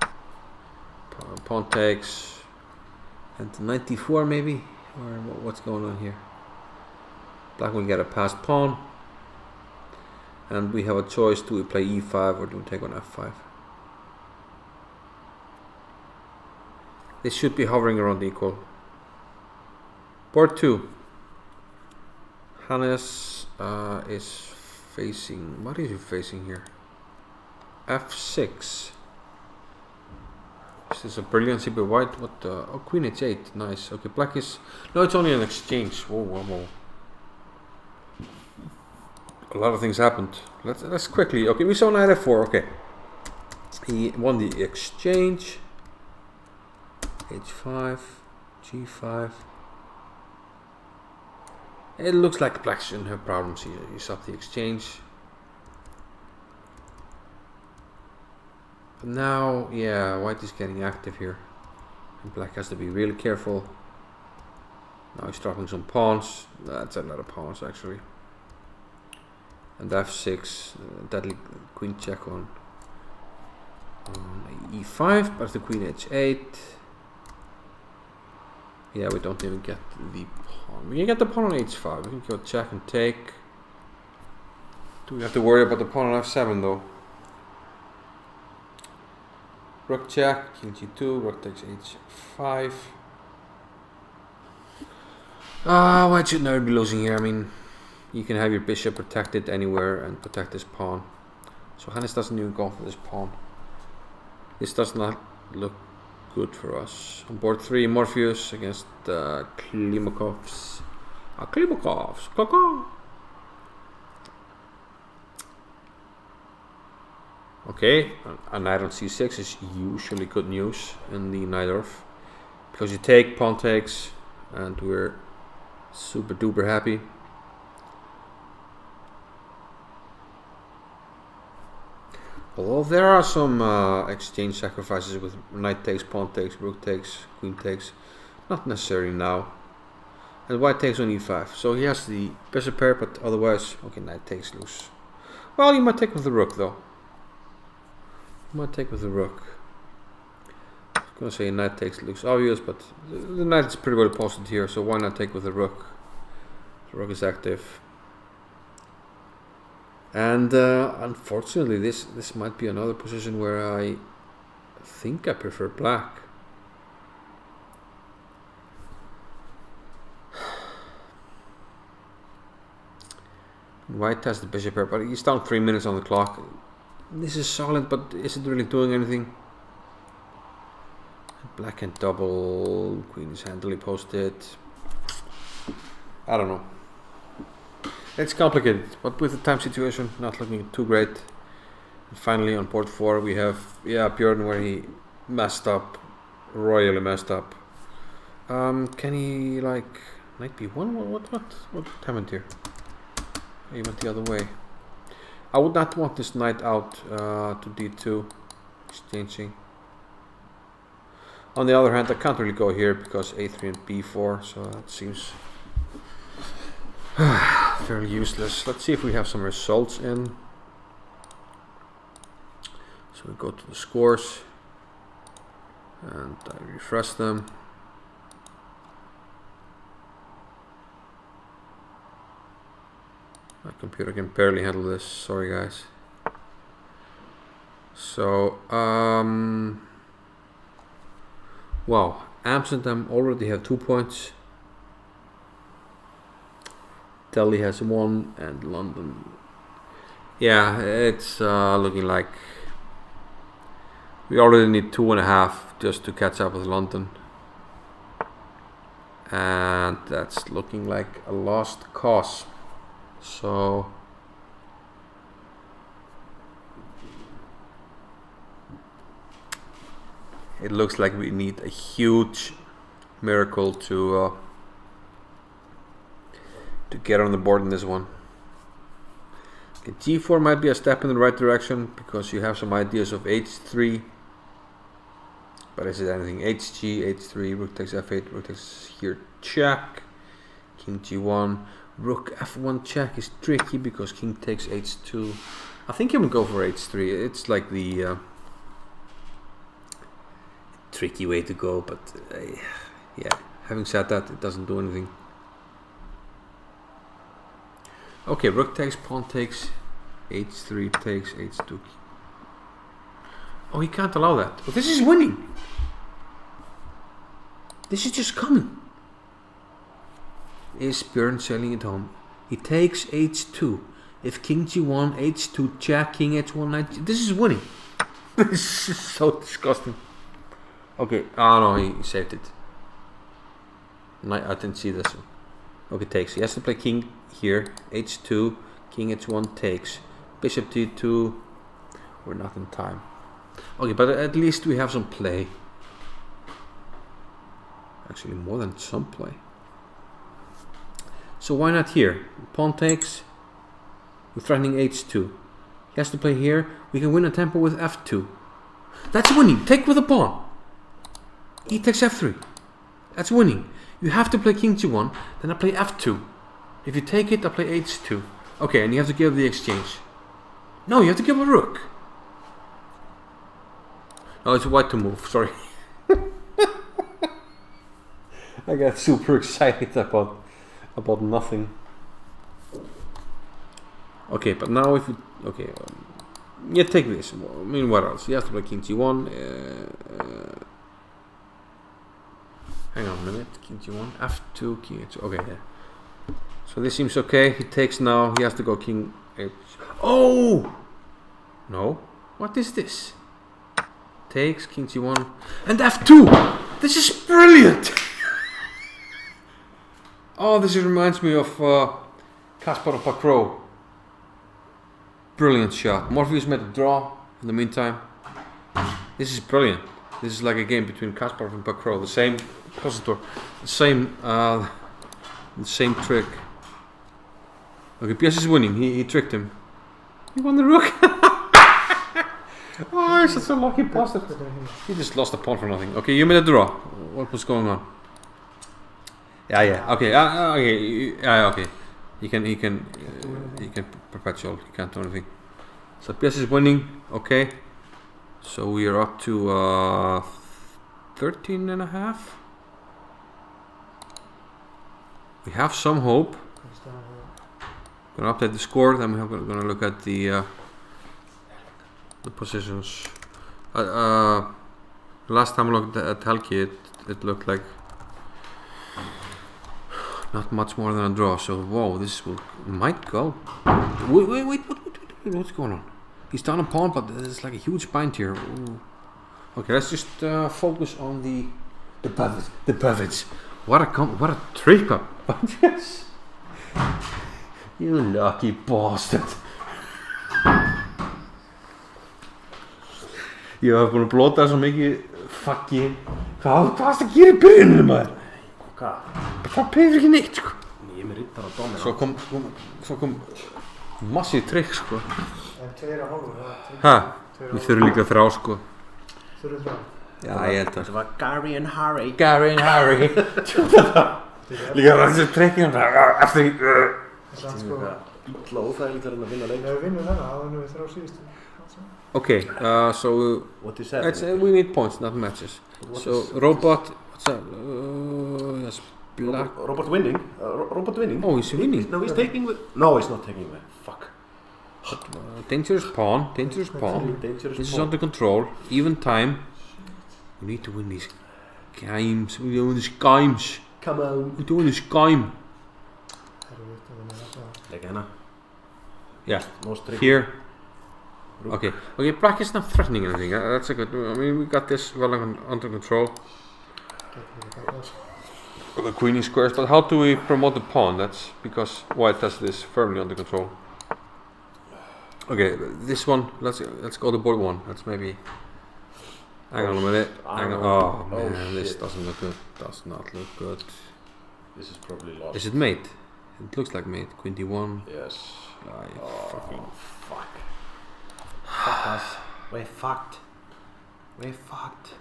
Pawn takes, and 94 maybe, or what's going on here? Black will get a passed pawn, and we have a choice: do we play e5 or do we take on f5? This should be hovering around equal. Board 2. Hannes is facing, what is he facing here? F6. Is this a brilliancy by white? What the? Oh, queen h8. Nice. Okay, black is... No, it's only an exchange. Whoa. A lot of things happened. Let's quickly... Okay, we saw knight f4. Okay. He won the exchange. h5. g5. It looks like black shouldn't have problems here. You saw the exchange. But now, yeah, white is getting active here. And black has to be really careful. Now he's dropping some pawns. That's a lot of pawns actually. And f6, deadly queen check on e5, but the queen h8. Yeah, we don't even get the pawn. We can get the pawn on h5. We can go check and take. Do we have to worry about the pawn on f7 though? Rook check, king g2, rook takes h5. White should never be losing here. I mean, you can have your bishop protected anywhere and protect this pawn. So Hannes doesn't even go for this pawn. This does not look good for us. On board 3, Morpheus against Klimakovs. Klimakovs. Okay, a knight on c6 is usually good news in the Najdorf. Because you take, pawn takes, and we're super duper happy. Although there are some exchange sacrifices with knight takes, pawn takes, rook takes, queen takes. Not necessarily now. And white takes on e5. So he has the bishop pair, but otherwise, okay, knight takes loose. Well, you might take with the rook though. You might take with the rook. I was going to say knight takes looks obvious, but the knight is pretty well posted here, so why not take with the rook? The rook is active. And unfortunately, this might be another position where I think I prefer black. White has the bishop here, but he's down 3 minutes on the clock. This is solid, but is it really doing anything? Black can double. Queen is handily posted. I don't know. It's complicated, but with the time situation not looking too great. And finally on board 4 we have Björn, where he messed up, royally messed up. Can he like knight b1? What happened here? He went the other way. I would not want this knight out to d2, exchanging. On the other hand, I can't really go here because a3 and b4, so that seems fairly useless. Let's see if we have some results in. So we go to the scores and I refresh them. My computer can barely handle this, sorry guys. So, wow, Amsterdam already have 2 points. Delhi has 1 and London. Yeah, it's looking like we already need 2.5 just to catch up with London. And that's looking like a lost cause. So it looks like we need a huge miracle to get on the board in this one. Okay, g4 might be a step in the right direction because you have some ideas of h3, but is it anything? hg, h3, rook takes f8, rook takes here check, king g1, rook f1 check is tricky because king takes h2. I think he would go for h3. It's like the tricky way to go, but yeah, having said that, it doesn't do anything. Okay, rook takes, pawn takes, h3 takes, h2. Oh, he can't allow that. But this is winning. This is just coming. Is Björn sailing it home? He takes h2. If king g1, h2 check, king h1, knight. This is winning. This is so disgusting. Okay, oh no, he saved it. I didn't see this one. Okay, takes. He has to play king here. h2, king h1 takes. Bishop d2. We're not in time. Okay, but at least we have some play. Actually, more than some play. So why not here? Pawn takes. We're threatening h2. He has to play here. We can win a tempo with f2. That's winning. Take with a pawn. He takes f3. That's winning. You have to play king g1. Then I play f2. If you take it, I play h2. Okay, and you have to give the exchange. No, you have to give a rook. Oh, it's white to move. Sorry. I got super excited about nothing. Okay, but now if you yeah, take this. I mean, what else? You have to play king g1. Hang on a minute. King g1, f2, king h2. Okay, yeah. So this seems okay. He takes now. He has to go king h. Oh no! What is this? Takes king g1 and f2. This is brilliant. Oh, this reminds me of Kasparov Pakro. Brilliant shot. Morpheus made a draw in the meantime. This is brilliant. This is like a game between Kasparov and Pakro. The same compositor, the same trick. Okay, Pies is winning. He tricked him. He won the rook. Oh, he's such a lucky bastard. He just lost a pawn for nothing. Okay, you made a draw. What was going on? Yeah. Okay. Okay. Okay. He can perpetual. He can't do anything. So Pies is winning. Okay. So we are up to 13 and a half. We have some hope. Gonna update the score. Then we're gonna look at the positions. Last time I looked at Helgi, it looked like not much more than a draw. So whoa, this might go. Wait, what's going on? He's down a pawn, but there's like a huge bind here. Ooh. Okay, let's just focus on the pivots. The pivots. What a trick up! Yes. You lucky bastard. Ég hef búin að blóta svo mikið fucking. Hvað varst að gera í byrjuninu, maður? Hvað? Það peyrir ekki neitt, sko. Ég er með riddar á dóminu. Svo kom massíð trikk, sko. En 2,5. Ha? Við þurfum líka 3, sko. Þurfum 3. Já, ég held að. Þetta var Gary and Harry. Gary and Harry. Líka var þessi trikkinn eftir Það er sko. Ítla óþægilegt að vinna leik. Nei, við vinnum þennan, þá vinnum við 3 síðustu. Okay, so What is that? we need points, not matches. So robot, what's that? Yes, black. Robot winning? Robot winning? Oh, he's winning. No, he's taking with. No, he's not taking with. Fuck. Dangerous pawn. Dangerous pawn. Dangerous This is pawn. under control. Even time. We need to win these games. We win these games. Come on. We win this game. Like Anna. Yeah. Most tricky. Here. Rook. Okay. Black is not threatening anything. That's a good. I mean, we got this well under control. The queen is squares, but how do we promote the pawn? That's because white has this firmly under control. Okay, this one. Let's go to board 1. That's maybe. Hang on a minute. Hang on. Oh man, this shit. doesn't look good. Does not look good. This is probably lost. Is it mate? It looks like mate. Queen d1. Yes. Fucking. Fuck. Fuck us. We're fucked. We're fucked.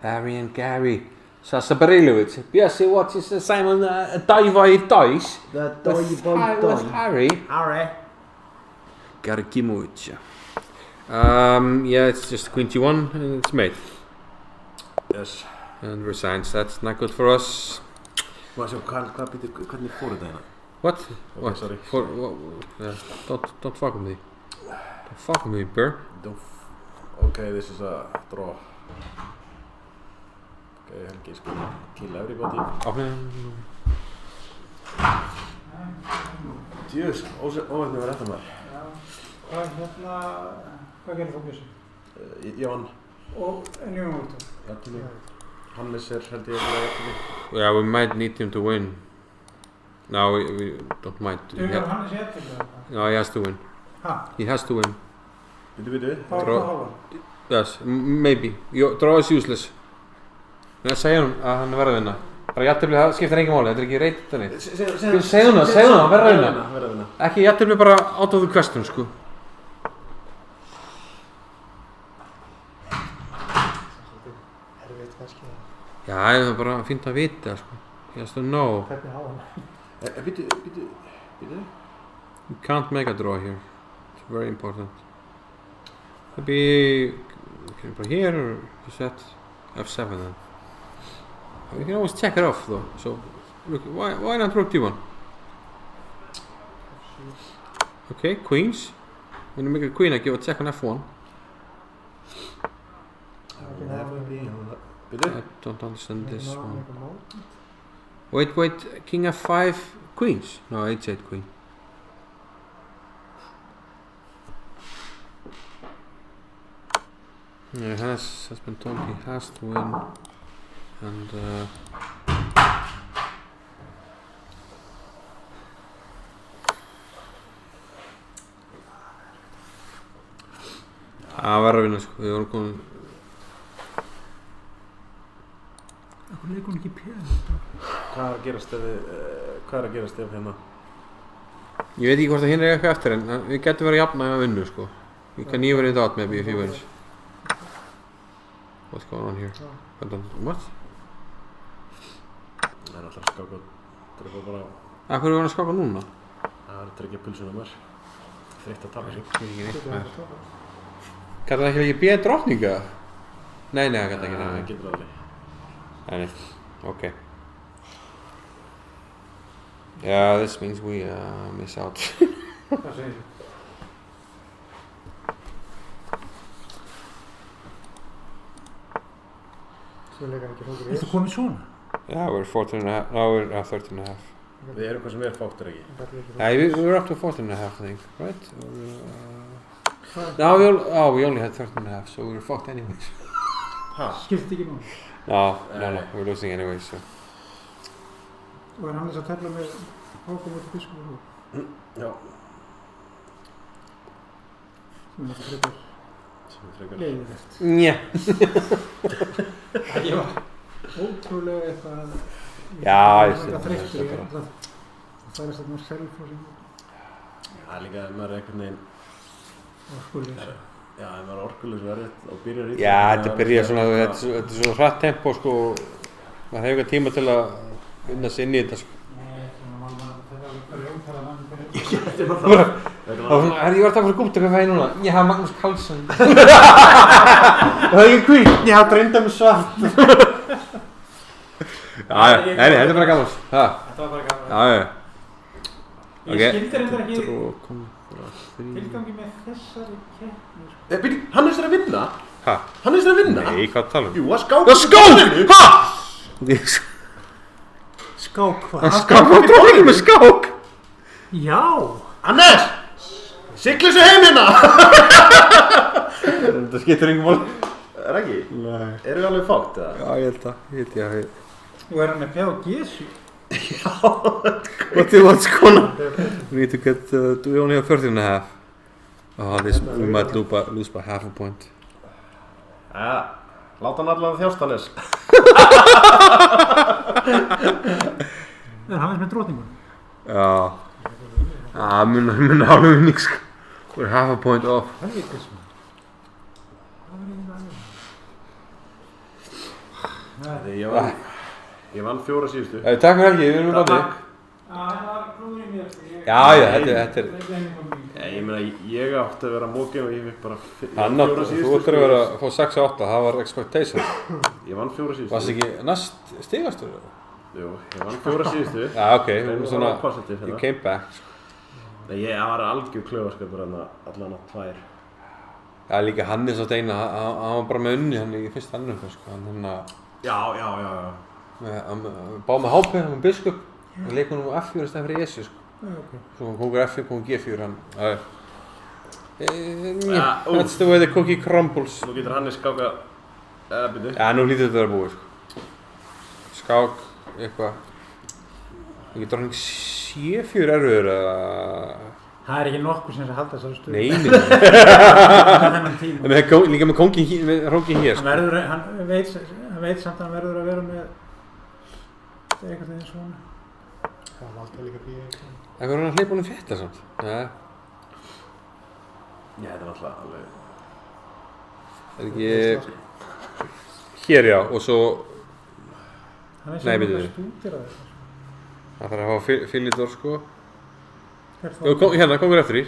Harry and Gary. Sasa Barilovic. Yes, watches Simon Daiva dice. With Harry. Harry. Gary Kimovic. Yeah, it's just Queen T1 and it's mate. Yes. And resigns. That's not good for us. Hvernig fór þetta hérna? What? Okay, What? sorry. Yeah, don't fuck with me. Don't fuck with me, Burr. Okay, this is a draw. Okay, Helgi is gonna kill everybody. Okay. Djöðs, óverðinu var þetta maður. Hvað gerir þú bjössi? Ég vann. Og en ég var út. Jafntefli. Hannes held ég að jafntefli. Yeah, we might need him to win. No, we don't might. Dugar hann þessi eftir? No, he has to win. Ha? He has to win. Bitu. Hvað var það? Yes, maybe. Draw is useless. Ég segja hann að hann verði að vinna. Bara jafntefli, það skiptir engin máli, þetta er ekki reynt þannig. Segðu hana, hann verður að vinna. Verður að vinna. Ekki jafntefli bara out of the question, sko. Erfitt kannski að... Já, það er bara fínt að vita, sko. Just to know. Hvernig hafa hann? Býtu. You can't make a draw here. It's very important. Maybe can you put here or you set F7 then. You can always check it off though. So look, why not rook D1? Okay, queens. When you make a queen, I give a check on F1. I don't understand this one. Wait, king F5 queens? No, H8 queen. Yeah, has been told he has to win, and það verður að vinna, sko. Við vorum komin. Akkur leikur hún ekki pér? Hvað er að gerast ef hérna? Ég veit ekki hvort það hinn er eitthvað eftir, en við getum verið jafna ef að vinna, sko. We can even it out maybe if he wins. What's going on here? What? Það er alltaf skáka bara á. Akkur er hann að skáka núna? Það er að tryggja pulsuna mér. Þreytt að tala sig. Ekki neitt meir. Kallar það ekki B drottninga? Nei, það kallar ekki Það getur alveg. Nei, okay. Yeah, this means we miss out. Hvað segir þú? Svo leikar ekki hrókur í þessu. Þetta komið svona? Yeah, we're 14.5. No, we're 13.5. Við erum hvað sem fátt ekki. Yeah, we're up to 14.5, I think, right? No, we only had 13.5, so we were fucked anyways. Skipti ekki núna? No, we're losing anyways, so. Og hann þess að tefla með Hákon út í biskupur og Já. sem er þetta frekar leiðilegt. Yeah. Ég var ótrúlega eitthvað Já, ég sé það. Þreyttur það í bara. það færast þetta með Selfoss Það er líka að maður er einhvern veginn. orkulegs. Já, ef maður er orkulegs verið og byrjar í Já, þetta byrjar svona, þetta er svona hratt tempo, sko. Maður hefur ekki tíma til að vinna sig inn í þetta, sko. Nei, svona það er alveg umtala mann fyrir. Ég var að taka fyrir gútt eitthvað fæði núna. Ég hafa Magnús Carlsen. Það er ekki kvík. Ég hafa dreinda með svart. Já, þetta er bara gaman. Þetta var bara gaman. Já. Ég skildi reyndar ekki Tilgangi með þessari keppni. Býtu, hann er sér að vinna? Hæ? Hann er sér að vinna? Nei, hvað tala um? Jú, að skák! Skák! Hæ? Skák hvað? Hann skák á dróðinu með skák! Já! Hannes! Siglu svo heim hérna! Þetta skiptir engum mál. Er ekki? Nei. Erum við alveg fátt eða? Já, ég held að. Og er hann með P og G7? What's going on? We need to get, do we only have 13.5? Oh, we might lose by half a point. Ja, láta hann allavega þjást Hannes. Er hann með drótningun? Já. Mun hálfum vinning, sko. We're half a point off. Helvítis maður. Ég vann 4 síðustu. Takk fyrir Helgi, við erum bátti. Það var klúður í mér. Já, þetta er. Ég meina, ég átti að vera mókin og ég fikk bara 4 síðustu. Þú ættir að vera að fá 6 og 8, það var expectation. Ég vann 4 síðustu. Varst ekki næst stigastur? Jú, ég vann 4 síðustu. Já, ok, svona, you came back. Nei, ég var algjör klöfarskapur allan að 2. Já, líka Hannes átt eina, hann var bara með unni hann í fyrst annum, sko. Já. Hann bá með HP, hann með biskup. Hann leik honum á F4 í stæðan fyrir ESU, sko. Svo hann kongur F4, kongur G4, hann. That's the way the cookie crumbles. Nú getur Hannes skáka, byrju. Já, nú hlýtur þetta að vera búið, sko. Skák, eitthvað. Ekki dróning C4 erfiður að... Það er ekki nokkuð sem halda þessari stöðu. Nei. Þennan tíma. Líka með róngin hér, sko. Hann veit samt að hann verður að vera með Eitthvað eins svona. Það var alltaf líka bíða eitthvað. Það var hann að hleypa honum frétta samt. Nei, Já, þetta er alltaf alveg... það er ekki... Hér já, og svo Hann er Nei, sem bíddu. að stúdera þetta. það þarf að hafa fyllitor sko. Hver Jú, hérna, kongur eftir í.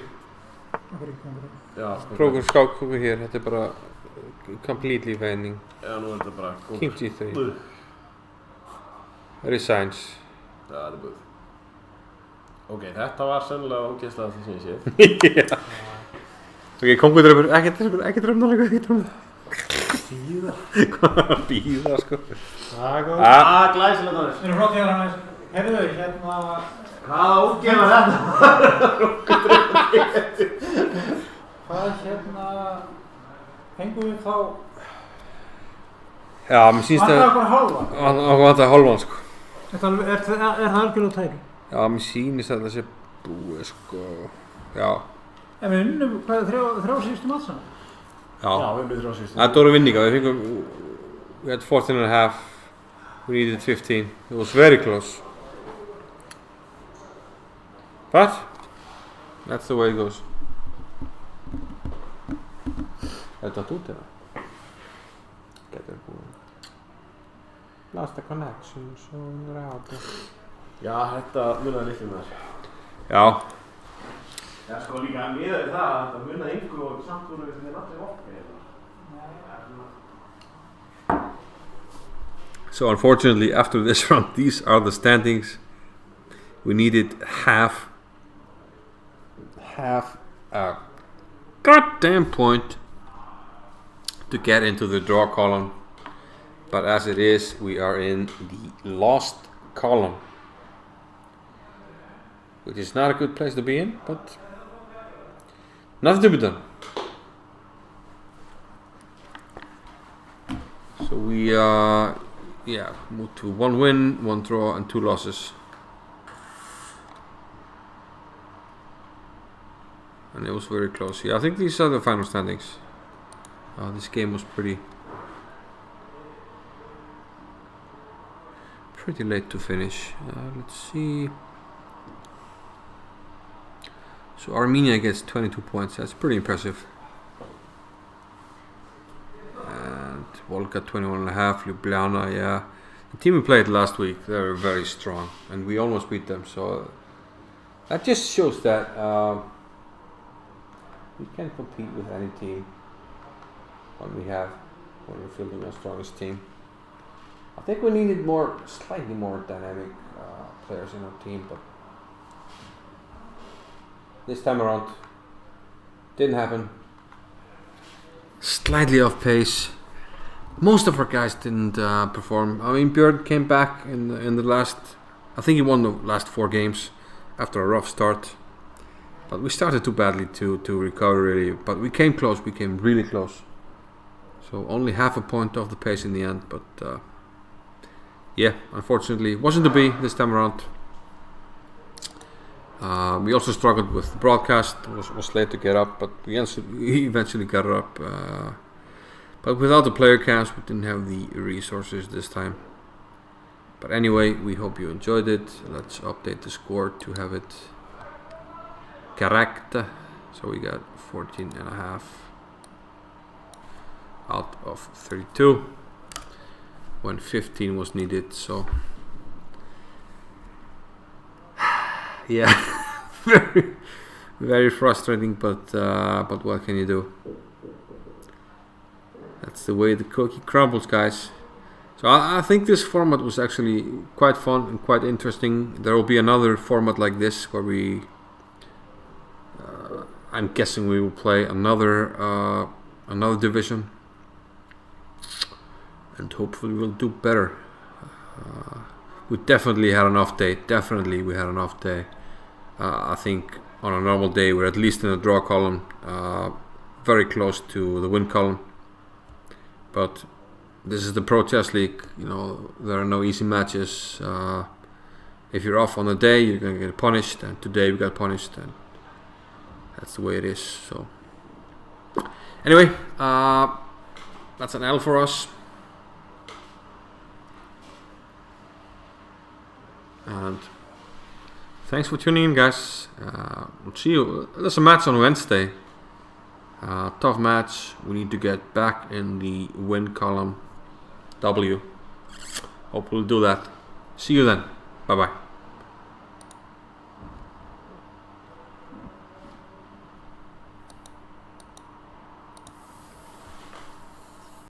Akkur ekki kongur. Já, Krókur, skák, kongur hér. Þetta er bara completely vending. Já, nú er þetta bara... King G3. Buð. Resigns. Já, þetta er buð. Ok, þetta var sennilega ógeðslega það sem ég séð. Já. Ok, kongur dröfur. Ekkert dröfnarlega, ekkert dröfnarlega. Bíða sko. Það er góð. Ah. Glæsilega það er. Við erum flott hér hann. Heyrðu, hérna... Hvaða ógeð var þetta? Hvað hérna... Fengum við þá... Já, mér sýnst Vantar að okkur hálfa? okkur vantar hálfan sko. Er það algjörlega tæri? Já, mér sýnist að það sé búið sko. Já. En við unnum, hvað er þrjá síðustu matsan? Já, Já. við erum við 3 síðustu. Það voru vinninga. Við fengum... We had 14.5. We needed 15. It was very close. But that's the way it goes. Er þetta út eða? Getur búið. Lost the connection, so we're out. Já, þetta munaði litlu með þér. Já. Já, sko líka miðað við það að þetta munaði yngu og samt voru við allir okkur. So unfortunately, after this round, these are the standings. We needed half a goddamn point to get into the draw column. But as it is, we are in the lost column, which is not a good place to be in, but nothing to be done. So we moved to 1 win, 1 draw and 2 losses. And it was very close. Yeah, I think these are the final standings. This game was pretty late to finish. Let's see. So Armenia gets 22 points. That's pretty impressive. And Volga 21.5. Ljubljana, yeah. The team we played last week, they were very strong, and we almost beat them. So that just shows that we can compete with any team when we're fielding our strongest team. I think we needed slightly more dynamic players in our team, but this time around didn't happen. Slightly off pace. Most of our guys didn't perform. I mean, Björn came back in the last. I think he won the last 4 games after a rough start. But we started too badly to recover really. But we came close. We came really close. So only half a point off the pace in the end. But yeah, unfortunately, it wasn't to be this time around. We also struggled with the broadcast. It was late to get up, but we eventually got up. But without the player cast, we didn't have the resources this time. But anyway, we hope you enjoyed it. Let's update the score to have it correct. So we got 14.5 out of 32 when 15 was needed. So yeah, very, very frustrating. But what can you do? That's the way the cookie crumbles, guys. So I think this format was actually quite fun and quite interesting. There will be another format like this where we, I'm guessing we will play another division, and hopefully we'll do better. We definitely had an off day. I think on a normal day we're at least in the draw column, very close to the win column. But this is the Pro Chess League, you know, there are no easy matches. If you're off on a day, you're going to get punished, and today we got punished, and that's the way it is. So anyway, that's an L for us. And thanks for tuning in, guys. We'll see you. There's a match on Wednesday. Tough match. We need to get back in the win column. W. Hope we'll do that. See you then. Bye bye.